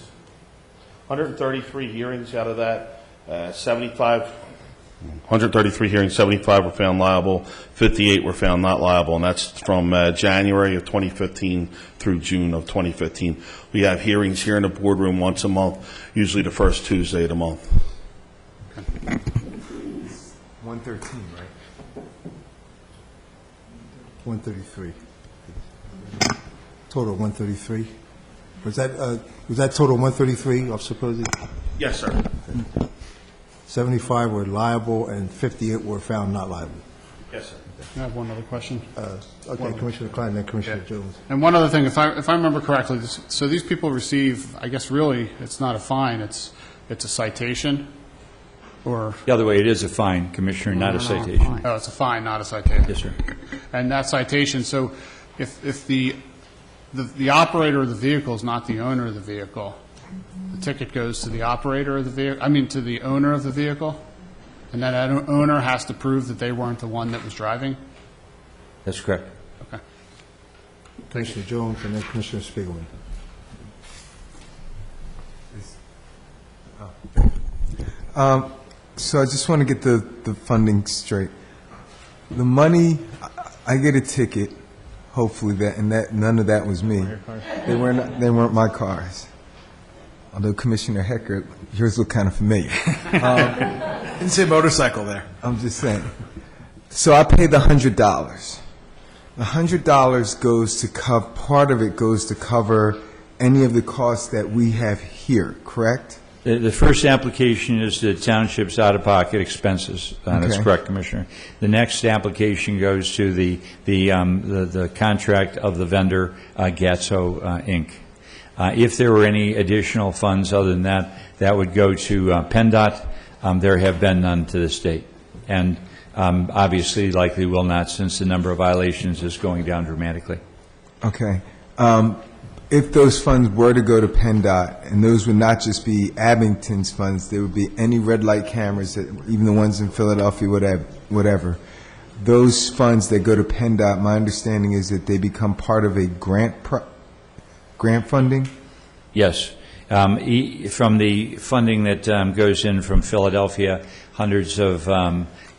133 hearings out of that, 133 hearings, 75 were found liable, 58 were found not liable, and that's from January of 2015 through June of 2015. We have hearings here in the boardroom once a month, usually the first Tuesday of the month. 113, right? 133. Total 133. Was that total 133 of supposedly? Yes, sir. 75 were liable and 58 were found not liable. Yes, sir. I have one other question. Okay, Commissioner Klein, then Commissioner Jones. And one other thing, if I remember correctly, so these people receive, I guess really, it's not a fine, it's a citation, or? The other way, it is a fine, Commissioner, not a citation. Oh, it's a fine, not a citation. Yes, sir. And that citation, so if the operator of the vehicle is not the owner of the vehicle, the ticket goes to the operator of the vehicle, to the owner of the vehicle, and that owner has to prove that they weren't the one that was driving? That's correct. Okay. Commissioner Jones and then Commissioner Spiegelman. So I just want to get the funding straight. The money, I get a ticket, hopefully none of that was me. They weren't my cars. Although Commissioner Hecker, yours look kind of familiar. Didn't say motorcycle there. I'm just saying. So I paid the $100. The $100 goes to cover, part of it goes to cover any of the costs that we have here, correct? The first application is the township's out-of-pocket expenses. That's Okay. correct, Commissioner. The next application goes to the contract of the vendor, Gatso Inc. If there were any additional funds other than that, that would go to PennDOT. There have been none to this date. And obviously likely will not, since the number of violations is going down dramatically. Okay. If those funds were to go to PennDOT, and those would not just be Abington's funds, there would be any red light cameras, even the ones in Philadelphia, whatever. Those funds that go to PennDOT, my understanding is that they become part of a grant funding? Yes. From the funding that goes in from Philadelphia, hundreds of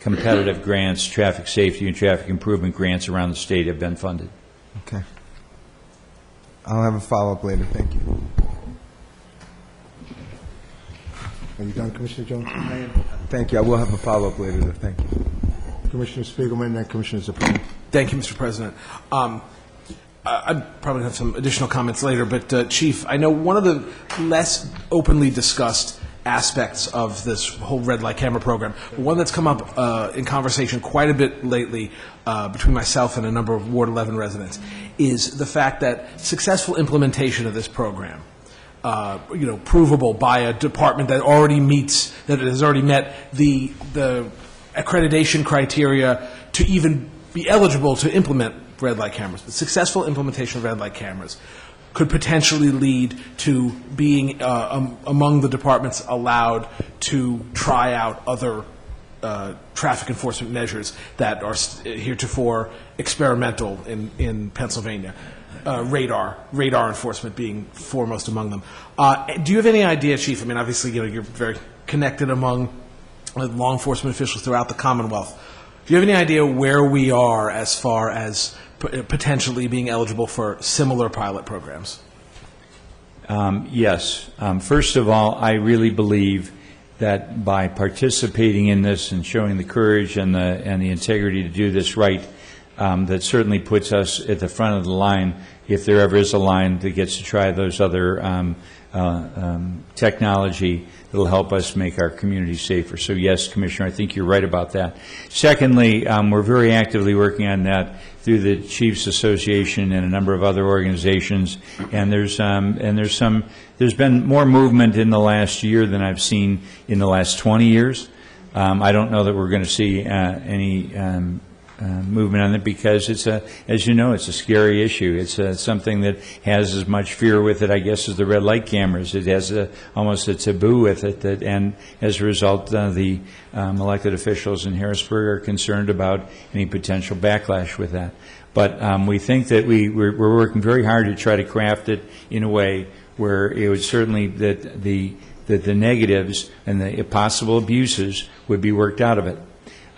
competitive grants, traffic safety and traffic improvement grants around the state have been funded. Okay. I'll have a follow-up later. Thank you. Are you done, Commissioner Jones? Thank you. I will have a follow-up later, though. Thank you. Commissioner Spiegelman, then Commissioner Zappone. Thank you, Mr. President. I'd probably have some additional comments later, but Chief, I know one of the less openly discussed aspects of this whole red light camera program, one that's come up in conversation quite a bit lately between myself and a number of Ward 11 residents, is the fact that successful implementation of this program, provable by a department that has already met the accreditation criteria to even be eligible to implement red light cameras. The successful implementation of red light cameras could potentially lead to being among the departments allowed to try out other traffic enforcement measures that are heretofore experimental in Pennsylvania. Radar enforcement being foremost among them. Do you have any idea, Chief? I mean, obviously, you're very connected among law enforcement officials throughout the Commonwealth. Do you have any idea where we are as far as potentially being eligible for similar pilot programs? Yes. First of all, I really believe that by participating in this and showing the courage and the integrity to do this right, that certainly puts us at the front of the line if there ever is a line that gets to try those other technology that will help us make our community safer. So yes, Commissioner, I think you're right about that. Secondly, we're very actively working on that through the Chiefs Association and a number of other organizations, and there's been more movement in the last year than I've seen in the last 20 years. I don't know that we're going to see any movement on it because as you know, it's a scary issue. It's something that has as much fear with it, I guess, as the red light cameras. It has almost a taboo with it, and as a result, the elected officials in Harrisburg are concerned about any potential backlash with that. But we think that we're working very hard to try to craft it in a way where it would certainly that the negatives and the possible abuses would be worked out of it.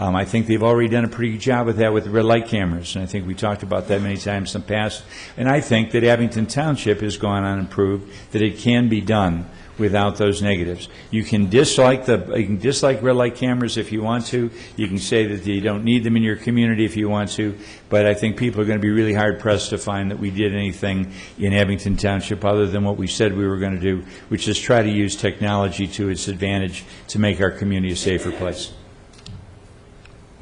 I think they've already done a pretty good job with that with the red light cameras, and I think we talked about that many times in the past. And I think that Abington Township has gone on and proved that it can be done without those negatives. You can dislike red light cameras if you want to. You can say that you don't need them in your community if you want to. But I think people are going to be really hard pressed to find that we did anything in Abington Township other than what we said we were going to do, which is try to use technology to its advantage to make our community a safer place.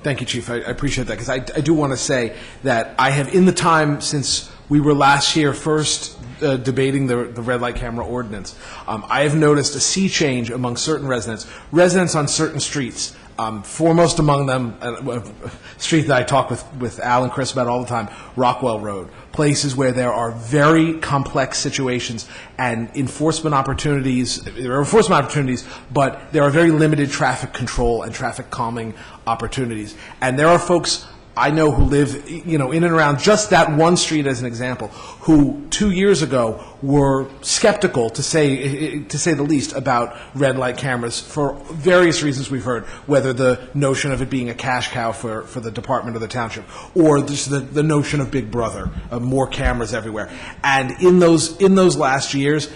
Thank you, Chief. I appreciate that, because I do want to say that I have, in the time since we were last here first debating the red light camera ordinance, I have noticed a sea change among certain residents on certain streets. Foremost among them, a street that I talk with Al and Chris about all the time, Rockwell Road. Places where there are very complex situations and enforcement opportunities. There are enforcement opportunities, but there are very limited traffic control and traffic calming opportunities. And there are folks I know who live, in and around just that one street, as an example, who 2 years ago were skeptical, to say the least, about red light cameras for various reasons we've heard, whether the notion of it being a cash cow for the department or the township, or just the notion of Big Brother, more cameras everywhere. And in those last years,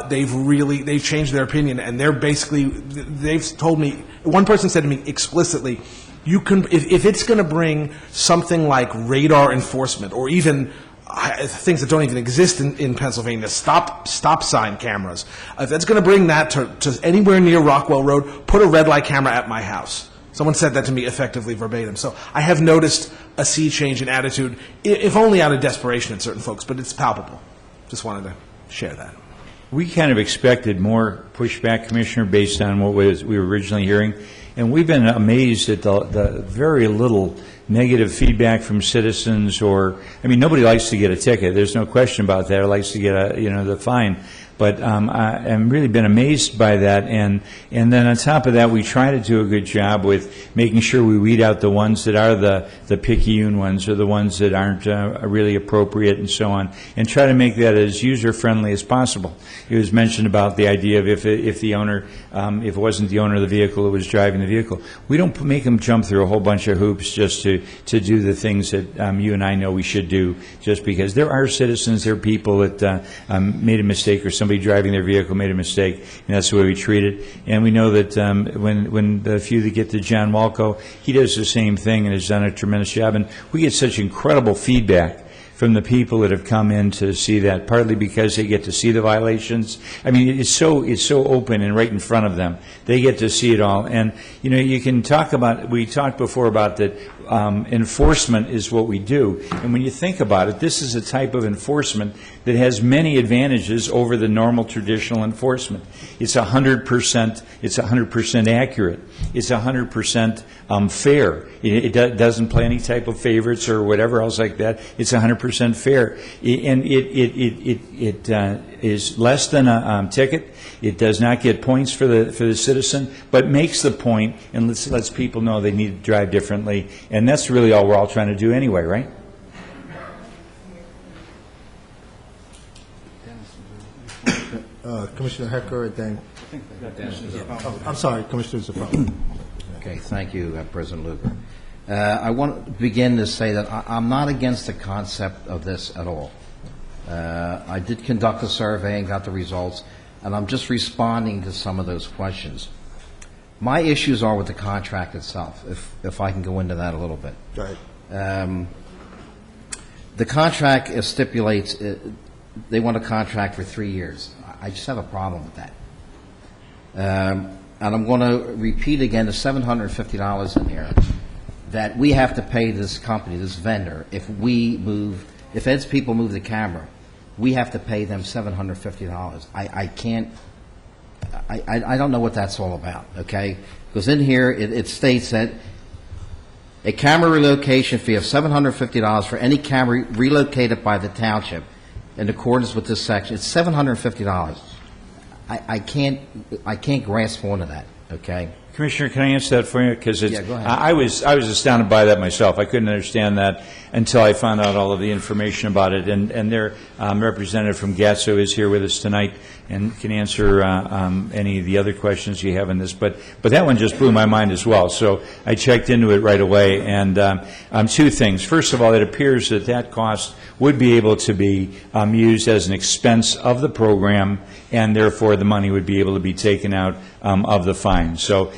they've changed their opinion, and they've told me, one person said to me explicitly, you can, if it's going to bring something like radar enforcement, or even things that don't even exist in Pennsylvania, stop sign cameras, if that's going to bring that to anywhere near Rockwell Road, put a red light camera at my house. Someone said that to me effectively verbatim. So I have noticed a sea change in attitude, if only out of desperation in certain folks, but it's palpable. Just wanted to share that. We kind of expected more pushback, Commissioner, based on what we were originally hearing. And we've been amazed at the very little negative feedback from citizens, nobody likes to get a ticket. There's no question about that. Or likes to get the fine. But I've really been amazed by that. And then on top of that, we try to do a good job with making sure we weed out the ones that are the picayune ones, or the ones that aren't really appropriate, and so on, and try to make that as user-friendly as possible. It was mentioned about the idea of if the owner, if it wasn't the owner of the vehicle that was driving the vehicle, we don't make them jump through a whole bunch of hoops just to do the things that you and I know we should do, just because there are citizens, there are people that made a mistake, or somebody driving their vehicle made a mistake, and that's the way we treat it. And we know that when the few that get to John Walco, he does the same thing and has done a tremendous job. And we get such incredible feedback from the people that have come in to see that, partly because they get to see the violations. It's so open and right in front of them. They get to see it all. And, you can talk about, we talked before about that enforcement is what we do. And when you think about it, this is a type of enforcement that has many advantages over the normal traditional enforcement. It's 100%, it's 100% accurate. It's 100% fair. It doesn't play any type of favorites or whatever else like that. It's 100% fair. And it is less than a ticket. It does not get points for the citizen, but makes the point and lets people know they need to drive differently. And that's really all we're all trying to do anyway, right? Commissioner Hecker, then. I'm sorry, Commissioner Zappone. Okay, thank you, President Lugar. I want to begin to say that I'm not against the concept of this at all. I did conduct a survey and got the results, and I'm just responding to some of those questions. My issues are with the contract itself, if I can go into that a little bit. Go ahead. The contract stipulates, they want a contract for 3 years. I just have a problem with that. And I'm going to repeat again the $750 in here that we have to pay this company, this vendor, if Ed's people move the camera, we have to pay them $750. I can't, I don't know what that's all about, okay? Because in here, it states that a camera relocation fee of $750 for any camera relocated by the township in accordance with this section. It's $750. I can't grasp onto that, okay? Commissioner, can I answer that for you? Because Yeah, go ahead. I was astounded by that myself. I couldn't understand that until I found out all of the information about it. And their representative from GATSO is here with us tonight and can answer any of the other questions you have in this. But that one just blew my mind as well. So I checked into it right away. And two things. First of all, it appears that that cost would be able to be used as an expense of the program, and therefore the money would be able to be taken out of the fine. So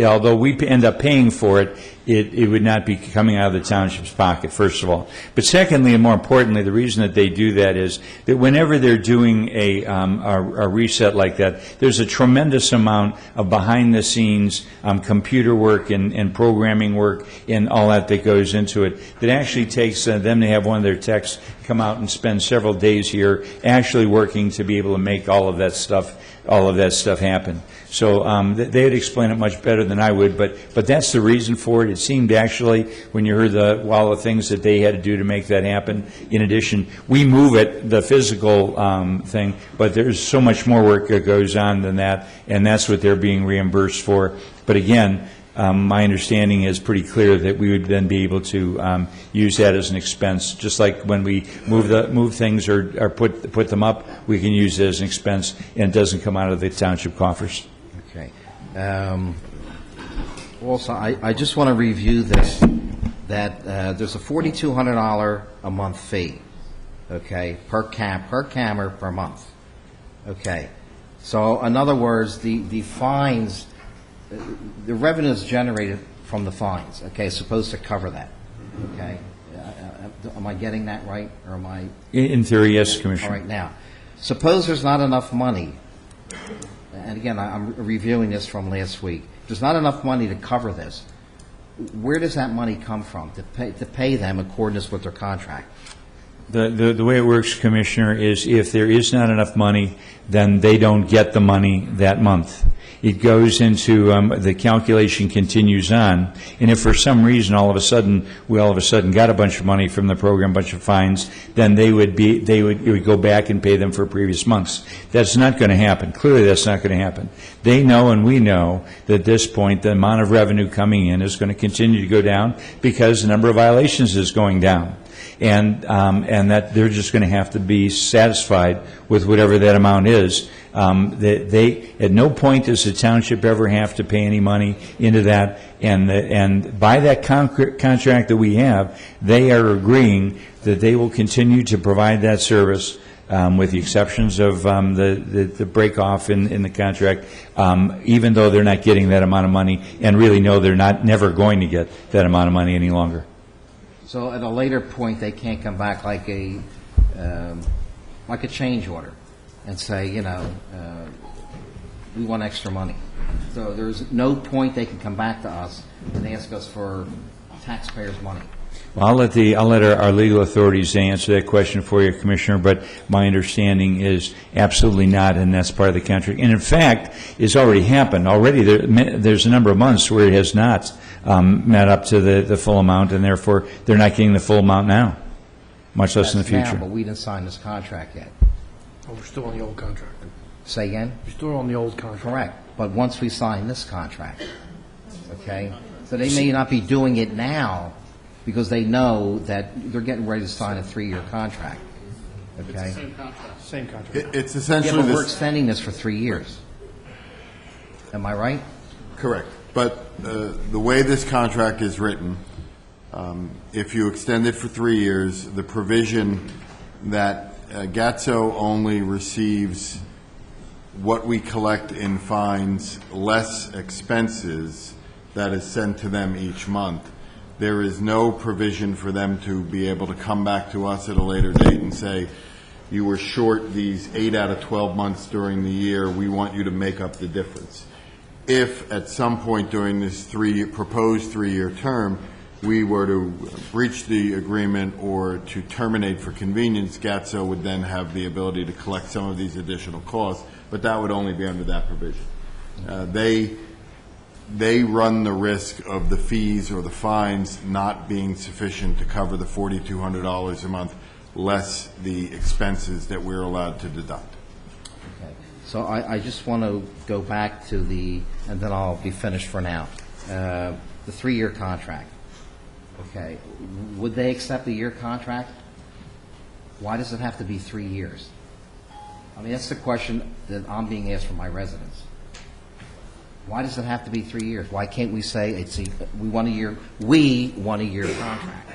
although we end up paying for it, it would not be coming out of the township's pocket, first of all. But secondly, and more importantly, the reason that they do that is that whenever they're doing a reset like that, there's a tremendous amount of behind-the-scenes computer work and programming work and all that goes into it that actually takes them to have one of their techs come out and spend several days here actually working to be able to make all of that stuff happen. So they'd explain it much better than I would, but that's the reason for it. It seemed actually, when you heard all the things that they had to do to make that happen, in addition, we move it, the physical thing, but there's so much more work that goes on than that, and that's what they're being reimbursed for. But again, my understanding is pretty clear that we would then be able to use that as an expense, just like when we move things or put them up, we can use it as an expense, and it doesn't come out of the township coffers. Okay. Also, I just want to review this, that there's a $4,200 a month fee, okay, per camera per month. Okay. So in other words, the fines, the revenue is generated from the fines, okay, is supposed to cover that, okay? Am I getting that right, or am I? In theory, yes, Commissioner. All right, now, suppose there's not enough money, and again, I'm reviewing this from last week. There's not enough money to cover this. Where does that money come from to pay them in accordance with their contract? The way it works, Commissioner, is if there is not enough money, then they don't get the money that month. It goes into, the calculation continues on, and if for some reason all of a sudden got a bunch of money from the program, a bunch of fines, then it would go back and pay them for previous months. That's not going to happen. Clearly, that's not going to happen. They know and we know that at this point the amount of revenue coming in is going to continue to go down because the number of violations is going down. And that they're just going to have to be satisfied with whatever that amount is. They at no point does the township ever have to pay any money into that, and by that contract that we have, they are agreeing that they will continue to provide that service, with the exceptions of the break-off in the contract, even though they're not getting that amount of money, and really know they're never going to get that amount of money any longer. So at a later point, they can't come back like a change order and say, we want extra money. So there's no point they can come back to us and ask us for taxpayers' money. Well, I'll let our legal authorities answer that question for you, Commissioner, but my understanding is absolutely not, and that's part of the contract. And in fact, it's already happened. Already there's a number of months where it has not met up to the full amount, and therefore they're not getting the full amount now, much less in the future. Now, but we didn't sign this contract yet. Oh, we're still on the old contract. Say again? We're still on the old contract. Correct. But once we sign this contract, okay, so they may not be doing it now because they know that they're getting ready to sign a 3-year contract. Okay? It's the same contract. Same contract. It's essentially yeah, but we're extending this for 3 years. Am I right? Correct. But the way this contract is written, if you extend it for 3 years, the provision that GATSO only receives what we collect in fines less expenses that is sent to them each month, There is no provision for them to be able to come back to us at a later date and say, you were short these 8 out of 12 months during the year, we want you to make up the difference. If at some point during this proposed 3-year term, we were to breach the agreement or to terminate for convenience, GATSO would then have the ability to collect some of these additional costs, but that would only be under that provision. They run the risk of the fees or the fines not being sufficient to cover the $4,200 a month, less the expenses that we're allowed to deduct. Okay. So I just want to go back to and then I'll be finished for now, the 3-year contract. Okay. Would they accept a year contract? Why does it have to be 3 years? I mean, that's the question that I'm being asked from my residents. Why does it have to be 3 years? Why can't we say we want a year contract?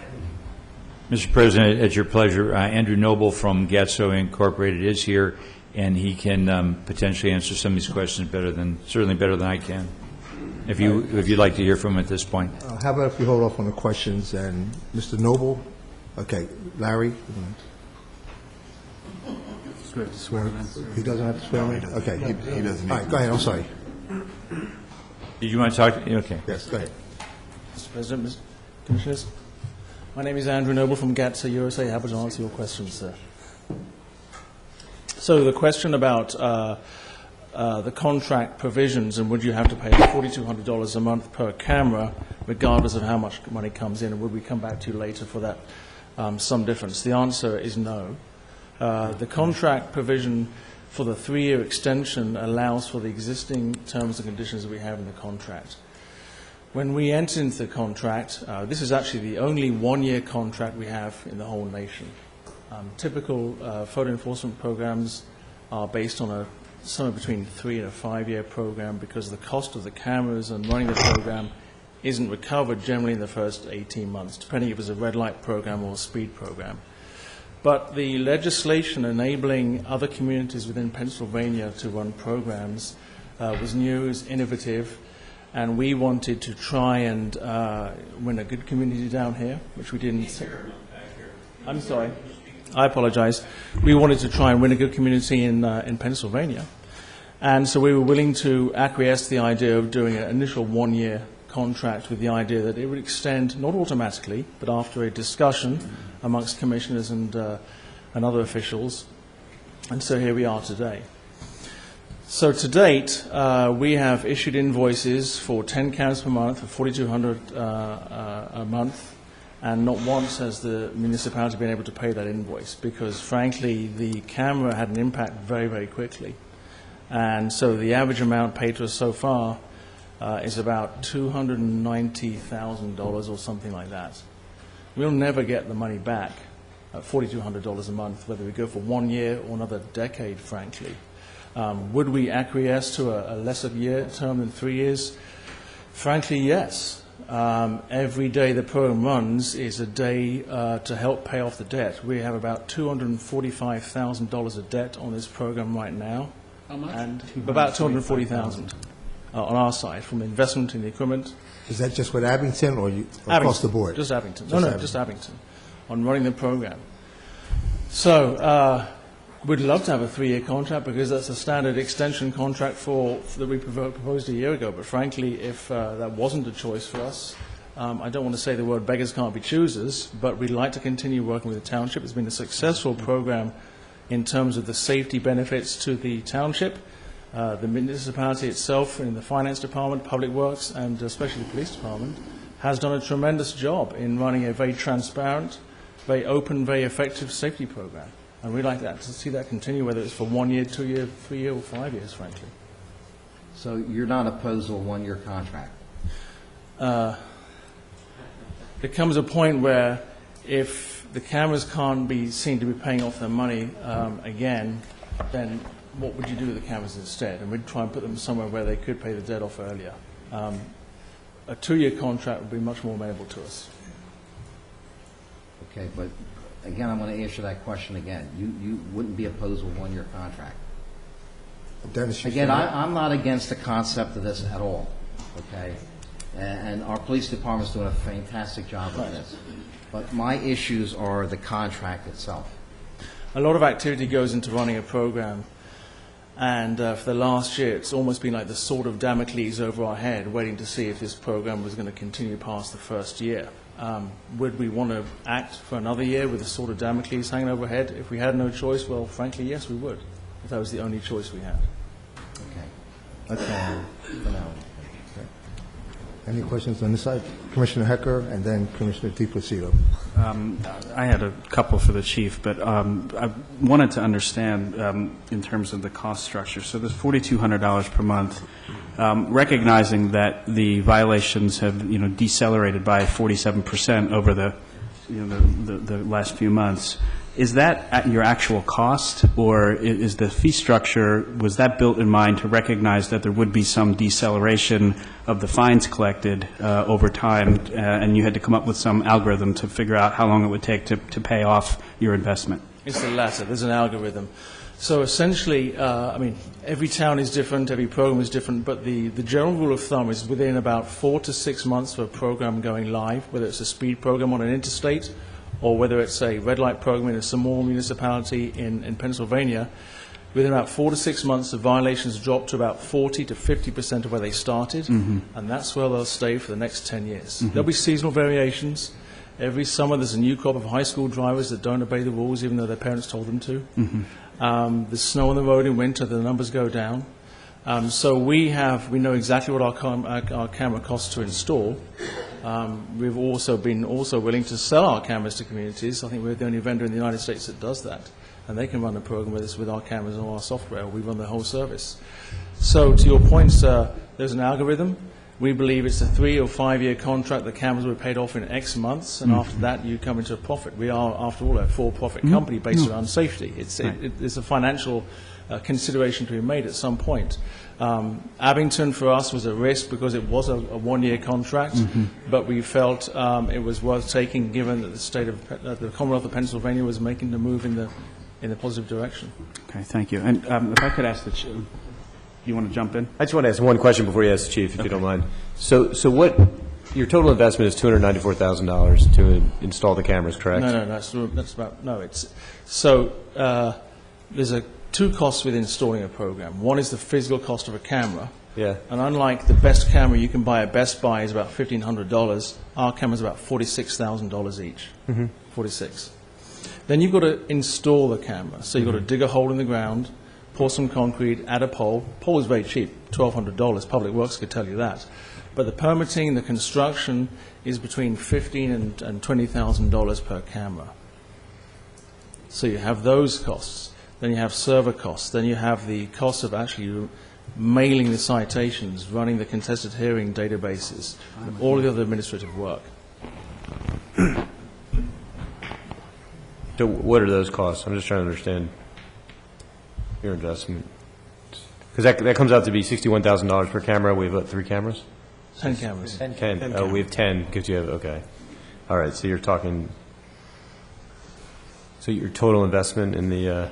Mr. President, at your pleasure, Andrew Noble from GATSO Incorporated is here, and he can potentially answer some of these questions certainly better than I can. If you'd like to hear from him at this point. How about if you hold off on the questions and Mr. Noble? Okay, Larry? He doesn't have to swear in? Okay. He doesn't. All right, go ahead, I'm sorry. Did you want to talk? Okay. Yes, go ahead. Mr. President, Mr. Commissioners, my name is Andrew Noble from GATSO USA. Happy to answer your questions, sir. So the question about the contract provisions and would you have to pay $4,200 a month per camera regardless of how much money comes in, and would we come back to you later for that some difference? The answer is no. The contract provision for the 3-year extension allows for the existing terms and conditions that we have in the contract. When we entered into the contract, this is actually the only 1-year contract we have in the whole nation. Typical photo enforcement programs are based on somewhere between 3 and a 5-year program because the cost of the cameras and running the program isn't recovered generally in the first 18 months, depending if it's a red light program or a speed program. But the legislation enabling other communities within Pennsylvania to run programs was new, was innovative, and we wanted to try and win a good community down here, which we didn't. I'm sorry. I apologize. We wanted to try and win a good community in Pennsylvania. And so we were willing to acquiesce the idea of doing an initial 1-year contract with the idea that it would extend, not automatically, but after a discussion amongst commissioners and other officials. And so here we are today. So to date, we have issued invoices for 10 cameras per month for $4,200 a month, and not once has the municipality been able to pay that invoice because, frankly, the camera had an impact very, very quickly. And so the average amount paid to us so far is about $290,000 or something like that. We'll never get the money back at $4,200 a month, whether we go for 1 year or another decade, frankly. Would we acquiesce to a lesser year term than 3 years? Frankly, yes. Every day the program runs is a day to help pay off the debt. We have about $245,000 of debt on this program right now. How much? And about $240,000 on our side from investment in the equipment. Is that just with Abington or across the board? Just Abington. Just Just Abington on running the program. So we'd love to have a 3-year contract because that's a standard extension contract that we proposed a year ago. But frankly, if that wasn't a choice for us, I don't want to say the word beggars can't be choosers, but we'd like to continue working with the township. It's been a successful program in terms of the safety benefits to the township, the municipality itself in the finance department, public works, and especially the police department, has done a tremendous job in running a very transparent, very open, very effective safety program. And we'd like to see that continue, whether it's for 1 year, 2 year, 3 year, or 5 years, frankly. So you're not opposed to a 1-year contract? There comes a point where if the cameras can't be seen to be paying off their money again, then what would you do with the cameras instead? And we'd try and put them somewhere where they could pay the debt off earlier. A 2-year contract would be much more amenable to us. Okay, but again, I'm going to answer that question again. You wouldn't be opposed to a 1-year contract? Dennis, Again, I'm not against the concept of this at all, okay? and our police department's doing a fantastic job of this. But my issues are the contract itself. A lot of activity goes into running a program, and for the last year, it's almost been like the sword of Damocles over our head, waiting to see if this program was going to continue past the first year. Would we want to act for another year with the sword of Damocles hanging overhead? If we had no choice, well, frankly, yes, we would, if that was the only choice we had. Okay. That's all for now. Any questions on this side? Commissioner Hecker and then Commissioner DiPlacido. I had a couple for the chief, but I wanted to understand in terms of the cost structure. So this $4,200 per month, recognizing that the violations have, decelerated by 47% over the last few months. Is that at your actual cost, or is the fee structure, was that built in mind to recognize that there would be some deceleration of the fines collected over time, and you had to come up with some algorithm to figure out how long it would take to pay off your investment? It's the latter. There's an algorithm. So essentially, every town is different, every program is different, but the general rule of thumb is within about 4 to 6 months of a program going live, whether it's a speed program on an interstate, or whether it's a red light program in a small municipality in Pennsylvania, within about 4 to 6 months, the violations drop to about 40 to 50% of where they started, and that's where they'll stay for the next 10 years. There'll be seasonal variations. Every summer there's a new crop of high school drivers that don't obey the rules even though their parents told them to. There's snow on the road in winter, the numbers go down. So we know exactly what our camera costs to install. We've also been willing to sell our cameras to communities. I think we're the only vendor in the United States that does that. And they can run the program with us with our cameras and our software. We run the whole service. So to your point, sir, there's an algorithm. We believe it's a 3 or 5 year contract. The cameras will be paid off in X months, and after that you come into a profit. We are, after all, a for-profit company based around safety. It's a financial consideration to be made at some point. Abington for us was a risk because it was a 1 year contract, but we felt it was worth taking given that the state of the Commonwealth of Pennsylvania was making the move in the positive direction. Okay, thank you. And if I could ask the chief, you want to jump in? I just want to ask one question before you ask the chief, if you don't mind. So what your total investment is $294,000 to install the cameras, correct? No, that's about no. It's so there's two costs with installing a program. One is the physical cost of a camera. Yeah. And unlike the best camera you can buy at Best Buy is about $1,500, our camera's about $46,000 each. $46,000. Then you've got to install the camera. So you've got to dig a hole in the ground, pour some concrete, add a pole. Pole is very cheap, $1,200. Public Works could tell you that. But the permitting, the construction is between $15,000 and $20,000 per camera. So you have those costs. Then you have server costs. Then you have the cost of actually mailing the citations, running the contested hearing databases, and all of the other administrative work. So what are those costs? I'm just trying to understand your investment. Because that comes out to be $61,000 per camera. We have, what, 3 cameras? 10 cameras. 10. Oh, we have 10 because you have, okay. All right, so you're talking, so your total investment in the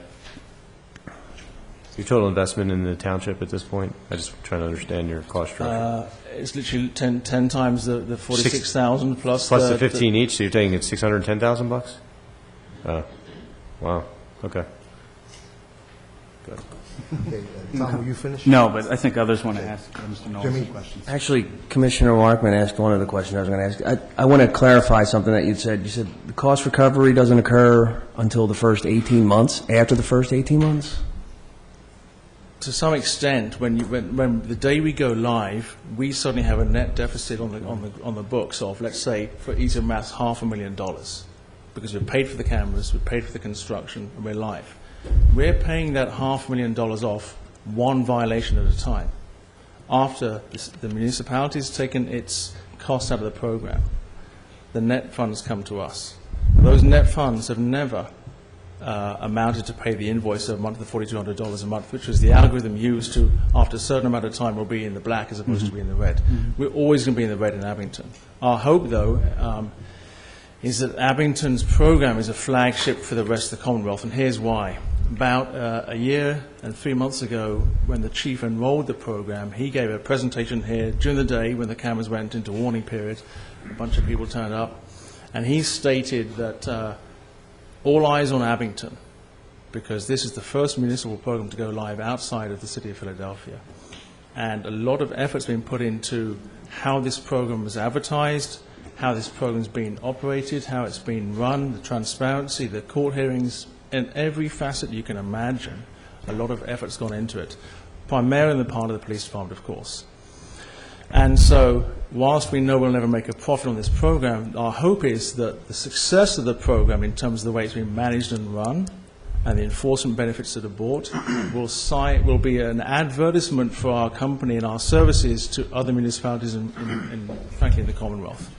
township at this point? I'm just trying to understand your cost structure. It's literally 10 times the 46,000 plus the 15 each, so you're taking it $610,000? Oh, wow, okay. Good. Okay, Tom, will you finish? No, but I think others want to ask Mr. Knowles some questions. Actually, Commissioner Markman asked one of the questions I was going to ask. I want to clarify something that you said. You said the cost recovery doesn't occur until the first 18 months, after the first 18 months? To some extent, when the day we go live, we suddenly have a net deficit on the books of, let's say, for ease of maths, $500,000, because we've paid for the cameras, we've paid for the construction, and we're live. We're paying that $500,000 off one violation at a time. After the municipality has taken its cost out of the program, the net funds come to us. Those net funds have never amounted to pay the invoice of a month, the $4,200 a month, which was the algorithm used to, after a certain amount of time, will be in the black as opposed to be in the red. We're always going to be in the red in Abington. Our hope, though, is that Abington's program is a flagship for the rest of the Commonwealth, and here's why. About a year and 3 months ago, when the chief enrolled the program, he gave a presentation here during the day when the cameras went into warning period. A bunch of people turned up, and he stated that all eyes on Abington, because this is the first municipal program to go live outside of the city of Philadelphia. And a lot of effort's been put into how this program is advertised, how this program's been operated, how it's been run, the transparency, the court hearings, in every facet you can imagine. A lot of effort's gone into it, primarily on the part of the police department, of course. And so, whilst we know we'll never make a profit on this program, our hope is that the success of the program in terms of the way it's been managed and run and the enforcement benefits that are brought will be an advertisement for our company and our services to other municipalities and frankly, in the Commonwealth.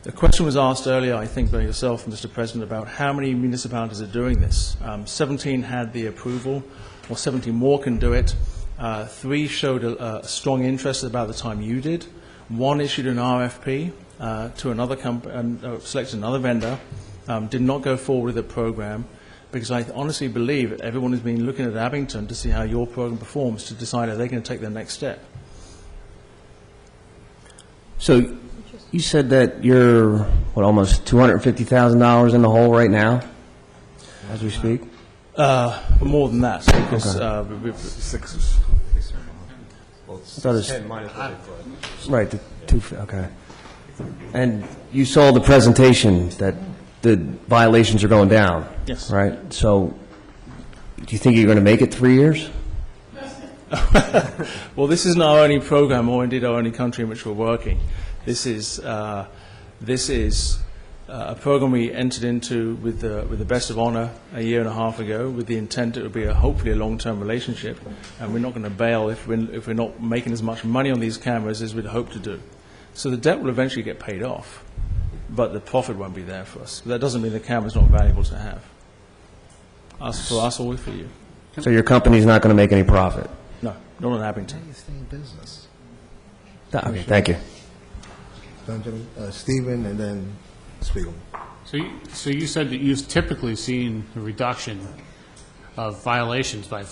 The question was asked earlier, I think, by yourself, Mr. President, about how many municipalities are doing this. 17 had the approval, or 17 more can do it. 3 showed a strong interest about the time you did. 1 issued an RFP to another company and selected another vendor. Did not go forward with the program because I honestly believe that everyone has been looking at Abington to see how your program performs to decide are they going to take their next step. So you said that you're, what, almost $250,000 in the hole right now, as we speak? More than that, because right, the two. Okay. And you saw the presentation that the violations are going down. Yes. Right. So, do you think you're going to make it 3 years? Well, this isn't our only program, or indeed our only country in which we're working. This is a program we entered into with the best of honor a year and a half ago, with the intent it would be hopefully a long-term relationship, and we're not going to bail if we're not making as much money on these cameras as we'd hope to do. So the debt will eventually get paid off, but the profit won't be there for us. But that doesn't mean the camera's not valuable to have. For us or for you. So your company's not going to make any profit? No, not on Abington. How do you stay in business? Okay, thank you. Benjamin, Stephen, and then Spiegelman. So you said that you've typically seen a reduction of violations by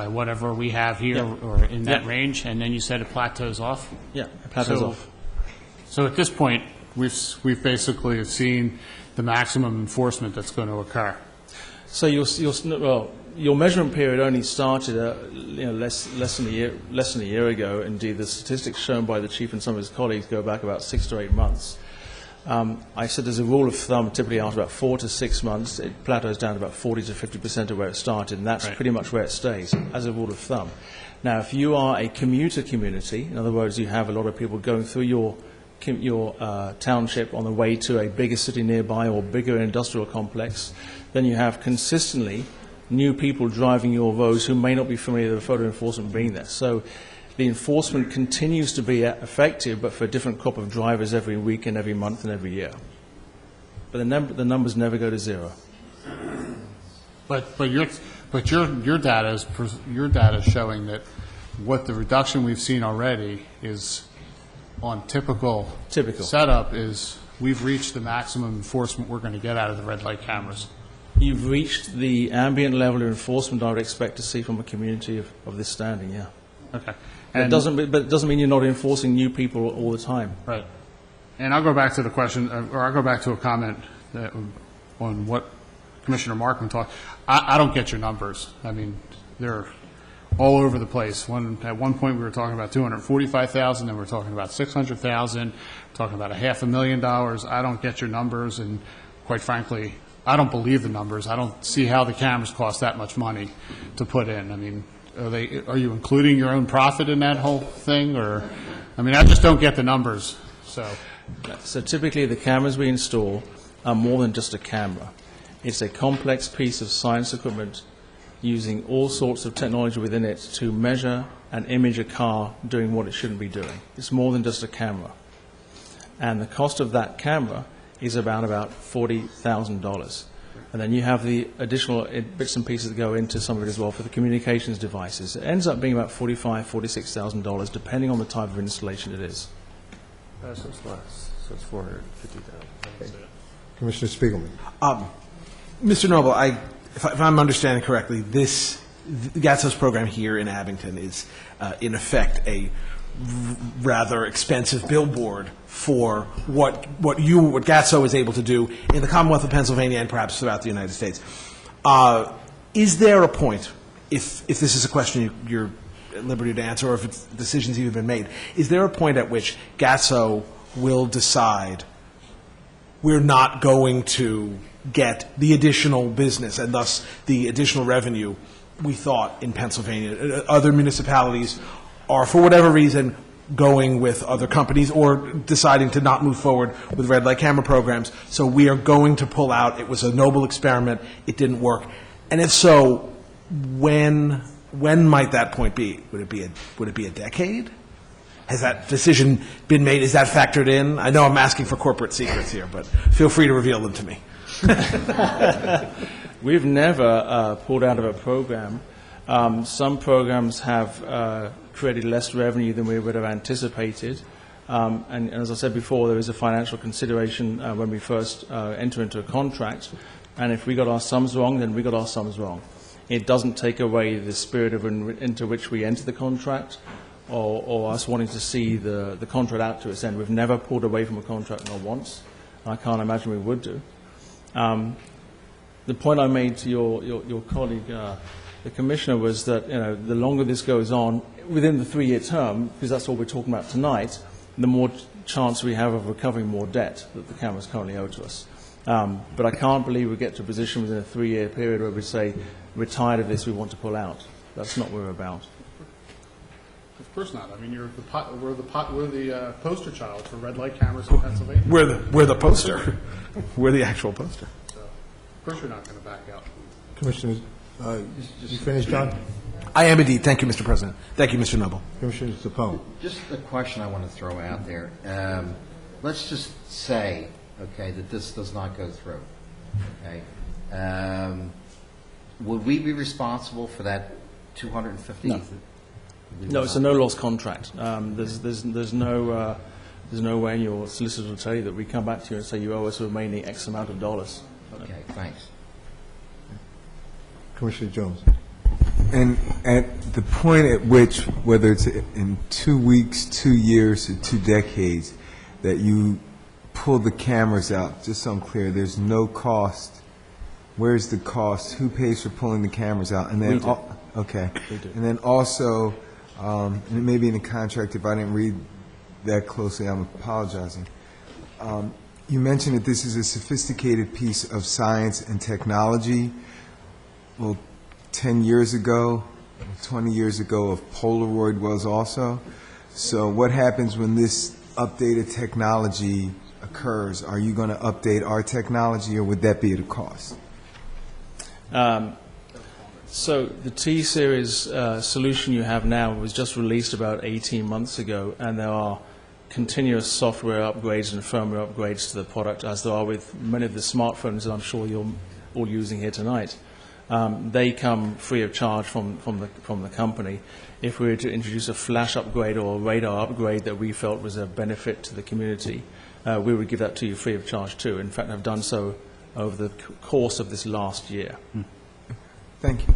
whatever we have here, Yeah. or in that Yeah. range, and then you said it plateaus off? Yeah, it plateaus off. So at this point, we've basically seen the maximum enforcement that's going to occur. So your measurement period only started less than a year ago. Indeed, the statistics shown by the chief and some of his colleagues go back about 6 to 8 months. I said as a rule of thumb, typically after about 4 to 6 months, it plateaus down to about 40 to 50% of where it started, and that's pretty much where it stays, as a rule of thumb. Now, if you are a commuter community, in other words, you have a lot of people going through your township on the way to a bigger city nearby or bigger industrial complex, then you have consistently new people driving your roads who may not be familiar with the photo enforcement being there. So the enforcement continues to be effective, but for a different crop of drivers every week and every month and every year. But the numbers never go to zero. But your data is showing that what the reduction we've seen already is on typical setup is we've reached the maximum enforcement we're going to get out of the red light cameras. You've reached the ambient level of enforcement I would expect to see from a community of this standing, yeah. Okay. But it doesn't mean you're not enforcing new people all the time. Right. And I'll go back to the question, or I'll go back to a comment on what Commissioner Markham talked. I don't get your numbers. I mean, they're all over the place. At one point, we were talking about $245,000, then we're talking about $600,000, talking about $500,000. I don't get your numbers, and quite frankly, I don't believe the numbers. I don't see how the cameras cost that much money to put in. I mean, are you including your own profit in that whole thing, or? I mean, I just don't get the numbers. So typically, the cameras we install are more than just a camera. It's a complex piece of science equipment using all sorts of technology within it to measure and image a car doing what it shouldn't be doing. It's more than just a camera. And the cost of that camera is about $40,000. And then you have the additional bits and pieces that go into some of it as well for the communications devices. It ends up being about $45,000, $46,000, depending on the type of installation it is. So it's less. So it's $450,000. Commissioner Spiegelman. Mr. Noble, I if I'm understanding correctly, this Gatso's program here in Abington is, in effect, a rather expensive billboard for what Gatso is able to do in the Commonwealth of Pennsylvania and perhaps throughout the United States. Is there a point, if this is a question you're at liberty to answer, or if it's decisions even been made, is there a point at which Gatso will decide we're not going to get the additional business and thus the additional revenue we thought in Pennsylvania? Other municipalities are, for whatever reason, going with other companies or deciding to not move forward with red light camera programs. So we are going to pull out. It was a noble experiment. It didn't work. And if so, when might that point be? Would it be a decade? Has that decision been made? Is that factored in? I know I'm asking for corporate secrets here, but feel free to reveal them to me. We've never pulled out of a program. Some programs have created less revenue than we would have anticipated. And as I said before, there is a financial consideration when we first enter into a contract. And if we got our sums wrong, then we got our sums wrong. It doesn't take away the spirit into which we enter the contract or us wanting to see the contract out to its end. We've never pulled away from a contract, not once. I can't imagine we would do. The point I made to your colleague, the Commissioner, was that the longer this goes on, within the 3-year term, because that's all we're talking about tonight, the more chance we have of recovering more debt that the cameras currently owe to us. But I can't believe we get to a position within a 3-year period where we say, we're tired of this, we want to pull out. That's not what we're about. Of course not. I mean, we're the poster child for red light cameras in Pennsylvania. We're the poster. We're the actual poster. So, of course, you're not going to back out. Commissioners, you finished, John? I am indeed. Thank you, Mr. President. Thank you, Mr. Noble. Commissioner Zapone. Just a question I want to throw out there. Let's just say, okay, that this does not go through. Okay, would we be responsible for that $250? No. No, it's a no-loss contract. There's no way, and your solicitor will tell you that we come back to you and say you owe us remaining X amount of dollars. Okay, thanks. Commissioner Jones. And at the point at which, whether it's in 2 weeks, 2 years, or 2 decades, that you pull the cameras out, just so I'm clear, there's no cost. Where's the cost? Who pays for pulling the cameras out? And then, We do. Okay. We do. And then also, and it may be in the contract, if I didn't read that closely, I'm apologizing. You mentioned that this is a sophisticated piece of science and technology. Well, 10 years ago, 20 years ago, of Polaroid was also. So what happens when this updated technology occurs? Are you going to update our technology, or would that be at a cost? So the T-Series solution you have now was just released about 18 months ago, and there are continuous software upgrades and firmware upgrades to the product, as there are with many of the smartphones that I'm sure you're all using here tonight. They come free of charge from the company. If we were to introduce a flash upgrade or a radar upgrade that we felt was a benefit to the community, we would give that to you free of charge too. In fact, I've done so over the course of this last year. Thank you.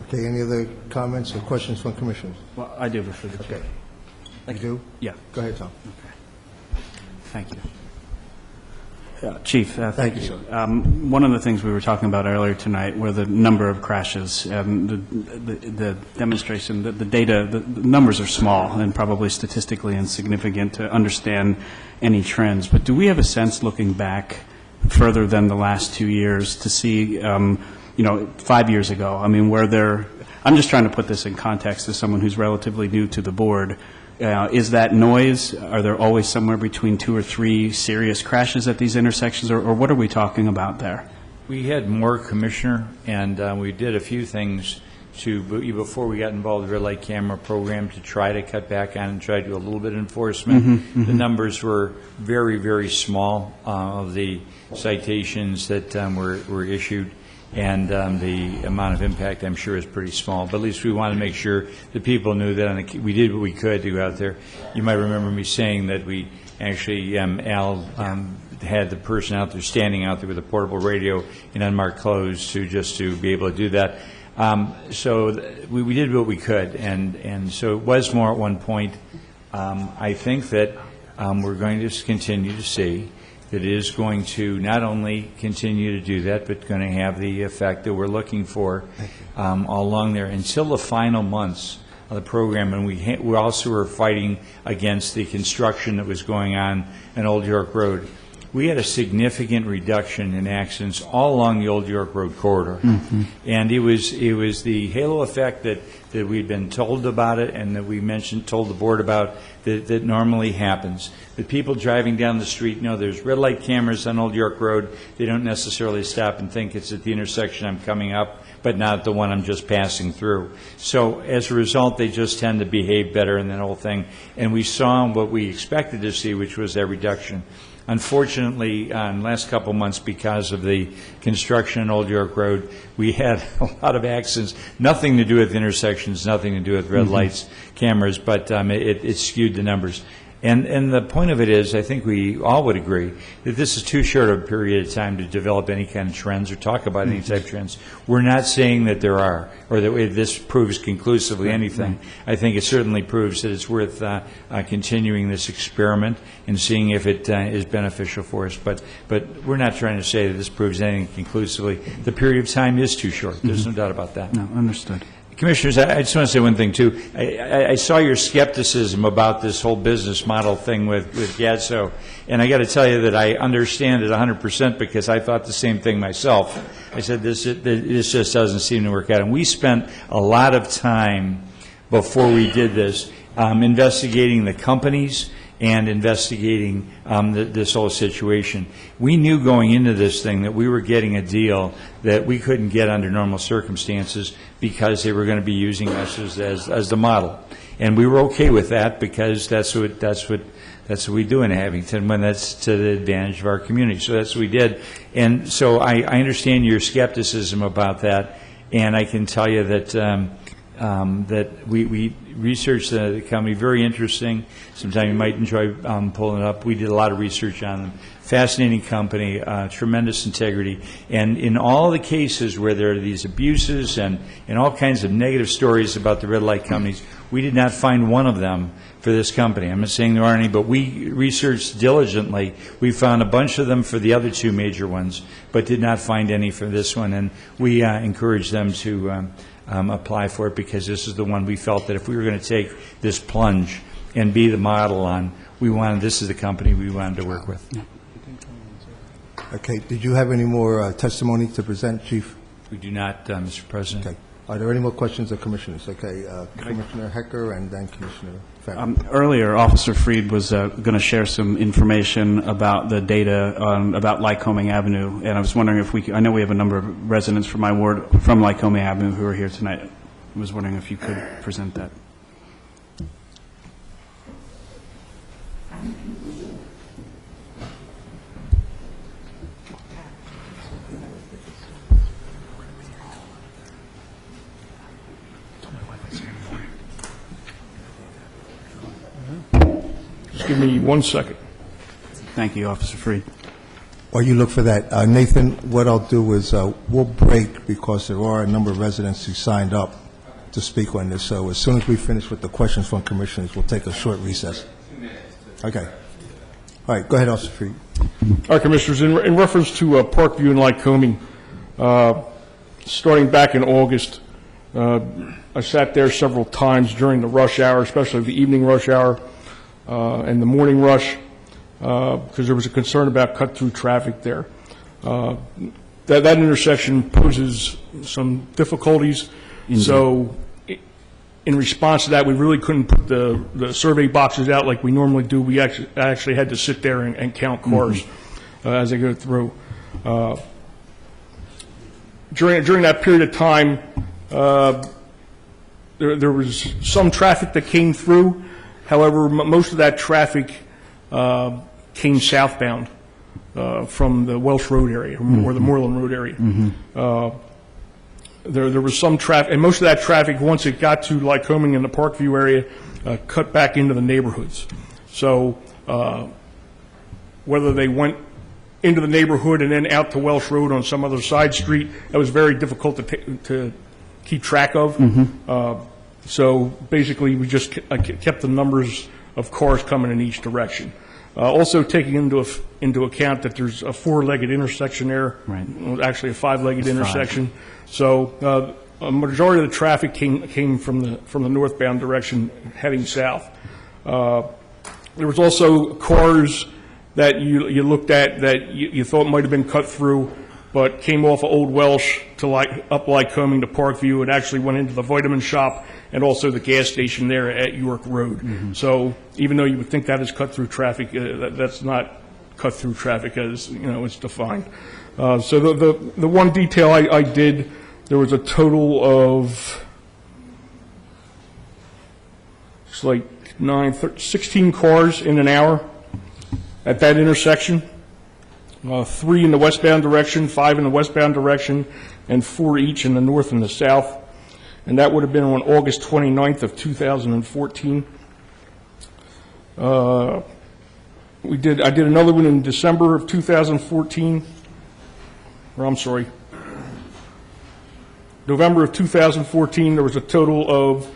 Okay, any other comments or questions from commissioners? Well, I do before the chair. You do? Yeah. Go ahead, Tom. Thank you. Chief, Thank you, sir. One of the things we were talking about earlier tonight were the number of crashes. The demonstration, the data, the numbers are small and probably statistically insignificant to understand any trends. But do we have a sense, looking back further than the last 2 years, to see, 5 years ago, I mean, were there, I'm just trying to put this in context as someone who's relatively new to the board. Is that noise? Are there always somewhere between 2 or 3 serious crashes at these intersections, or what are we talking about there? We had more, Commissioner, and we did a few things before we got involved with the red light camera program to try to cut back on and try to do a little bit of enforcement. The numbers were very, very small of the citations that were issued, and the amount of impact, I'm sure, is pretty small. But at least we wanted to make sure that people knew that we did what we could to go out there. You might remember me saying that we actually, Al had the person out there standing out there with a portable radio in unmarked clothes to be able to do that. We did what we could, and so it was more at one point. I think that we're going to continue to see that it is going to not only continue to do that, but going to have the effect that we're looking for all along there until the final months of the program. And we also were fighting against the construction that was going on Old York Road. We had a significant reduction in accidents all along the Old York Road corridor. And it was the halo effect that we'd been told about it and that we told the board about that normally happens. The people driving down the street know there's red light cameras on Old York Road. They don't necessarily stop and think it's at the intersection I'm coming up, but not the one I'm just passing through. So as a result, they just tend to behave better in that whole thing. And we saw what we expected to see, which was that reduction. Unfortunately, in the last couple months, because of the construction on Old York Road, we had a lot of accidents, nothing to do with intersections, nothing to do with red lights, cameras, but it skewed the numbers. And the point of it is, I think we all would agree, that this is too short a period of time to develop any kind of trends or talk about any type of trends. We're not saying that there are, or that this proves conclusively anything. I think it certainly proves that it's worth continuing this experiment and seeing if it is beneficial for us. But we're not trying to say that this proves anything conclusively. The period of time is too short. There's no doubt about that. No, understood. Commissioners, I just want to say one thing, too. I saw your skepticism about this whole business model thing with GADSO, and I got to tell you that I understand it 100% because I thought the same thing myself. I said, this just doesn't seem to work out. And we spent a lot of time before we did this investigating the companies and investigating this whole situation. We knew going into this thing that we were getting a deal that we couldn't get under normal circumstances because they were going to be using us as the model. And we were okay with that because that's what we do in Abington, when that's to the advantage of our community. So that's what we did. And so I understand your skepticism about that, and I can tell you that that we researched the company, very interesting. Sometime you might enjoy pulling it up. We did a lot of research on them. Fascinating company, tremendous integrity. And in all the cases where there are these abuses and all kinds of negative stories about the red light companies, we did not find one of them for this company. I'm not saying there aren't any, but we researched diligently. We found a bunch of them for the other two major ones, but did not find any for this one. And we encouraged them to apply for it because this is the one we felt that if we were going to take this plunge and be the model on, this is the company we wanted to work with. Okay, did you have any more testimony to present, Chief? We do not, Mr. President. Okay. Are there any more questions of commissioners? Okay, Commissioner Hecker and then Commissioner Fenton. Earlier, Officer Freed was going to share some information about the data about Lycoming Avenue, and I was wondering if I know we have a number of residents from my ward from Lycoming Avenue who are here tonight. I was wondering if you could present that. Just give me 1 second. Thank you, Officer Freed. While you look for that, Nathan, what I'll do is we'll break because there are a number of residents who signed up to speak on this. So as soon as we finish with the questions from commissioners, we'll take a short recess. Okay. All right, go ahead, Officer Freed. All right, Commissioners, in reference to Parkview and Lycoming, starting back in August, I sat there several times during the rush hour, especially the evening rush hour and the morning rush, because there was a concern about cut-through traffic there. That intersection poses some difficulties. Indeed. So in response to that, we really couldn't put the survey boxes out like we normally do. We actually had to sit there and count cars as they go through. During that period of time, there was some traffic that came through. However, most of that traffic came southbound from the Welsh Road area or the Moreland Road area. There was some traffic, and most of that traffic, once it got to Lycoming and the Parkview area, cut back into the neighborhoods. So whether they went into the neighborhood and then out to Welsh Road on some other side street. That was very difficult to keep track of. So basically, we just kept the numbers of cars coming in each direction. Also taking into account that there's a four-legged intersection there. Right. Well, actually a five-legged intersection. So a majority of the traffic came from the northbound direction heading south. There was also cars that you looked at that you thought might have been cut through, but came off of Old Welsh to up Lycoming to Parkview and actually went into the vitamin shop and also the gas station there at York Road. So even though you would think that is cut-through traffic, that's not cut-through traffic as, it's defined. So the one detail I did, there was a total of, it's like 16 cars in an hour at that intersection. 3 in the westbound direction, 5 in the westbound direction, and 4 each in the north and the south. And that would have been on August 29th of 2014. I did another one in December of 2014, or I'm sorry, November of 2014. There was a total of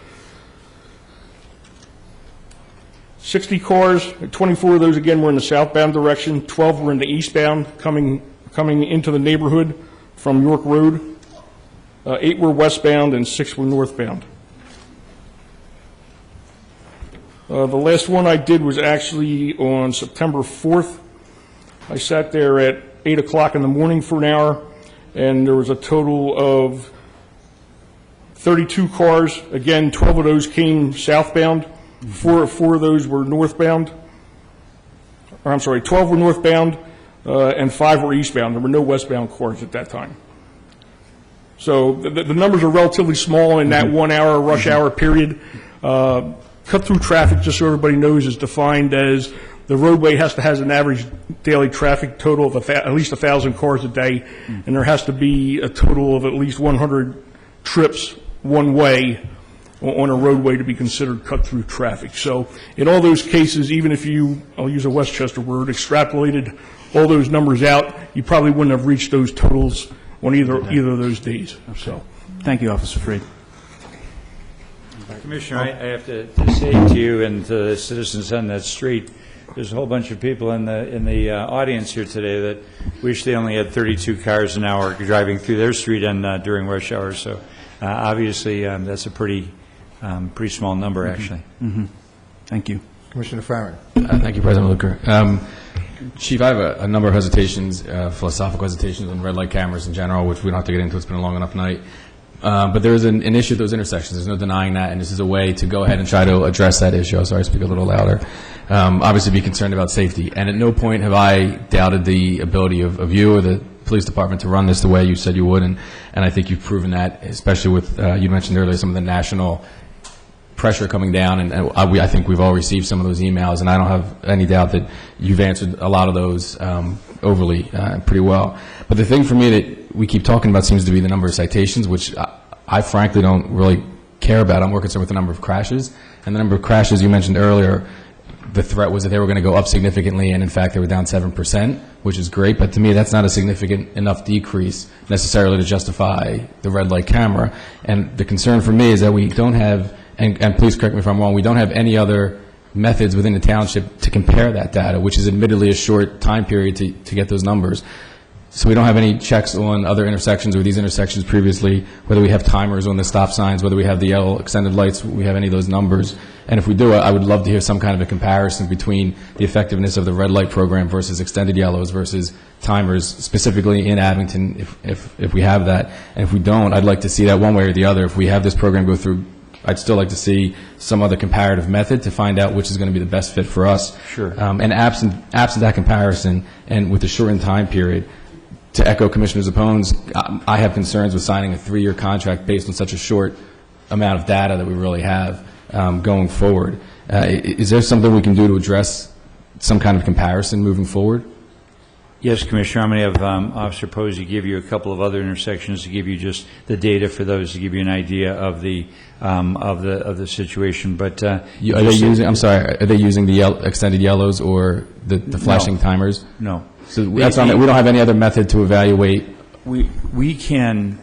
60 cars. 24 of those, again, were in the southbound direction. 12 were in the eastbound, coming into the neighborhood from York Road. 8 were westbound and 6 were northbound. The last one I did was actually on September 4th. I sat there at 8 o'clock in the morning for an hour, and there was a total of 32 cars. Again, 12 of those came southbound. 4 of those were northbound. Or I'm sorry, 12 were northbound, and 5 were eastbound. There were no westbound cars at that time. So the numbers are relatively small in that 1 hour rush hour period. Cut-through traffic, just so everybody knows, is defined as the roadway has to have an average daily traffic total of at least 1,000 cars a day, and there has to be a total of at least 100 trips one way on a roadway to be considered cut-through traffic. So in all those cases, even if you, I'll use a Westchester word, extrapolated all those numbers out, you probably wouldn't have reached those totals on either of those days. So, Thank you, Officer Freed. Commissioner, I have to say to you and to the citizens on that street, there's a whole bunch of people in the audience here today that wish they only had 32 cars an hour driving through their street and during rush hour. So obviously, that's a pretty small number, actually. Thank you. Commissioner Farron. Thank you, President Luker. Chief, I have a number of hesitations, philosophical hesitations on red light cameras in general, which we don't have to get into. It's been a long enough night. But there is an issue at those intersections. There's no denying that, and this is a way to go ahead and try to address that issue. I'm sorry, speak a little louder. Obviously, be concerned about safety. And at no point have I doubted the ability of you or the police department to run this the way you said you would, and I think you've proven that, especially with, you mentioned earlier, some of the national pressure coming down, and I think we've all received some of those emails, and I don't have any doubt that you've answered a lot of those overly pretty well. But the thing for me that we keep talking about seems to be the number of citations, which I frankly don't really care about. I'm more concerned with the number of crashes, and the number of crashes you mentioned earlier, the threat was that they were going to go up significantly, and in fact they were down 7%, which is great, but to me that's not a significant enough decrease necessarily to justify the red light camera. And the concern for me is that we don't have, and please correct me if I'm wrong, we don't have any other methods within the township to compare that data, which is admittedly a short time period to get those numbers. So we don't have any checks on other intersections or these intersections previously, whether we have timers on the stop signs, whether we have the yellow extended lights, we have any of those numbers. And if we do, I would love to hear some kind of a comparison between the effectiveness of the red light program versus extended yellows versus timers, specifically in Abington, if we have that. And if we don't, I'd like to see that one way or the other. If we have this program go through, I'd still like to see some other comparative method to find out which is going to be the best fit for us. Sure. And absent that comparison, and with the shortened time period, to echo Commissioner Zapone's, I have concerns with signing a 3-year contract based on such a short amount of data that we really have going forward. Is there something we can do to address some kind of comparison moving forward? Yes, Commissioner. I'm going to have Officer Posey give you a couple of other intersections to give you just the data for those, to give you an idea of the situation. But are they using? I'm sorry. Are they using the extended yellows or the flashing timers? No. So that's on it. We don't have any other method to evaluate. We can,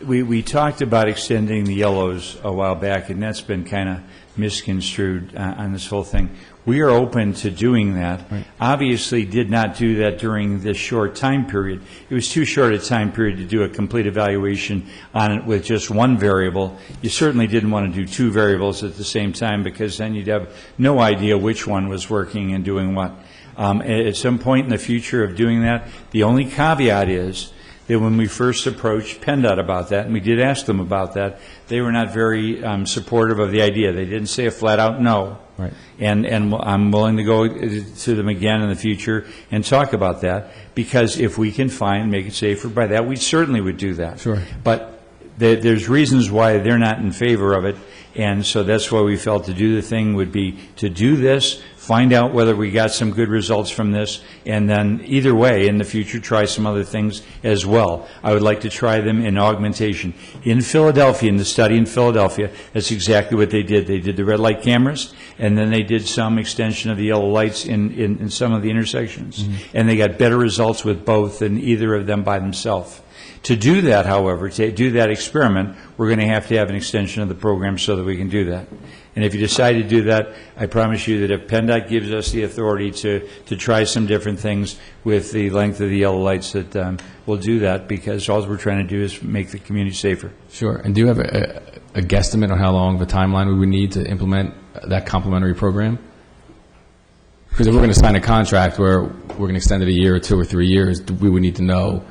we talked about extending the yellows a while back, and that's been kind of misconstrued on this whole thing. We are open to doing that. Right. Obviously did not do that during this short time period. It was too short a time period to do a complete evaluation on it with just one variable. You certainly didn't want to do two variables at the same time, because then you'd have no idea which one was working and doing what. At some point in the future of doing that, the only caveat is that when we first approached PennDOT about that, and we did ask them about that, they were not very supportive of the idea. They didn't say a flat-out no. Right. And I'm willing to go to them again in the future and talk about that, because if we can make it safer by that, we certainly would do that. Sure. But there's reasons why they're not in favor of it, and so that's why we felt to do the thing would be to do this, find out whether we got some good results from this, and then either way, in the future, try some other things as well. I would like to try them in augmentation. In Philadelphia, in the study in Philadelphia, that's exactly what they did. They did the red light cameras, and then they did some extension of the yellow lights in some of the intersections. Mm-hmm. And they got better results with both than either of them by themselves. To do that, however, to do that experiment, we're going to have an extension of the program so that we can do that. And if you decide to do that, I promise you that if PennDOT gives us the authority to try some different things with the length of the yellow lights, that we'll do that, because all we're trying to do is make the community safer. Sure. And do you have a guesstimate on how long of a timeline we would need to implement that complementary program? Because if we're going to sign a contract where we're going to extend it a year or 2 or 3 years, we would need to know.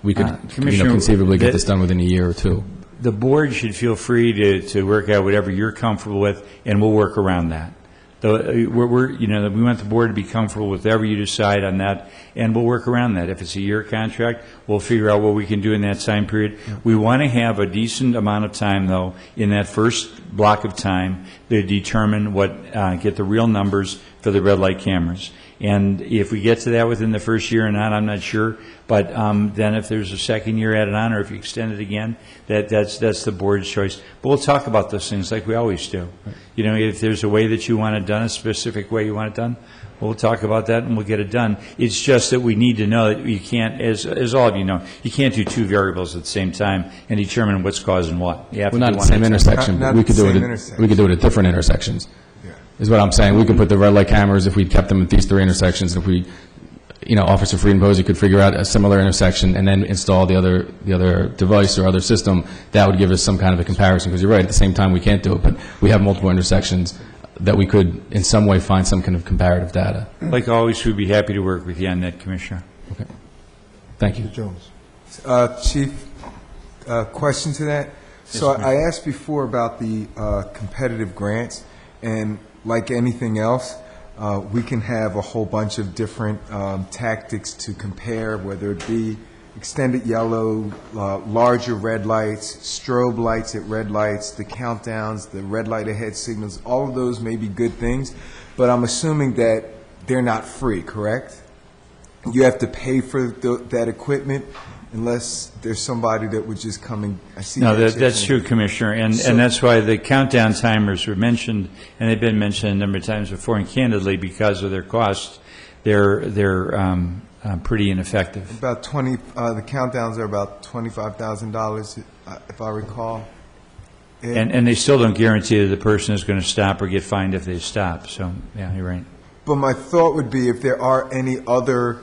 We could conceivably get this done within a year or 2. The board should feel free to work out whatever you're comfortable with, and we'll work around that. We want the board to be comfortable with whatever you decide on that, and we'll work around that. If it's a year contract, we'll figure out what we can do in that time period. We want to have a decent amount of time, though, in that first block of time to determine get the real numbers for the red light cameras. And if we get to that within the first year or not, I'm not sure. But then if there's a second year added on, or if you extend it again, that's the board's choice. But we'll talk about those things like we always do. Right. If there's a way that you want it done, a specific way you want it done, we'll talk about that and we'll get it done. It's just that we need to know that you can't, as all of you know, you can't do two variables at the same time and determine what's causing what. You have to not do at the same intersection, but we could do it at different intersections. Is what I'm saying. We could put the red light cameras if we kept them at these 3 intersections. If we, Officer Friedenposi could figure out a similar intersection and then install the other device or other system, that would give us some kind of a comparison. Because you're right, at the same time we can't do it, but we have multiple intersections that we could in some way find some kind of comparative data. Like always, we'd be happy to work with you on that, Commissioner. Okay. Thank you. Mr. Jones. Chief, question to that? So I asked before about the competitive grants, and like anything else, we can have a whole bunch of different tactics to compare, whether it be extended yellow, larger red lights, strobe lights at red lights, the countdowns, the red light ahead signals. All of those may be good things, but I'm assuming that they're not free, correct? You have to pay for that equipment unless there's somebody that would just come and... that's true, Commissioner, and that's why the countdown timers were mentioned, and they've been mentioned a number of times before, and candidly, because of their costs, they're pretty ineffective. About the countdowns are about $25,000, if I recall. And they still don't guarantee that the person is going to stop or get fined if they stop, so, yeah, you're right. But my thought would be if there are any other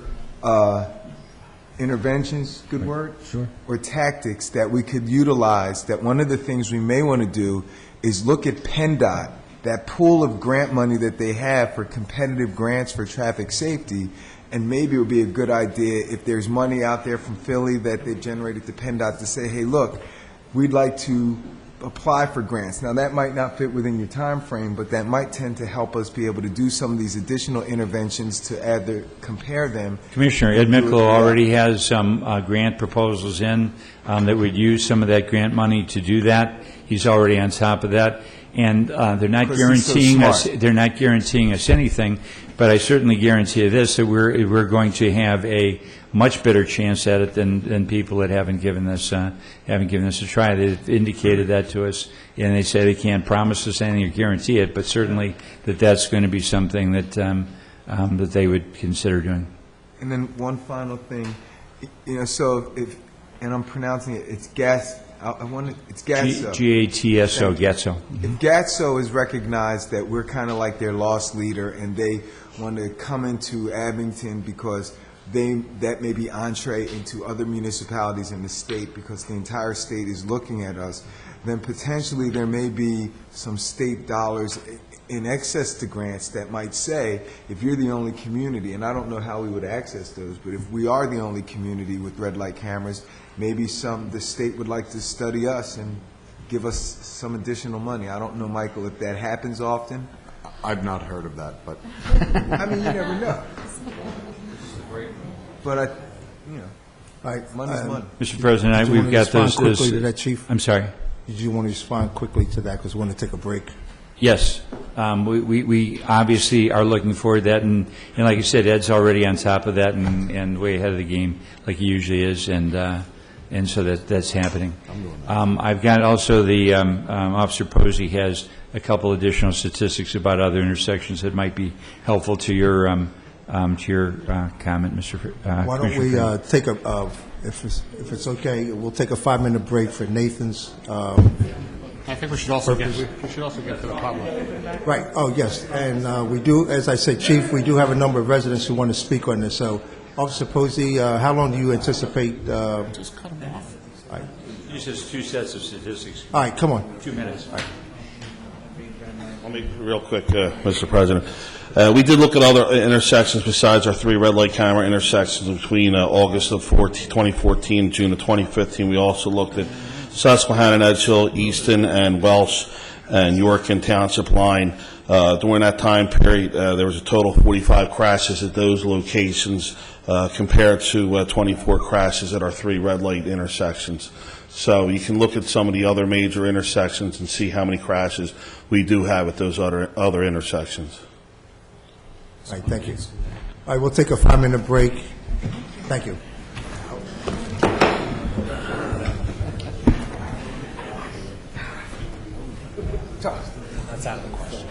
interventions, good word? Sure. Or tactics that we could utilize, that one of the things we may want to do is look at PennDOT, that pool of grant money that they have for competitive grants for traffic safety, and maybe it would be a good idea if there's money out there from Philly that they generated to PennDOT to say, hey, look, we'd like to apply for grants. Now, that might not fit within your time frame, but that might tend to help us be able to do some of these additional interventions to compare them. Commissioner, Ed Mickle already has some grant proposals in that would use some of that grant money to do that. He's already on top of that. And they're not guaranteeing us. They're not guaranteeing us anything, but I certainly guarantee you this: that we're going to have a much better chance at it than people that haven't given this a try. They've indicated that to us, and they say they can't promise us anything or guarantee it, but certainly that's going to be something that that they would consider doing. And then one final thing, so if, and I'm pronouncing it, it's it's GATSO. GATSO, GATSO. If GATSO is recognized that we're kind of like their loss leader and they want to come into Abington because that may be entree into other municipalities in the state because the entire state is looking at us, then potentially there may be some state dollars in excess to grants that might say, if you're the only community, and I don't know how we would access those, but if we are the only community with red light cameras, maybe the state would like to study us and give us some additional money. I don't know, Michael, if that happens often. I've not heard of that, but... I mean, you never know. But money's money. Mr. President, Did you we've want got to respond those... quickly to that, Chief? I'm sorry? Did you want to respond quickly to that, because we want to take a break? Yes. We obviously are looking forward to that, and like you said, Ed's already on top of that and way ahead of the game, like he usually is, and so that's happening. I've got also the, Officer Posey has a couple additional statistics about other intersections that might be helpful to your comment, Mr. Why don't we take if it's okay, we'll take a 5-minute break for Nathan's. I think we should also get to the public. Right. Oh, yes. And we do, as I said, Chief, we do have a number of residents who want to speak on this. So, Officer Posey, how long do you anticipate? Just cut them off. All right. He says 2 sets of statistics. All right, come on. 2 minutes. All right. Let me, real quick, Mr. President. We did look at other intersections besides our 3 red light camera intersections between August of 2014 and June of 2015. We also looked at Susquehanna, Edge Hill, Easton, and Welsh, and York and Township Line. During that time period, there was a total of 45 crashes at those locations compared to 24 crashes at our 3 red light intersections. So you can look at some of the other major intersections and see how many crashes we do have at those other intersections. All right, thank you. All right, we'll take a 5-minute break. Thank you. That's out of the question.